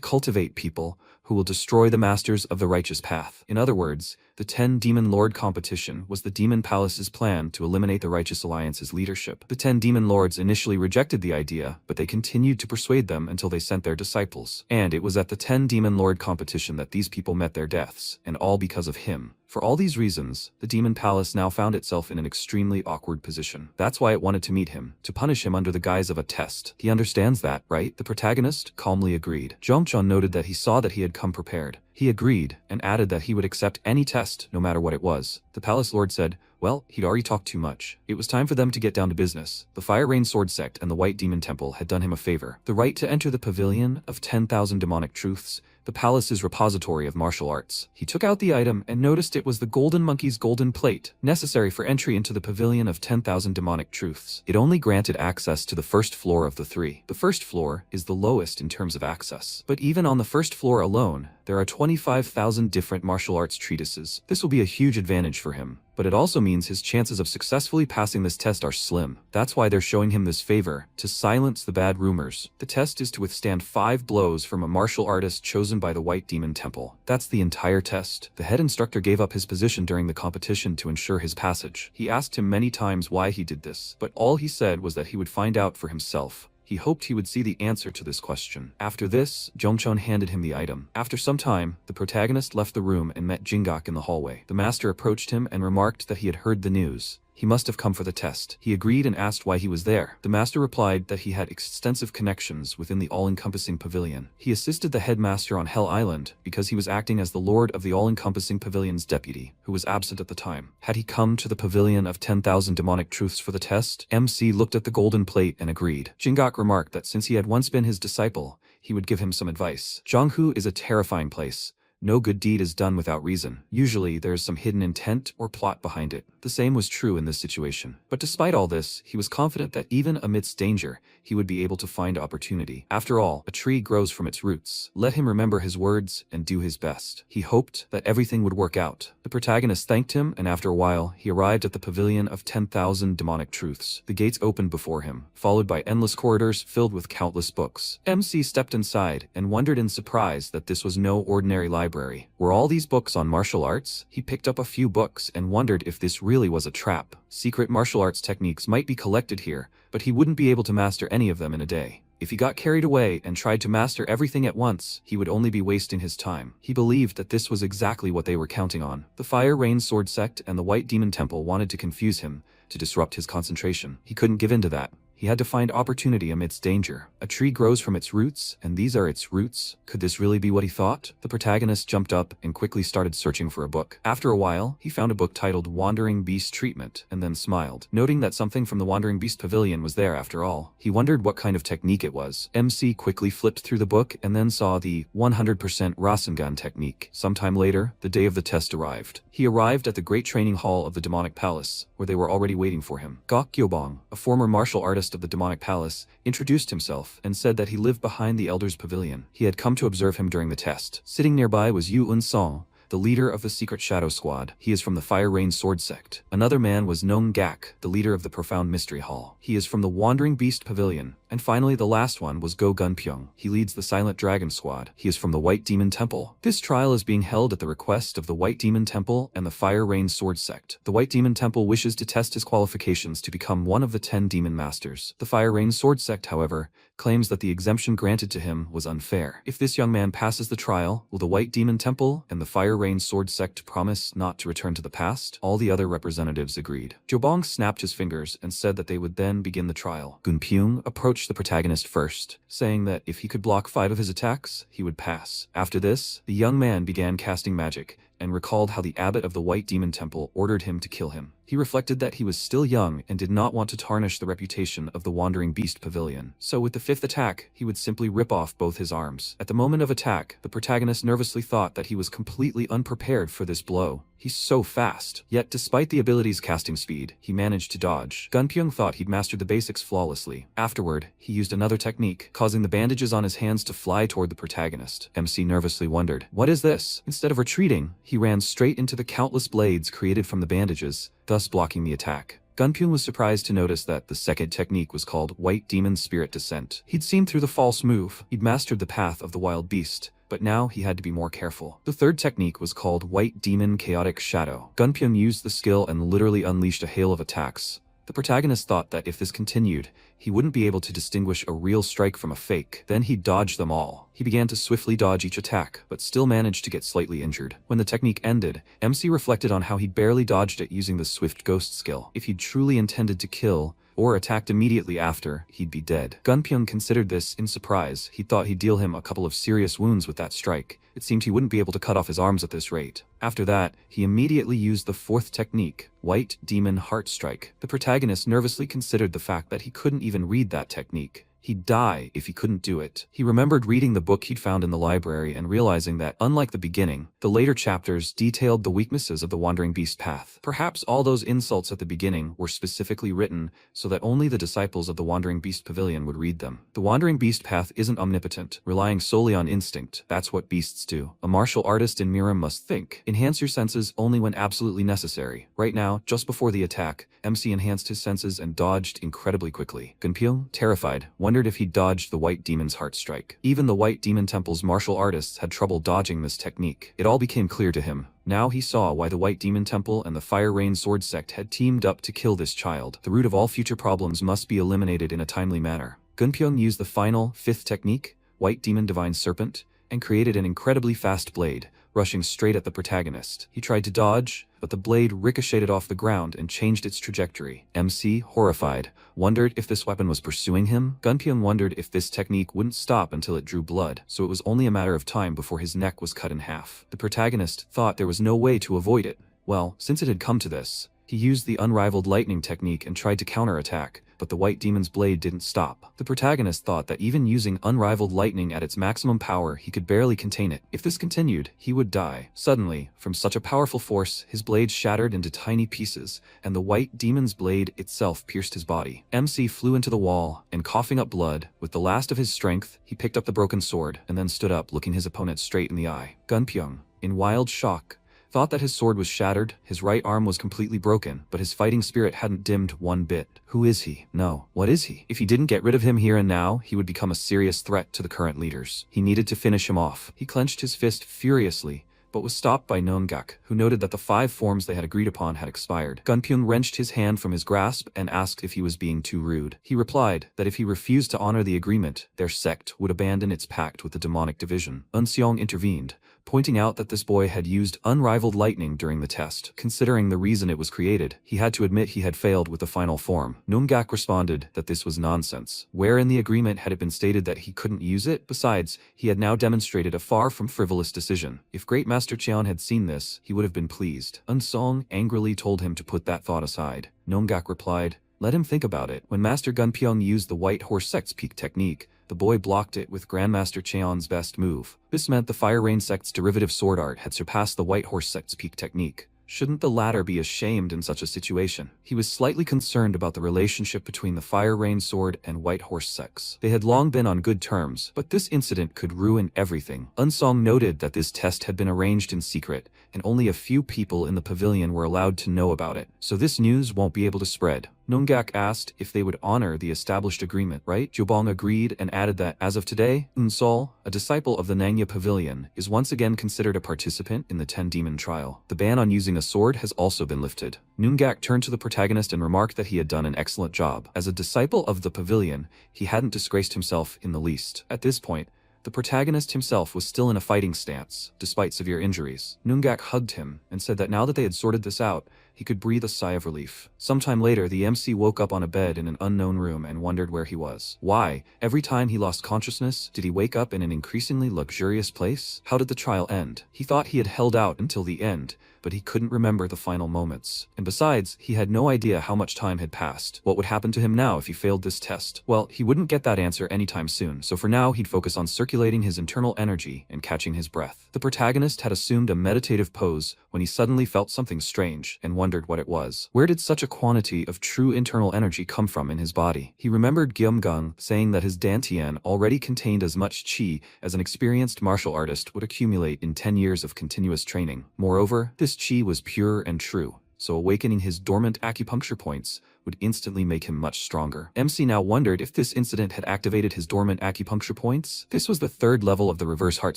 cultivate people who will destroy the masters of the righteous path. In other words, the 10 Demon Lord competition was the Demon Palace's plan to eliminate the Righteous Alliance's leadership. The 10 Demon Lords initially rejected the idea, but they continued to persuade them until they sent their disciples. And it was at the 10 Demon Lord competition that these people met their deaths, and all because of him. For all these reasons, the Demon Palace now found itself in an extremely awkward position. That's why it wanted to meet him, to punish him under the guise of a test. He understands that, right? The protagonist calmly agreed. Zhongchun noted that he saw that he had come prepared. He agreed, and added that he would accept any test, no matter what it was. The Palace Lord said, well, he'd already talked too much. It was time for them to get down to business. The Fire Rain Sword Sect and the White Demon Temple had done him a favor. The right to enter the Pavilion of 10,000 Demonic Truths, the palace's repository of martial arts. He took out the item and noticed it was the Golden Monkey's golden plate, necessary for entry into the Pavilion of 10,000 Demonic Truths. It only granted access to the first floor of the 3. The first floor is the lowest in terms of access. But even on the first floor alone, there are 25,000 different martial arts treatises. This will be a huge advantage for him. But it also means his chances of successfully passing this test are slim. That's why they're showing him this favor, to silence the bad rumors. The test is to withstand 5 blows from a martial artist chosen by the White Demon Temple. That's the entire test. The head instructor gave up his position during the competition to ensure his passage. He asked him many times why he did this, but all he said was that he would find out for himself. He hoped he would see the answer to this question. After this, Zhongchun handed him the item. After some time, the protagonist left the room and met Jingok in the hallway. The master approached him and remarked that he had heard the news. He must have come for the test. He agreed and asked why he was there. The master replied that he had extensive connections within the all-encompassing pavilion. He assisted the headmaster on Hell Island because he was acting as the lord of the all-encompassing pavilion's deputy, who was absent at the time. Had he come to the pavilion of 10,000 demonic truths for the test? MC looked at the golden plate and agreed. Jingok remarked that since he had once been his disciple, he would give him some advice. Zhonghu is a terrifying place. No good deed is done without reason. Usually, there is some hidden intent or plot behind it. The same was true in this situation. But despite all this, he was confident that even amidst danger, he would be able to find opportunity. After all, a tree grows from its roots. Let him remember his words and do his best. He hoped that everything would work out. The protagonist thanked him, and after a while, he arrived at the Pavilion of 10,000 Demonic Truths. The gates opened before him, followed by endless corridors filled with countless books. MC stepped inside and wondered in surprise that this was no ordinary library. Were all these books on martial arts? He picked up a few books and wondered if this really was a trap. Secret martial arts techniques might be collected here, but he wouldn't be able to master any of them in a day. If he got carried away and tried to master everything at once, he would only be wasting his time. He believed that this was exactly what they were counting on. The Fire Rain Sword Sect and the White Demon Temple wanted to confuse him, to disrupt his concentration. He couldn't give in to that. He had to find opportunity amidst danger. A tree grows from its roots, and these are its roots. Could this really be what he thought? The protagonist jumped up and quickly started searching for a book. After a while, he found a book titled Wandering Beast Treatment, and then smiled, noting that something from the Wandering Beast Pavilion was there after all. He wondered what kind of technique it was. MC quickly flipped through the book and then saw the 100% Rasengan technique. Sometime later, the day of the test arrived. He arrived at the Great Training Hall of the Demonic Palace, where they were already waiting for him. Gok Gyobong, a former martial artist of the Demonic Palace, introduced himself and said that he lived behind the Elder's Pavilion. He had come to observe him during the test. Sitting nearby was Yu Un-song, the leader of the Secret Shadow Squad. He is from the Fire Rain Sword Sect. Another man was Nong Gak, the leader of the Profound Mystery Hall. He is from the Wandering Beast Pavilion. And finally, the last one was Go Gunpyeong. He leads the Silent Dragon Squad. He is from the White Demon Temple. This trial is being held at the request of the White Demon Temple and the Fire Rain Sword Sect. The White Demon Temple wishes to test his qualifications to become one of the 10 Demon Masters. The Fire Rain Sword Sect, however, claims that the exemption granted to him was unfair. If this young man passes the trial, will the White Demon Temple and the Fire Rain Sword Sect promise not to return to the past? All the other representatives agreed. Jobong snapped his fingers and said that they would then begin the trial. Gunpyeong approached the protagonist first, saying that if he could block 5 of his attacks, he would pass. After this, the young man began casting magic, and recalled how the abbot of the White Demon Temple ordered him to kill him. He reflected that he was still young and did not want to tarnish the reputation of the Wandering Beast Pavilion. So with the 5th attack, he would simply rip off both his arms. At the moment of attack, the protagonist nervously thought that he was completely unprepared for this blow. He's so fast. Yet despite the ability's casting speed, he managed to dodge. Gunpyeong thought he'd mastered the basics flawlessly. Afterward, he used another technique, causing the bandages on his hands to fly toward the protagonist. MC nervously wondered, "What is this?" Instead of retreating, he ran straight into the countless blades created from the bandages, thus blocking the attack. Gunpyung was surprised to notice that the second technique was called White Demon Spirit Descent. He'd seen through the false move, he'd mastered the path of the wild beast, but now he had to be more careful. The third technique was called White Demon Chaotic Shadow. Gunpyung used the skill and literally unleashed a hail of attacks. The protagonist thought that if this continued, he wouldn't be able to distinguish a real strike from a fake. Then he'd dodge them all. He began to swiftly dodge each attack, but still managed to get slightly injured. When the technique ended, MC reflected on how he'd barely dodged it using the Swift Ghost skill. If he'd truly intended to kill, or attacked immediately after, he'd be dead. Gunpyung considered this in surprise. He thought he'd deal him a couple of serious wounds with that strike. It seemed he wouldn't be able to cut off his arms at this rate. After that, he immediately used the fourth technique, White Demon Heart Strike. The protagonist nervously considered the fact that he couldn't even read that technique. He'd die if he couldn't do it. He remembered reading the book he'd found in the library and realizing that, unlike the beginning, the later chapters detailed the weaknesses of the Wandering Beast path. Perhaps all those insults at the beginning were specifically written so that only the disciples of the Wandering Beast Pavilion would read them. The Wandering Beast path isn't omnipotent, relying solely on instinct. That's what beasts do. A martial artist in Miram must think. Enhance your senses only when absolutely necessary. Right now, just before the attack, MC enhanced his senses and dodged incredibly quickly. Gunpyung, terrified, wondered if he dodged the White Demon's Heart Strike. Even the White Demon Temple's martial artists had trouble dodging this technique. It all became clear to him. Now he saw why the White Demon Temple and the Fire Rain Sword Sect had teamed up to kill this child. The root of all future problems must be eliminated in a timely manner. Gunpyung used the final, fifth technique, White Demon Divine Serpent, and created an incredibly fast blade, rushing straight at the protagonist. He tried to dodge, but the blade ricocheted off the ground and changed its trajectory. MC, horrified, wondered if this weapon was pursuing him. Gunpyung wondered if this technique wouldn't stop until it drew blood, so it was only a matter of time before his neck was cut in half. The protagonist thought there was no way to avoid it. Well, since it had come to this, he used the Unrivaled Lightning technique and tried to counterattack, but the White Demon's blade didn't stop. The protagonist thought that even using Unrivaled Lightning at its maximum power, he could barely contain it. If this continued, he would die. Suddenly, from such a powerful force, his blade shattered into tiny pieces, and the White Demon's blade itself pierced his body. MC flew into the wall, and coughing up blood, with the last of his strength, he picked up the broken sword, and then stood up, looking his opponent straight in the eye. Gunpyung, in wild shock, thought that his sword was shattered, his right arm was completely broken, but his fighting spirit hadn't dimmed one bit. Who is he? No, what is he? If he didn't get rid of him here and now, he would become a serious threat to the current leaders. He needed to finish him off. He clenched his fist furiously, but was stopped by Nongak, who noted that the 5 forms they had agreed upon had expired. Gunpyung wrenched his hand from his grasp and asked if he was being too rude. He replied that if he refused to honor the agreement, their sect would abandon its pact with the demonic division. Unseong intervened, pointing out that this boy had used Unrivaled Lightning during the test. Considering the reason it was created, he had to admit he had failed with the final form. Nongak responded that this was nonsense. Where in the agreement had it been stated that he couldn't use it? Besides, he had now demonstrated a far from frivolous decision. If Great Master Cheon had seen this, he would have been pleased. Unsong angrily told him to put that thought aside. Nongak replied, "Let him think about it." When Master Gunpyung used the White Horse Sect's peak technique, the boy blocked it with Grandmaster Cheon's best move. This meant the Fire Rain Sect's derivative sword art had surpassed the White Horse Sect's peak technique. Shouldn't the latter be ashamed in such a situation? He was slightly concerned about the relationship between the Fire Rain Sword and White Horse sects. They had long been on good terms, but this incident could ruin everything. Unsong noted that this test had been arranged in secret, and only a few people in the pavilion were allowed to know about it, so this news won't be able to spread. Nongak asked if they would honor the established agreement, right? Jobong agreed and added that, as of today, Unsol, a disciple of the Nangya Pavilion, is once again considered a participant in the 10-demon trial. The ban on using a sword has also been lifted. Nongak turned to the protagonist and remarked that he had done an excellent job. As a disciple of the pavilion, he hadn't disgraced himself in the least. At this point, the protagonist himself was still in a fighting stance, despite severe injuries. Nongak hugged him and said that now that they had sorted this out, he could breathe a sigh of relief. Sometime later, the MC woke up on a bed in an unknown room and wondered where he was. Why? Every time he lost consciousness, did he wake up in an increasingly luxurious place? How did the trial end? He thought he had held out until the end, but he couldn't remember the final moments. And besides, he had no idea how much time had passed. What would happen to him now if he failed this test? Well, he wouldn't get that answer anytime soon, so for now he'd focus on circulating his internal energy and catching his breath. The protagonist had assumed a meditative pose when he suddenly felt something strange and wondered what it was. Where did such a quantity of true internal energy come from in his body? He remembered Gyum-gung saying that his dantian already contained as much qi as an experienced martial artist would accumulate in 10 years of continuous training. Moreover, this qi was pure and true, so awakening his dormant acupuncture points would instantly make him much stronger. MC now wondered if this incident had activated his dormant acupuncture points. This was the third level of the Reverse Heart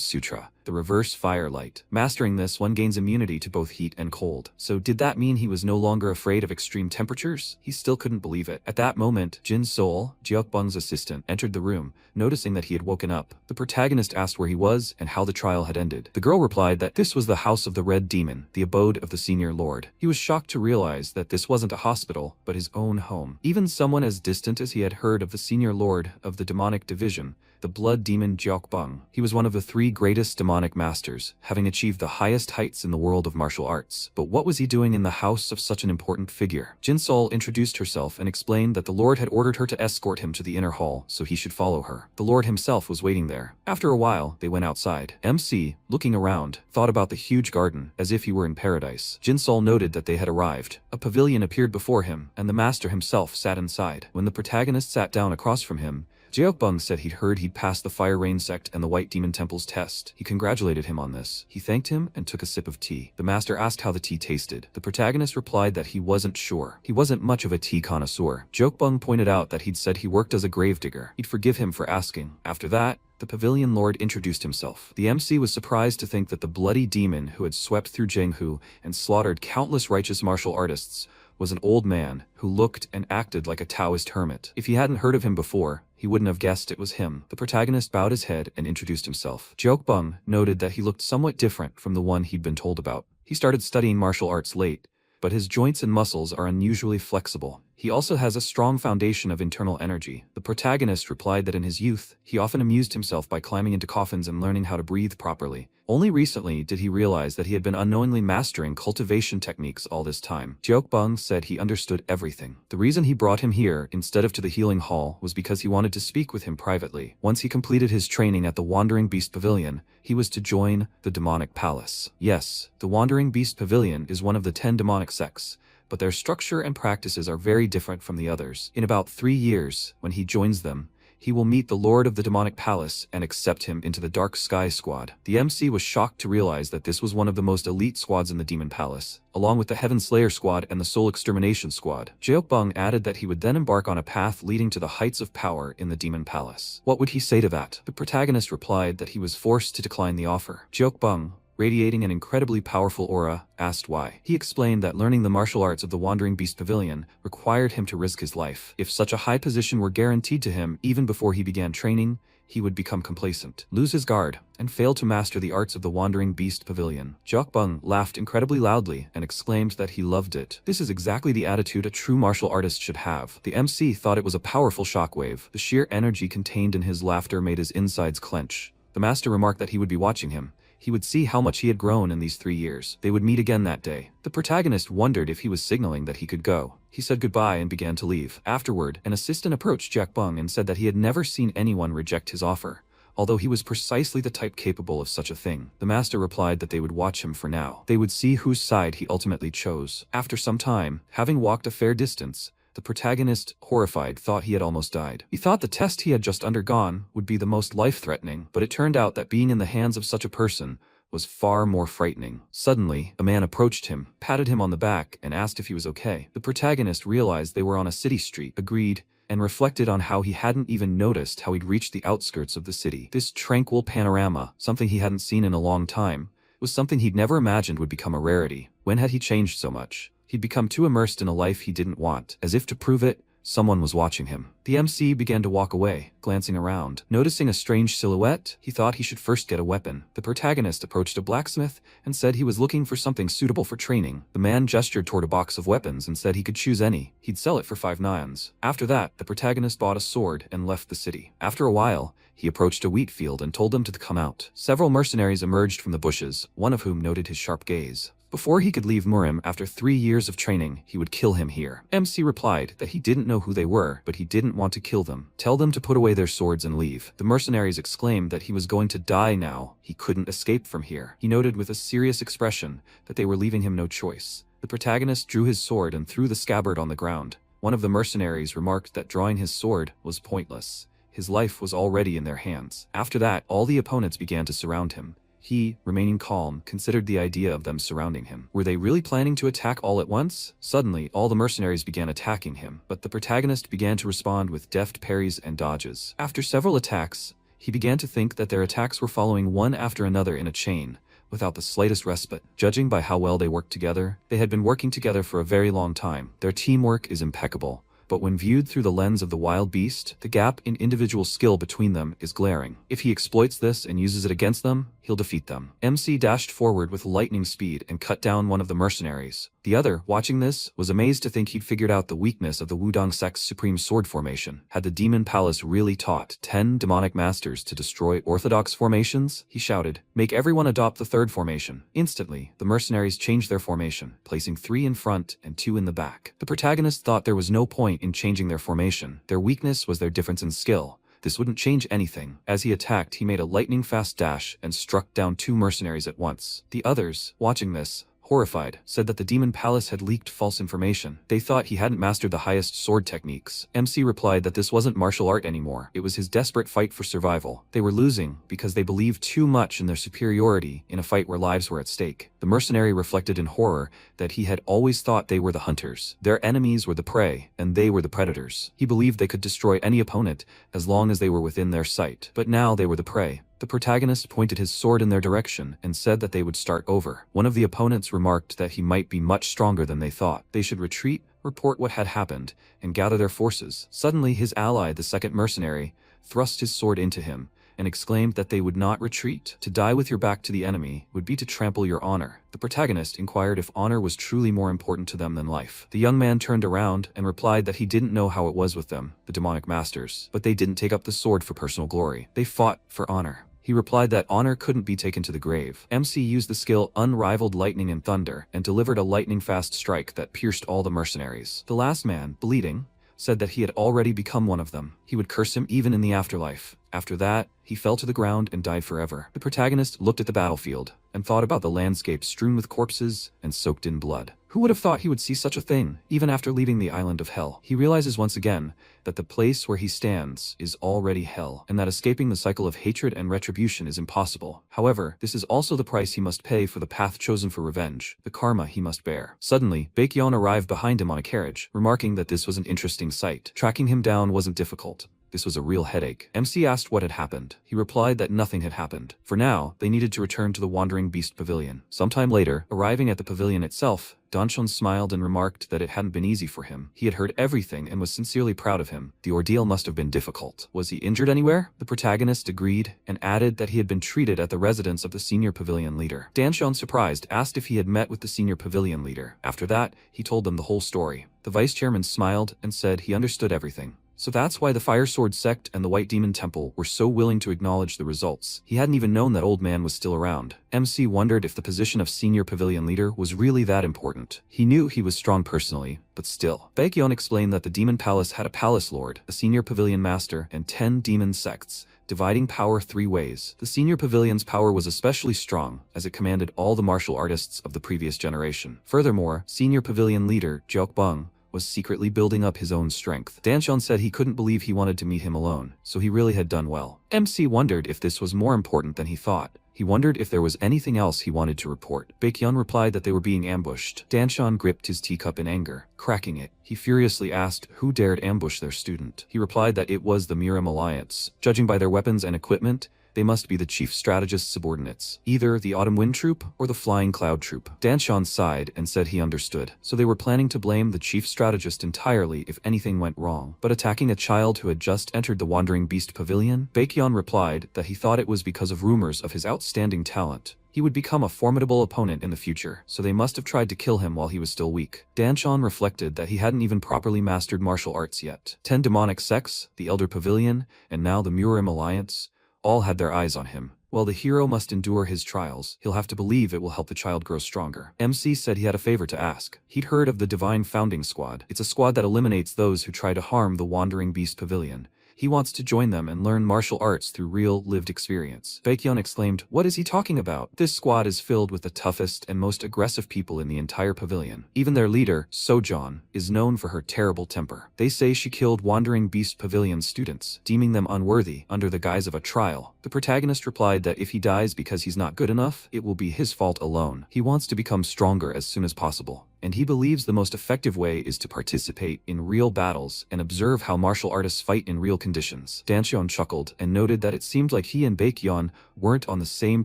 Sutra, the Reverse Firelight. Mastering this, one gains immunity to both heat and cold. So did that mean he was no longer afraid of extreme temperatures? He still couldn't believe it. At that moment, Jin Sol, Jeokbung's assistant, entered the room, noticing that he had woken up. The protagonist asked where he was and how the trial had ended. The girl replied that this was the House of the Red Demon, the abode of the Senior Lord. He was shocked to realize that this wasn't a hospital, but his own home. Even someone as distant as he had heard of the Senior Lord of the Demonic Division, the Blood Demon Jeokbung. He was one of the 3 greatest demonic masters, having achieved the highest heights in the world of martial arts. But what was he doing in the house of such an important figure? Jin Sol introduced herself and explained that the Lord had ordered her to escort him to the inner hall, so he should follow her. The Lord himself was waiting there. After a while, they went outside. MC, looking around, thought about the huge garden, as if he were in paradise. Jin Sol noted that they had arrived. A pavilion appeared before him, and the master himself sat inside. When the protagonist sat down across from him, Jeokbung said he'd heard he'd passed the Fire Rain Sect and the White Demon Temple's test. He congratulated him on this. He thanked him and took a sip of tea. The master asked how the tea tasted. The protagonist replied that he wasn't sure. He wasn't much of a tea connoisseur. Jeokbung pointed out that he'd said he worked as a gravedigger. He'd forgive him for asking. After that, the pavilion lord introduced himself. The MC was surprised to think that the bloody demon who had swept through Jenghu and slaughtered countless righteous martial artists was an old man who looked and acted like a Taoist hermit. If he hadn't heard of him before, he wouldn't have guessed it was him. The protagonist bowed his head and introduced himself. Jeokbung noted that he looked somewhat different from the one he'd been told about. He started studying martial arts late, but his joints and muscles are unusually flexible. He also has a strong foundation of internal energy. The protagonist replied that in his youth, he often amused himself by climbing into coffins and learning how to breathe properly. Only recently did he realize that he had been unknowingly mastering cultivation techniques all this time. Jeokbung said he understood everything. The reason he brought him here instead of to the healing hall was because he wanted to speak with him privately. Once he completed his training at the Wandering Beast Pavilion, he was to join the Demonic Palace. Yes, the Wandering Beast Pavilion is one of the 10 demonic sects, but their structure and practices are very different from the others. In about 3 years, when he joins them, he will meet the Lord of the Demonic Palace and accept him into the Dark Sky Squad. The MC was shocked to realize that this was one of the most elite squads in the Demon Palace, along with the Heaven Slayer Squad and the Soul Extermination Squad. Jeokbung added that he would then embark on a path leading to the heights of power in the Demon Palace. What would he say to that? The protagonist replied that he was forced to decline the offer. Jeokbung, radiating an incredibly powerful aura, asked why. He explained that learning the martial arts of the Wandering Beast Pavilion required him to risk his life. If such a high position were guaranteed to him even before he began training, he would become complacent, lose his guard, and fail to master the arts of the Wandering Beast Pavilion. Jeokbung laughed incredibly loudly and exclaimed that he loved it. This is exactly the attitude a true martial artist should have. The MC thought it was a powerful shockwave. The sheer energy contained in his laughter made his insides clench. The master remarked that he would be watching him. He would see how much he had grown in these 3 years. They would meet again that day. The protagonist wondered if he was signaling that he could go. He said goodbye and began to leave. Afterward, an assistant approached Jeokbung and said that he had never seen anyone reject his offer, although he was precisely the type capable of such a thing. The master replied that they would watch him for now. They would see whose side he ultimately chose. After some time, having walked a fair distance, the protagonist, horrified, thought he had almost died. He thought the test he had just undergone would be the most life-threatening, but it turned out that being in the hands of such a person was far more frightening. Suddenly, a man approached him, patted him on the back, and asked if he was okay. The protagonist realized they were on a city street, agreed, and reflected on how he hadn't even noticed how he'd reached the outskirts of the city. This tranquil panorama, something he hadn't seen in a long time, was something he'd never imagined would become a rarity. When had he changed so much? He'd become too immersed in a life he didn't want. As if to prove it, someone was watching him. The MC began to walk away, glancing around. Noticing a strange silhouette, he thought he should first get a weapon. The protagonist approached a blacksmith and said he was looking for something suitable for training. The man gestured toward a box of weapons and said he could choose any. He'd sell it for 5 nyans. After that, the protagonist bought a sword and left the city. After a while, he approached a wheat field and told them to come out. Several mercenaries emerged from the bushes, one of whom noted his sharp gaze. Before he could leave Murim after 3 years of training, he would kill him here. MC replied that he didn't know who they were, but he didn't want to kill them. Tell them to put away their swords and leave. The mercenaries exclaimed that he was going to die now. He couldn't escape from here. He noted with a serious expression that they were leaving him no choice. The protagonist drew his sword and threw the scabbard on the ground. One of the mercenaries remarked that drawing his sword was pointless. His life was already in their hands. After that, all the opponents began to surround him. He, remaining calm, considered the idea of them surrounding him. Were they really planning to attack all at once? Suddenly, all the mercenaries began attacking him, but the protagonist began to respond with deft parries and dodges. After several attacks, he began to think that their attacks were following one after another in a chain, without the slightest respite. Judging by how well they worked together, they had been working together for a very long time. Their teamwork is impeccable. But when viewed through the lens of the wild beast, the gap in individual skill between them is glaring. If he exploits this and uses it against them, he'll defeat them. MC dashed forward with lightning speed and cut down one of the mercenaries. The other, watching this, was amazed to think he'd figured out the weakness of the Wudong sect's supreme sword formation. Had the Demon Palace really taught 10 demonic masters to destroy orthodox formations? He shouted, "Make everyone adopt the third formation." Instantly, the mercenaries changed their formation, placing 3 in front and 2 in the back. The protagonist thought there was no point in changing their formation. Their weakness was their difference in skill. This wouldn't change anything. As he attacked, he made a lightning-fast dash and struck down 2 mercenaries at once. The others, watching this, horrified, said that the Demon Palace had leaked false information. They thought he hadn't mastered the highest sword techniques. MC replied that this wasn't martial art anymore. It was his desperate fight for survival. They were losing because they believed too much in their superiority in a fight where lives were at stake. The mercenary reflected in horror that he had always thought they were the hunters. Their enemies were the prey, and they were the predators. He believed they could destroy any opponent as long as they were within their sight. But now they were the prey. The protagonist pointed his sword in their direction and said that they would start over. One of the opponents remarked that he might be much stronger than they thought. They should retreat, report what had happened, and gather their forces. Suddenly, his ally, the second mercenary, thrust his sword into him and exclaimed that they would not retreat. To die with your back to the enemy would be to trample your honor. The protagonist inquired if honor was truly more important to them than life. The young man turned around and replied that he didn't know how it was with them, the demonic masters, but they didn't take up the sword for personal glory. They fought for honor. He replied that honor couldn't be taken to the grave. MC used the skill Unrivaled Lightning and Thunder and delivered a lightning-fast strike that pierced all the mercenaries. The last man, bleeding, said that he had already become one of them. He would curse him even in the afterlife. After that, he fell to the ground and died forever. The protagonist looked at the battlefield and thought about the landscape strewn with corpses and soaked in blood. Who would have thought he would see such a thing, even after leaving the island of hell? He realizes once again that the place where he stands is already hell, and that escaping the cycle of hatred and retribution is impossible. However, this is also the price he must pay for the path chosen for revenge, the karma he must bear. Suddenly, Baekyeon arrived behind him on a carriage, remarking that this was an interesting sight. Tracking him down wasn't difficult. This was a real headache. MC asked what had happened. He replied that nothing had happened. For now, they needed to return to the Wandering Beast Pavilion. Sometime later, arriving at the pavilion itself, Danchon smiled and remarked that it hadn't been easy for him. He had heard everything and was sincerely proud of him. The ordeal must have been difficult. Was he injured anywhere? The protagonist agreed and added that he had been treated at the residence of the senior pavilion leader. Danchon, surprised, asked if he had met with the senior pavilion leader. After that, he told them the whole story. The vice chairman smiled and said he understood everything. So that's why the Fire Sword sect and the White Demon Temple were so willing to acknowledge the results. He hadn't even known that old man was still around. MC wondered if the position of senior pavilion leader was really that important. He knew he was strong personally, but still. Baekyeon explained that the Demon Palace had a palace lord, a senior pavilion master, and 10 demon sects, dividing power 3 ways. The senior pavilion's power was especially strong, as it commanded all the martial artists of the previous generation. Furthermore, senior pavilion leader, Jeokbung, was secretly building up his own strength. Danchon said he couldn't believe he wanted to meet him alone, so he really had done well. MC wondered if this was more important than he thought. He wondered if there was anything else he wanted to report. Baekyeon replied that they were being ambushed. Danchon gripped his teacup in anger, cracking it. He furiously asked who dared ambush their student. He replied that it was the Miram Alliance. Judging by their weapons and equipment, they must be the chief strategist's subordinates, either the Autumn Wind Troop or the Flying Cloud Troop. Danchon sighed and said he understood. So they were planning to blame the chief strategist entirely if anything went wrong. But attacking a child who had just entered the Wandering Beast Pavilion? Baekyeon replied that he thought it was because of rumors of his outstanding talent. He would become a formidable opponent in the future, so they must have tried to kill him while he was still weak. Danchon reflected that he hadn't even properly mastered martial arts yet. 10 demonic sects, the Elder Pavilion, and now the Murim Alliance, all had their eyes on him. While the hero must endure his trials, he'll have to believe it will help the child grow stronger. MC said he had a favor to ask. He'd heard of the Divine Founding Squad. It's a squad that eliminates those who try to harm the Wandering Beast Pavilion. He wants to join them and learn martial arts through real, lived experience. Baekhyun exclaimed, "What is he talking about? This squad is filled with the toughest and most aggressive people in the entire pavilion. Even their leader, Sojeon, is known for her terrible temper. They say she killed Wandering Beast Pavilion students, deeming them unworthy under the guise of a trial." The protagonist replied that if he dies because he's not good enough, it will be his fault alone. He wants to become stronger as soon as possible, and he believes the most effective way is to participate in real battles and observe how martial artists fight in real conditions. Dancheon chuckled and noted that it seemed like he and Baekhyun weren't on the same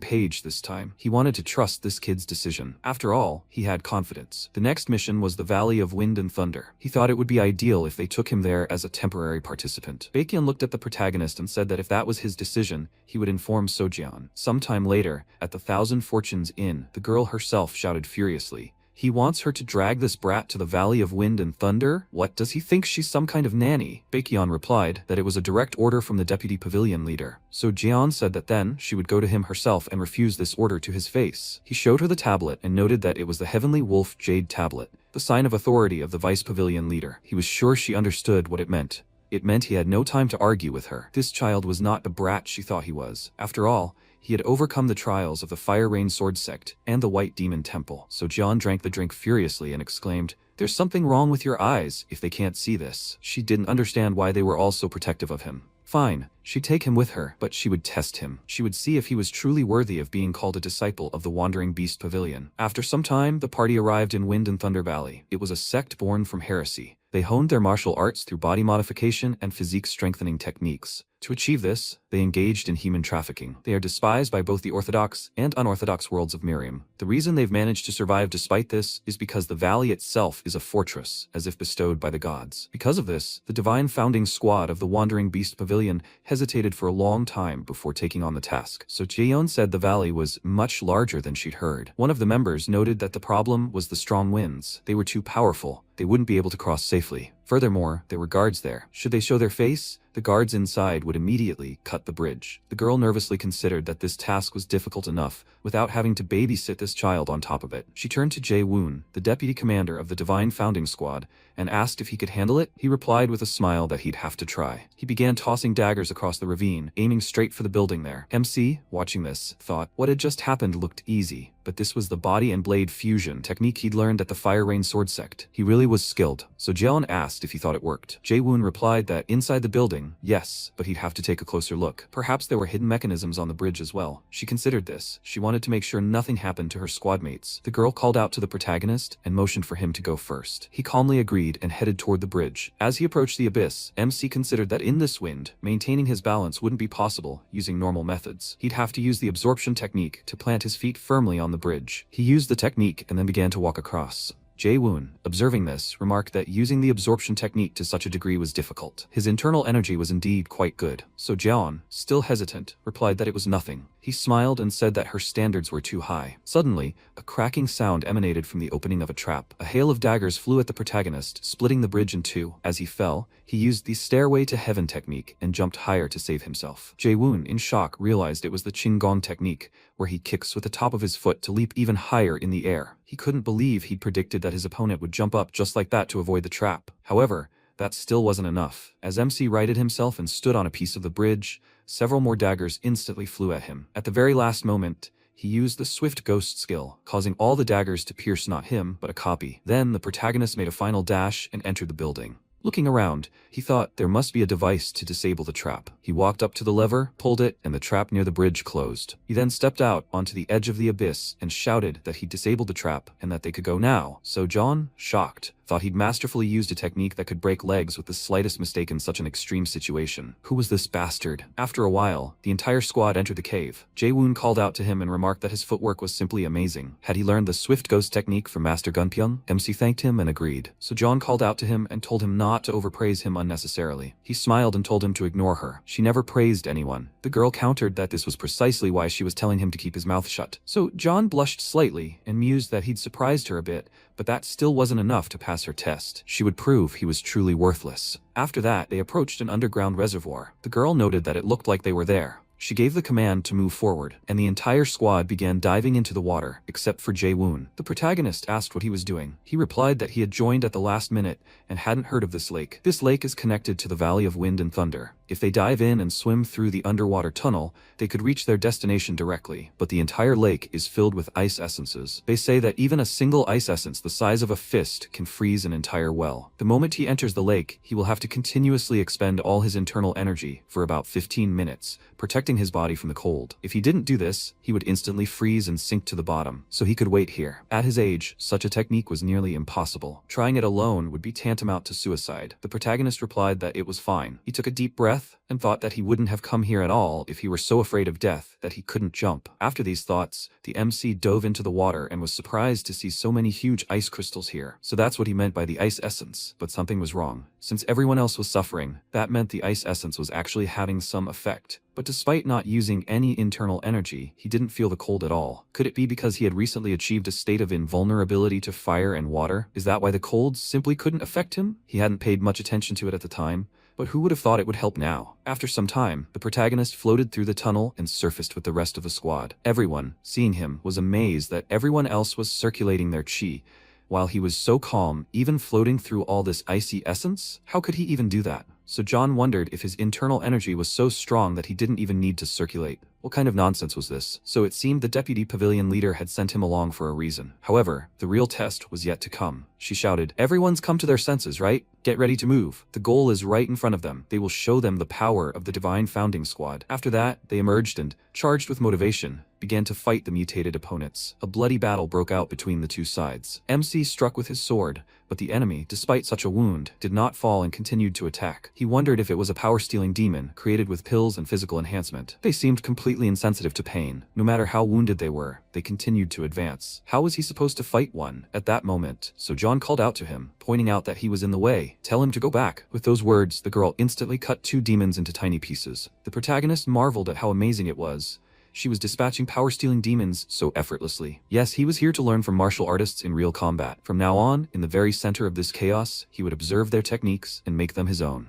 page this time. He wanted to trust this kid's decision. After all, he had confidence. The next mission was the Valley of Wind and Thunder. He thought it would be ideal if they took him there as a temporary participant. Baekhyun looked at the protagonist and said that if that was his decision, he would inform Sojeon. Sometime later, at the Thousand Fortunes Inn, the girl herself shouted furiously, "He wants her to drag this brat to the Valley of Wind and Thunder? What, does he think she's some kind of nanny?" Baekhyun replied that it was a direct order from the deputy pavilion leader. So Jeon said that then she would go to him herself and refuse this order to his face. He showed her the tablet and noted that it was the Heavenly Wolf Jade Tablet, the sign of authority of the vice pavilion leader. He was sure she understood what it meant. It meant he had no time to argue with her. This child was not the brat she thought he was. After all, he had overcome the trials of the Fire Rain Sword Sect and the White Demon Temple. So Jeon drank the drink furiously and exclaimed, "There's something wrong with your eyes if they can't see this." She didn't understand why they were all so protective of him. Fine, she'd take him with her, but she would test him. She would see if he was truly worthy of being called a disciple of the Wandering Beast Pavilion. After some time, the party arrived in Wind and Thunder Valley. It was a sect born from heresy. They honed their martial arts through body modification and physique strengthening techniques. To achieve this, they engaged in human trafficking. They are despised by both the orthodox and unorthodox worlds of Miriam. The reason they've managed to survive despite this is because the valley itself is a fortress, as if bestowed by the gods. Because of this, the divine founding squad of the Wandering Beast Pavilion hesitated for a long time before taking on the task. So Jaeyeon said the valley was much larger than she'd heard. One of the members noted that the problem was the strong winds. They were too powerful. They wouldn't be able to cross safely. Furthermore, there were guards there. Should they show their face, the guards inside would immediately cut the bridge. The girl nervously considered that this task was difficult enough without having to babysit this child on top of it. She turned to Jae-woon, the deputy commander of the Divine Founding Squad, and asked if he could handle it. He replied with a smile that he'd have to try. He began tossing daggers across the ravine, aiming straight for the building there. MC, watching this, thought what had just happened looked easy, but this was the body and blade fusion technique he'd learned at the Fire Rain Sword Sect. He really was skilled. So Jeon asked if he thought it worked. Jae-woon replied that inside the building, yes, but he'd have to take a closer look. Perhaps there were hidden mechanisms on the bridge as well. She considered this. She wanted to make sure nothing happened to her squad mates. The girl called out to the protagonist and motioned for him to go first. He calmly agreed and headed toward the bridge. As he approached the abyss, MC considered that in this wind, maintaining his balance wouldn't be possible using normal methods. He'd have to use the absorption technique to plant his feet firmly on the bridge. He used the technique and then began to walk across. Jae-woon, observing this, remarked that using the absorption technique to such a degree was difficult. His internal energy was indeed quite good. So Jeon, still hesitant, replied that it was nothing. He smiled and said that her standards were too high. Suddenly, a cracking sound emanated from the opening of a trap. A hail of daggers flew at the protagonist, splitting the bridge in two. As he fell, he used the Stairway to Heaven technique and jumped higher to save himself. Jae-woon, in shock, realized it was the Qinggong technique, where he kicks with the top of his foot to leap even higher in the air. He couldn't believe he'd predicted that his opponent would jump up just like that to avoid the trap. However, that still wasn't enough. As MC righted himself and stood on a piece of the bridge, several more daggers instantly flew at him. At the very last moment, he used the Swift Ghost skill, causing all the daggers to pierce not him, but a copy. Then the protagonist made a final dash and entered the building. Looking around, he thought there must be a device to disable the trap. He walked up to the lever, pulled it, and the trap near the bridge closed. He then stepped out onto the edge of the abyss and shouted that he disabled the trap and that they could go now. So John, shocked, thought he'd masterfully used a technique that could break legs with the slightest mistake in such an extreme situation. Who was this bastard? After a while, the entire squad entered the cave. Jae-woon called out to him and remarked that his footwork was simply amazing. Had he learned the Swift Ghost technique from Master Gunpyeong? MC thanked him and agreed. So John called out to him and told him not to overpraise him unnecessarily. He smiled and told him to ignore her. She never praised anyone. The girl countered that this was precisely why she was telling him to keep his mouth shut. So John blushed slightly and mused that he'd surprised her a bit, but that still wasn't enough to pass her test. She would prove he was truly worthless. After that, they approached an underground reservoir. The girl noted that it looked like they were there. She gave the command to move forward, and the entire squad began diving into the water, except for Jae-woon. The protagonist asked what he was doing. He replied that he had joined at the last minute and hadn't heard of this lake. This lake is connected to the Valley of Wind and Thunder. If they dive in and swim through the underwater tunnel, they could reach their destination directly, but the entire lake is filled with ice essences. They say that even a single ice essence the size of a fist can freeze an entire well. The moment he enters the lake, he will have to continuously expend all his internal energy for about 15 minutes, protecting his body from the cold. If he didn't do this, he would instantly freeze and sink to the bottom, so he could wait here. At his age, such a technique was nearly impossible. Trying it alone would be tantamount to suicide. The protagonist replied that it was fine. He took a deep breath and thought that he wouldn't have come here at all if he were so afraid of death that he couldn't jump. After these thoughts, the MC dove into the water and was surprised to see so many huge ice crystals here. So that's what he meant by the ice essence. But something was wrong. Since everyone else was suffering, that meant the ice essence was actually having some effect. But despite not using any internal energy, he didn't feel the cold at all. Could it be because he had recently achieved a state of invulnerability to fire and water? Is that why the cold simply couldn't affect him? He hadn't paid much attention to it at the time, but who would have thought it would help now? After some time, the protagonist floated through the tunnel and surfaced with the rest of the squad. Everyone, seeing him, was amazed that everyone else was circulating their chi, while he was so calm, even floating through all this icy essence? How could he even do that? So John wondered if his internal energy was so strong that he didn't even need to circulate. What kind of nonsense was this? So it seemed the deputy pavilion leader had sent him along for a reason. However, the real test was yet to come. She shouted, "Everyone's come to their senses, right? Get ready to move. The goal is right in front of them. They will show them the power of the divine founding squad." After that, they emerged and, charged with motivation, began to fight the mutated opponents. A bloody battle broke out between the two sides. MC struck with his sword, but the enemy, despite such a wound, did not fall and continued to attack. He wondered if it was a power-stealing demon created with pills and physical enhancement. They seemed completely insensitive to pain. No matter how wounded they were, they continued to advance. How was he supposed to fight one at that moment? So John called out to him, pointing out that he was in the way. "Tell him to go back." With those words, the girl instantly cut two demons into tiny pieces. The protagonist marveled at how amazing it was. She was dispatching power-stealing demons so effortlessly. Yes, he was here to learn from martial artists in real combat. From now on, in the very center of this chaos, he would observe their techniques and make them his own.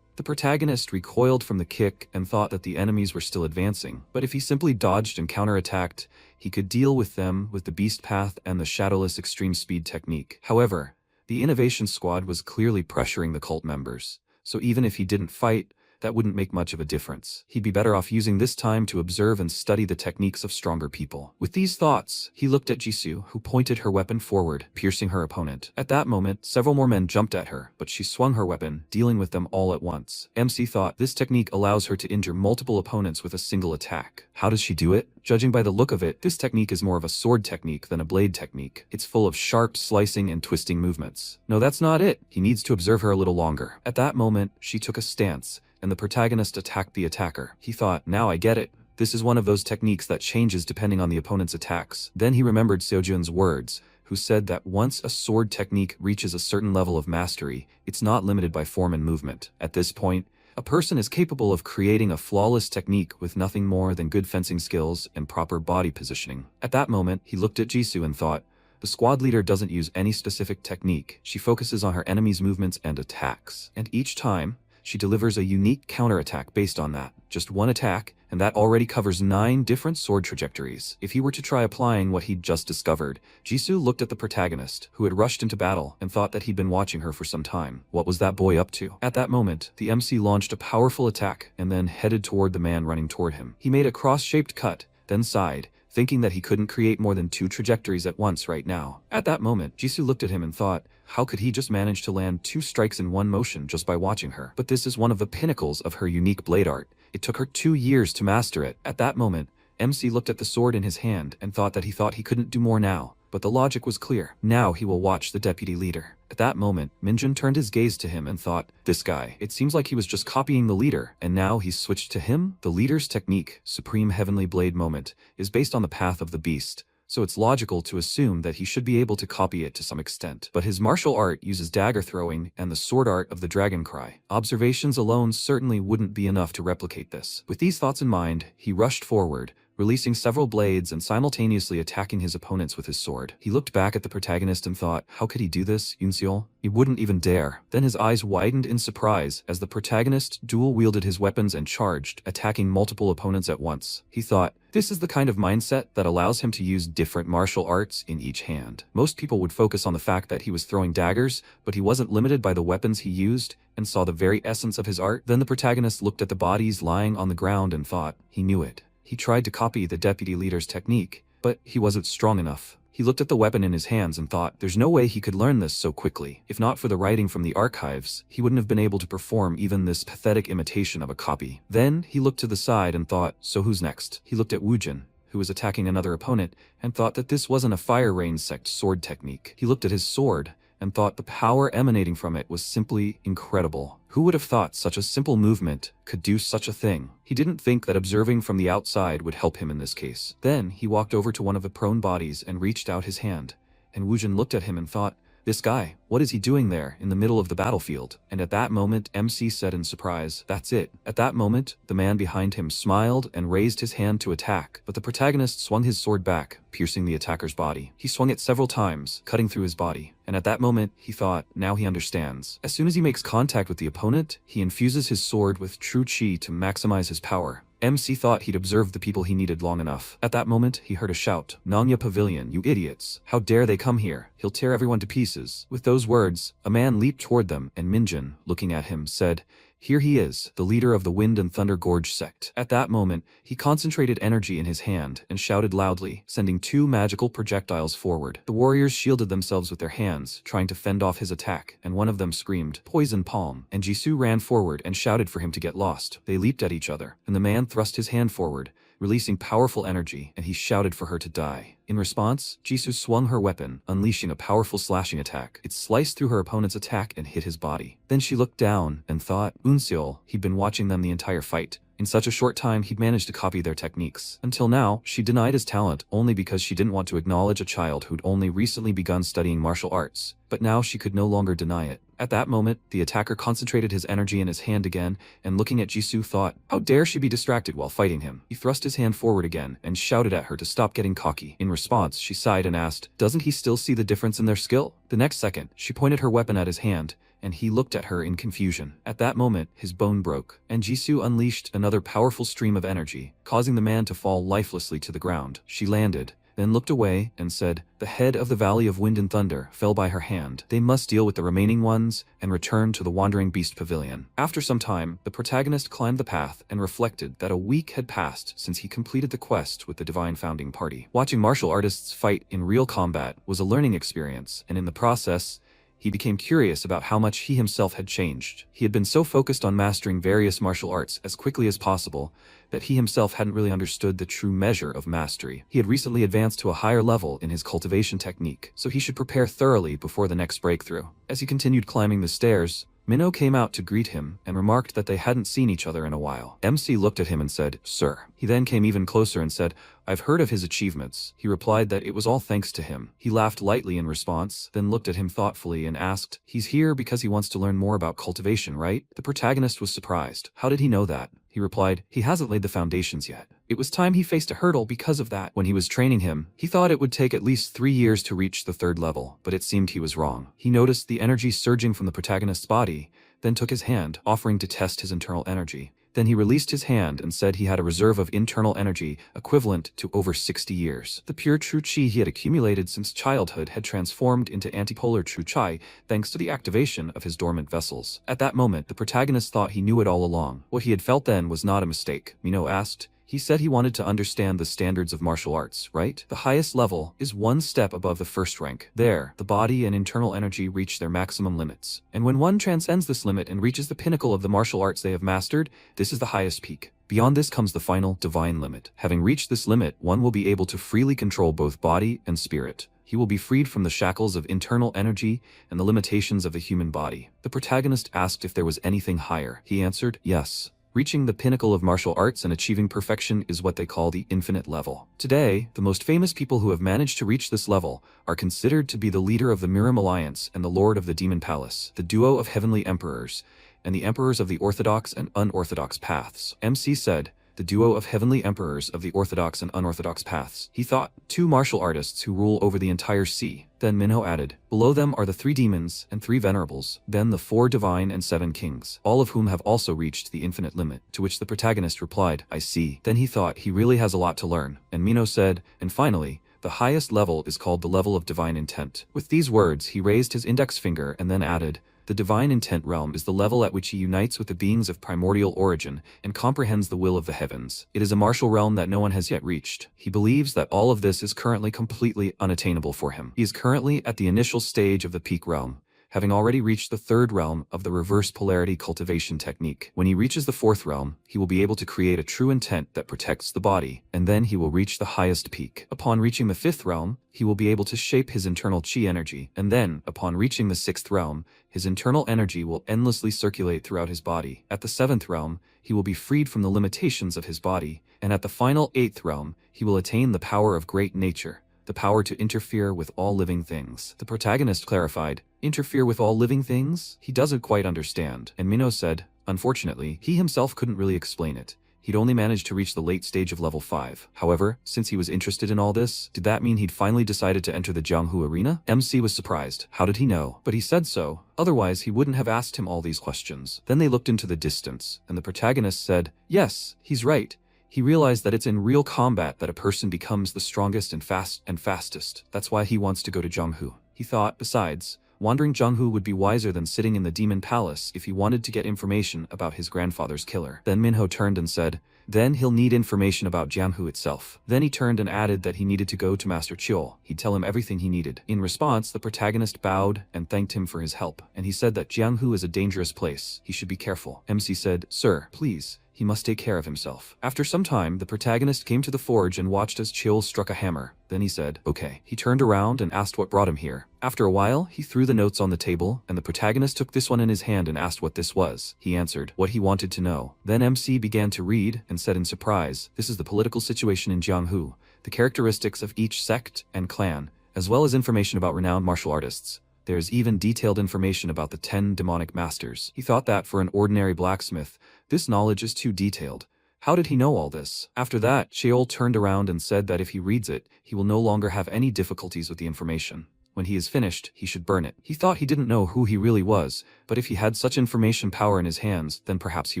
The protagonist recoiled from the kick and thought that the enemies were still advancing, but if he simply dodged and counterattacked, he could deal with them with the Beast Path and the Shadowless Extreme Speed technique. However, the Innovation Squad was clearly pressuring the cult members, so even if he didn't fight, that wouldn't make much of a difference. He'd be better off using this time to observe and study the techniques of stronger people. With these thoughts, he looked at Jisoo, who pointed her weapon forward, piercing her opponent. At that moment, several more men jumped at her, but she swung her weapon, dealing with them all at once. MC thought this technique allows her to injure multiple opponents with a single attack. How does she do it? Judging by the look of it, this technique is more of a sword technique than a blade technique. It's full of sharp slicing and twisting movements. No, that's not it. He needs to observe her a little longer. At that moment, she took a stance, and the protagonist attacked the attacker. He thought, now I get it. This is one of those techniques that changes depending on the opponent's attacks. Then he remembered Seojun's words, who said that once a sword technique reaches a certain level of mastery, it's not limited by form and movement. At this point, a person is capable of creating a flawless technique with nothing more than good fencing skills and proper body positioning. At that moment, he looked at Jisoo and thought, the squad leader doesn't use any specific technique. She focuses on her enemy's movements and attacks. And each time, she delivers a unique counterattack based on that. Just one attack, and that already covers 9 different sword trajectories. If he were to try applying what he'd just discovered, Jisoo looked at the protagonist, who had rushed into battle, and thought that he'd been watching her for some time. What was that boy up to? At that moment, the MC launched a powerful attack, and then headed toward the man running toward him. He made a cross-shaped cut, then sighed, thinking that he couldn't create more than 2 trajectories at once right now. At that moment, Jisoo looked at him and thought, how could he just manage to land 2 strikes in one motion just by watching her? But this is one of the pinnacles of her unique blade art. It took her 2 years to master it. At that moment, MC looked at the sword in his hand and thought that he couldn't do more now. But the logic was clear. Now he will watch the deputy leader. At that moment, Minjun turned his gaze to him and thought, this guy, it seems like he was just copying the leader, and now he's switched to him? The leader's technique, Supreme Heavenly Blade Moment, is based on the path of the beast, so it's logical to assume that he should be able to copy it to some extent. But his martial art uses dagger throwing and the sword art of the dragon cry. Observations alone certainly wouldn't be enough to replicate this. With these thoughts in mind, he rushed forward, releasing several blades and simultaneously attacking his opponents with his sword. He looked back at the protagonist and thought, how could he do this, Yunseol? He wouldn't even dare. Then his eyes widened in surprise as the protagonist dual-wielded his weapons and charged, attacking multiple opponents at once. He thought, this is the kind of mindset that allows him to use different martial arts in each hand. Most people would focus on the fact that he was throwing daggers, but he wasn't limited by the weapons he used and saw the very essence of his art. Then the protagonist looked at the bodies lying on the ground and thought, he knew it. He tried to copy the deputy leader's technique, but he wasn't strong enough. He looked at the weapon in his hands and thought, there's no way he could learn this so quickly. If not for the writing from the archives, he wouldn't have been able to perform even this pathetic imitation of a copy. Then he looked to the side and thought, so who's next? He looked at Woojin, who was attacking another opponent, and thought that this wasn't a fire rain sect sword technique. He looked at his sword and thought the power emanating from it was simply incredible. Who would have thought such a simple movement could do such a thing? He didn't think that observing from the outside would help him in this case. Then he walked over to one of the prone bodies and reached out his hand, and Woojin looked at him and thought, this guy, what is he doing there in the middle of the battlefield? And at that moment, MC said in surprise, that's it. At that moment, the man behind him smiled and raised his hand to attack, but the protagonist swung his sword back, piercing the attacker's body. He swung it several times, cutting through his body. And at that moment, he thought, now he understands. As soon as he makes contact with the opponent, he infuses his sword with true chi to maximize his power. MC thought he'd observed the people he needed long enough. At that moment, he heard a shout, Nanya Pavilion, you idiots! How dare they come here? He'll tear everyone to pieces. With those words, a man leaped toward them, and Minjin, looking at him, said, here he is, the leader of the Wind and Thunder Gorge sect. At that moment, he concentrated energy in his hand and shouted loudly, sending 2 magical projectiles forward. The warriors shielded themselves with their hands, trying to fend off his attack, and one of them screamed, Poison Palm, and Jisoo ran forward and shouted for him to get lost. They leaped at each other, and the man thrust his hand forward, releasing powerful energy, and he shouted for her to die. In response, Jisoo swung her weapon, unleashing a powerful slashing attack. It sliced through her opponent's attack and hit his body. Then she looked down and thought, Unseol, he'd been watching them the entire fight. In such a short time, he'd managed to copy their techniques. Until now, she denied his talent only because she didn't want to acknowledge a child who'd only recently begun studying martial arts. But now she could no longer deny it. At that moment, the attacker concentrated his energy in his hand again, and looking at Jisoo thought, how dare she be distracted while fighting him? He thrust his hand forward again and shouted at her to stop getting cocky. In response, she sighed and asked, doesn't he still see the difference in their skill? The next second, she pointed her weapon at his hand, and he looked at her in confusion. At that moment, his bone broke, and Jisoo unleashed another powerful stream of energy, causing the man to fall lifelessly to the ground. She landed, then looked away and said, the head of the Valley of Wind and Thunder fell by her hand. They must deal with the remaining ones and return to the Wandering Beast Pavilion. After some time, the protagonist climbed the path and reflected that a week had passed since he completed the quest with the Divine Founding Party. Watching martial artists fight in real combat was a learning experience, and in the process, he became curious about how much he himself had changed. He had been so focused on mastering various martial arts as quickly as possible that he himself hadn't really understood the true measure of mastery. He had recently advanced to a higher level in his cultivation technique, so he should prepare thoroughly before the next breakthrough. As he continued climbing the stairs, Minho came out to greet him and remarked that they hadn't seen each other in a while. MC looked at him and said, sir. He then came even closer and said, I've heard of his achievements. He replied that it was all thanks to him. He laughed lightly in response, then looked at him thoughtfully and asked, he's here because he wants to learn more about cultivation, right? The protagonist was surprised. How did he know that? He replied, he hasn't laid the foundations yet. It was time he faced a hurdle because of that. When he was training him, he thought it would take at least 3 years to reach the 3rd level, but it seemed he was wrong. He noticed the energy surging from the protagonist's body, then took his hand, offering to test his internal energy. Then he released his hand and said he had a reserve of internal energy equivalent to over 60 years. The pure true chi he had accumulated since childhood had transformed into antipolar true chi thanks to the activation of his dormant vessels. At that moment, the protagonist thought he knew it all along. What he had felt then was not a mistake. Minho asked. He said he wanted to understand the standards of martial arts, right? The highest level is 1 step above the 1st rank. There, the body and internal energy reach their maximum limits. And when one transcends this limit and reaches the pinnacle of the martial arts they have mastered, this is the highest peak. Beyond this comes the final, divine limit. Having reached this limit, one will be able to freely control both body and spirit. He will be freed from the shackles of internal energy and the limitations of the human body. The protagonist asked if there was anything higher. He answered, yes. Reaching the pinnacle of martial arts and achieving perfection is what they call the infinite level. Today, the most famous people who have managed to reach this level are considered to be the leader of the Miram Alliance and the Lord of the Demon Palace, the duo of heavenly emperors, and the emperors of the orthodox and unorthodox paths. MC said, the duo of heavenly emperors of the orthodox and unorthodox paths. He thought, 2 martial artists who rule over the entire sea. Then Minho added, below them are the 3 demons and 3 venerables, then the 4 divine and 7 kings, all of whom have also reached the infinite limit, to which the protagonist replied, I see. Then he thought he really has a lot to learn, and Minho said, and finally, the highest level is called the level of divine intent. With these words, he raised his index finger and then added, the divine intent realm is the level at which he unites with the beings of primordial origin and comprehends the will of the heavens. It is a martial realm that no one has yet reached. He believes that all of this is currently completely unattainable for him. He is currently at the initial stage of the peak realm, having already reached the 3rd realm of the reverse polarity cultivation technique. When he reaches the 4th realm, he will be able to create a true intent that protects the body, and then he will reach the highest peak. Upon reaching the 5th realm, he will be able to shape his internal chi energy, and then, upon reaching the 6th realm, his internal energy will endlessly circulate throughout his body. At the 7th realm, he will be freed from the limitations of his body, and at the final 8th realm, he will attain the power of great nature, the power to interfere with all living things. The protagonist clarified, interfere with all living things? He doesn't quite understand, and Minho said, unfortunately, he himself couldn't really explain it. He'd only managed to reach the late stage of level 5. However, since he was interested in all this, did that mean he'd finally decided to enter the Jianghu arena? MC was surprised. How did he know? But he said so. Otherwise, he wouldn't have asked him all these questions. Then they looked into the distance, and the protagonist said, yes, he's right. He realized that it's in real combat that a person becomes the strongest and fastest. That's why he wants to go to Jianghu. He thought, besides, wandering Jianghu would be wiser than sitting in the demon palace if he wanted to get information about his grandfather's killer. Then Minho turned and said, then he'll need information about Jianghu itself. Then he turned and added that he needed to go to Master Chiol. He'd tell him everything he needed. In response, the protagonist bowed and thanked him for his help, and he said that Jianghu is a dangerous place. He should be careful. MC said, sir, please. He must take care of himself. After some time, the protagonist came to the forge and watched as Chiol struck a hammer. Then he said, okay. He turned around and asked what brought him here. After a while, he threw the notes on the table, and the protagonist took this one in his hand and asked what this was. He answered what he wanted to know. Then MC began to read and said in surprise, this is the political situation in Jianghu, the characteristics of each sect and clan, as well as information about renowned martial artists. There's even detailed information about the 10 demonic masters. He thought that for an ordinary blacksmith, this knowledge is too detailed. How did he know all this? After that, Sheol turned around and said that if he reads it, he will no longer have any difficulties with the information. When he is finished, he should burn it. He thought he didn't know who he really was, but if he had such information power in his hands, then perhaps he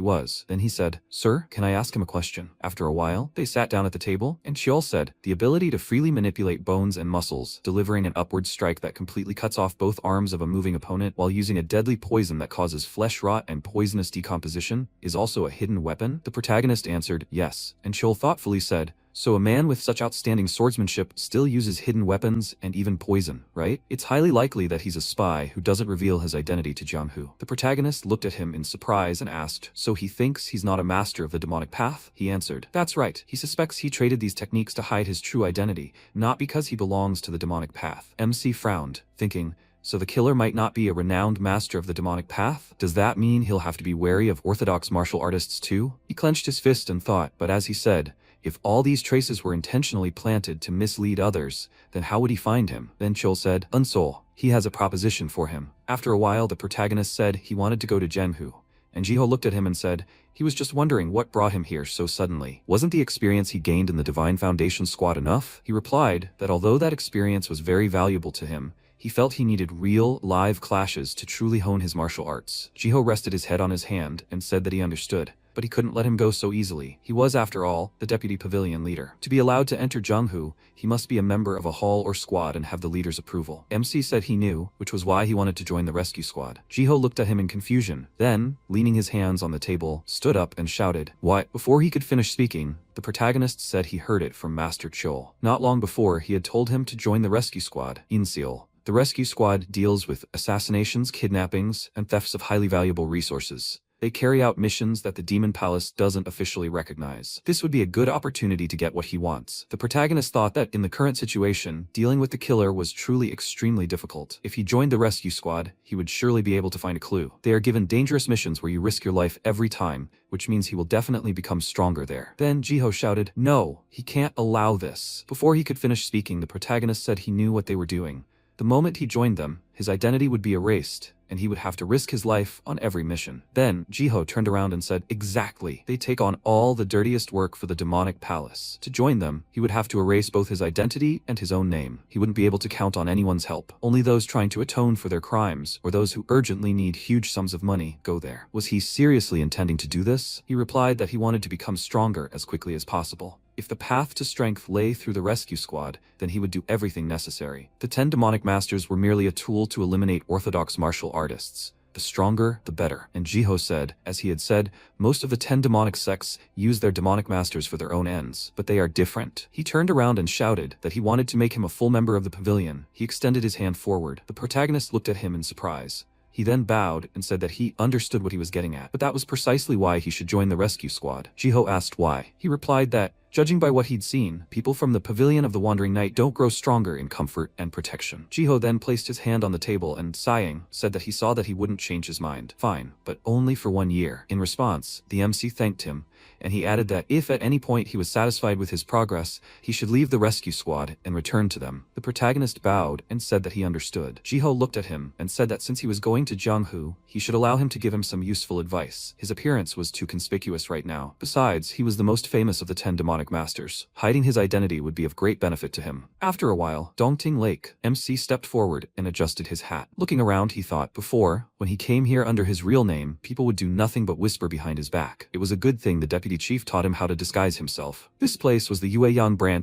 was. Then he said, sir, can I ask him a question? After a while, they sat down at the table, and Sheol said, the ability to freely manipulate bones and muscles, delivering an upward strike that completely cuts off both arms of a moving opponent while using a deadly poison that causes flesh rot and poisonous decomposition, is also a hidden weapon? The protagonist answered, yes, and Sheol thoughtfully said, so a man with such outstanding swordsmanship still uses hidden weapons and even poison, right? It's highly likely that he's a spy who doesn't reveal his identity to Jianghu. The protagonist looked at him in surprise and asked, so he thinks he's not a master of the demonic path? He answered, that's right. He suspects he traded these techniques to hide his true identity, not because he belongs to the demonic path. MC frowned, thinking, so the killer might not be a renowned master of the demonic path? Does that mean he'll have to be wary of orthodox martial artists too? He clenched his fist and thought, but as he said, if all these traces were intentionally planted to mislead others, then how would he find him? Then Chol said, Unsol, he has a proposition for him. After a while, the protagonist said he wanted to go to Jianghu, and Jiho looked at him and said, he was just wondering what brought him here so suddenly. Wasn't the experience he gained in the Divine Foundation squad enough? He replied that although that experience was very valuable to him, he felt he needed real, live clashes to truly hone his martial arts. Jiho rested his head on his hand and said that he understood, but he couldn't let him go so easily. He was, after all, the deputy pavilion leader. To be allowed to enter Jianghu, he must be a member of a hall or squad and have the leader's approval. MC said he knew, which was why he wanted to join the rescue squad. Jiho looked at him in confusion, then, leaning his hands on the table, stood up and shouted, what? Before he could finish speaking, the protagonist said he heard it from Master Chol. Not long before, he had told him to join the rescue squad, Inseal. The rescue squad deals with assassinations, kidnappings, and thefts of highly valuable resources. They carry out missions that the Demon Palace doesn't officially recognize. This would be a good opportunity to get what he wants. The protagonist thought that in the current situation, dealing with the killer was truly extremely difficult. If he joined the rescue squad, he would surely be able to find a clue. They are given dangerous missions where you risk your life every time, which means he will definitely become stronger there. Then Jiho shouted, no, he can't allow this. Before he could finish speaking, the protagonist said he knew what they were doing, The moment he joined them, his identity would be erased, and he would have to risk his life on every mission. Then, Jiho turned around and said, exactly. They take on all the dirtiest work for the demonic palace. To join them, he would have to erase both his identity and his own name. He wouldn't be able to count on anyone's help. Only those trying to atone for their crimes, or those who urgently need huge sums of money, go there. Was he seriously intending to do this? He replied that he wanted to become stronger as quickly as possible. If the path to strength lay through the rescue squad, then he would do everything necessary. The 10 demonic masters were merely a tool to eliminate orthodox martial artists. The stronger, the better. And Jiho said, as he had said, most of the 10 demonic sects use their demonic masters for their own ends, but they are different. He turned around and shouted that he wanted to make him a full member of the pavilion. He extended his hand forward. The protagonist looked at him in surprise. He then bowed and said that he understood what he was getting at, but that was precisely why he should join the rescue squad. Jiho asked why. He replied that, judging by what he'd seen, people from the Pavilion of the Wandering Knight don't grow stronger in comfort and protection. Jiho then placed his hand on the table and, sighing, said that he saw that he wouldn't change his mind. Fine, but only for 1 year. In response, the MC thanked him, and he added that if at any point he was satisfied with his progress, he should leave the rescue squad and return to them. The protagonist bowed and said that he understood. Jiho looked at him and said that since he was going to Jianghu, he should allow him to give him some useful advice. His appearance was too conspicuous right now. Besides, he was the most famous of the 10 demonic masters. Hiding his identity would be of great benefit to him. After a while, Dongting Lake, MC stepped forward and adjusted his hat. Looking around, he thought, before, when he came here under his real name, people would do nothing but whisper behind his back. It was a good thing the deputy chief taught him how to disguise himself. This place was the Yueyang branch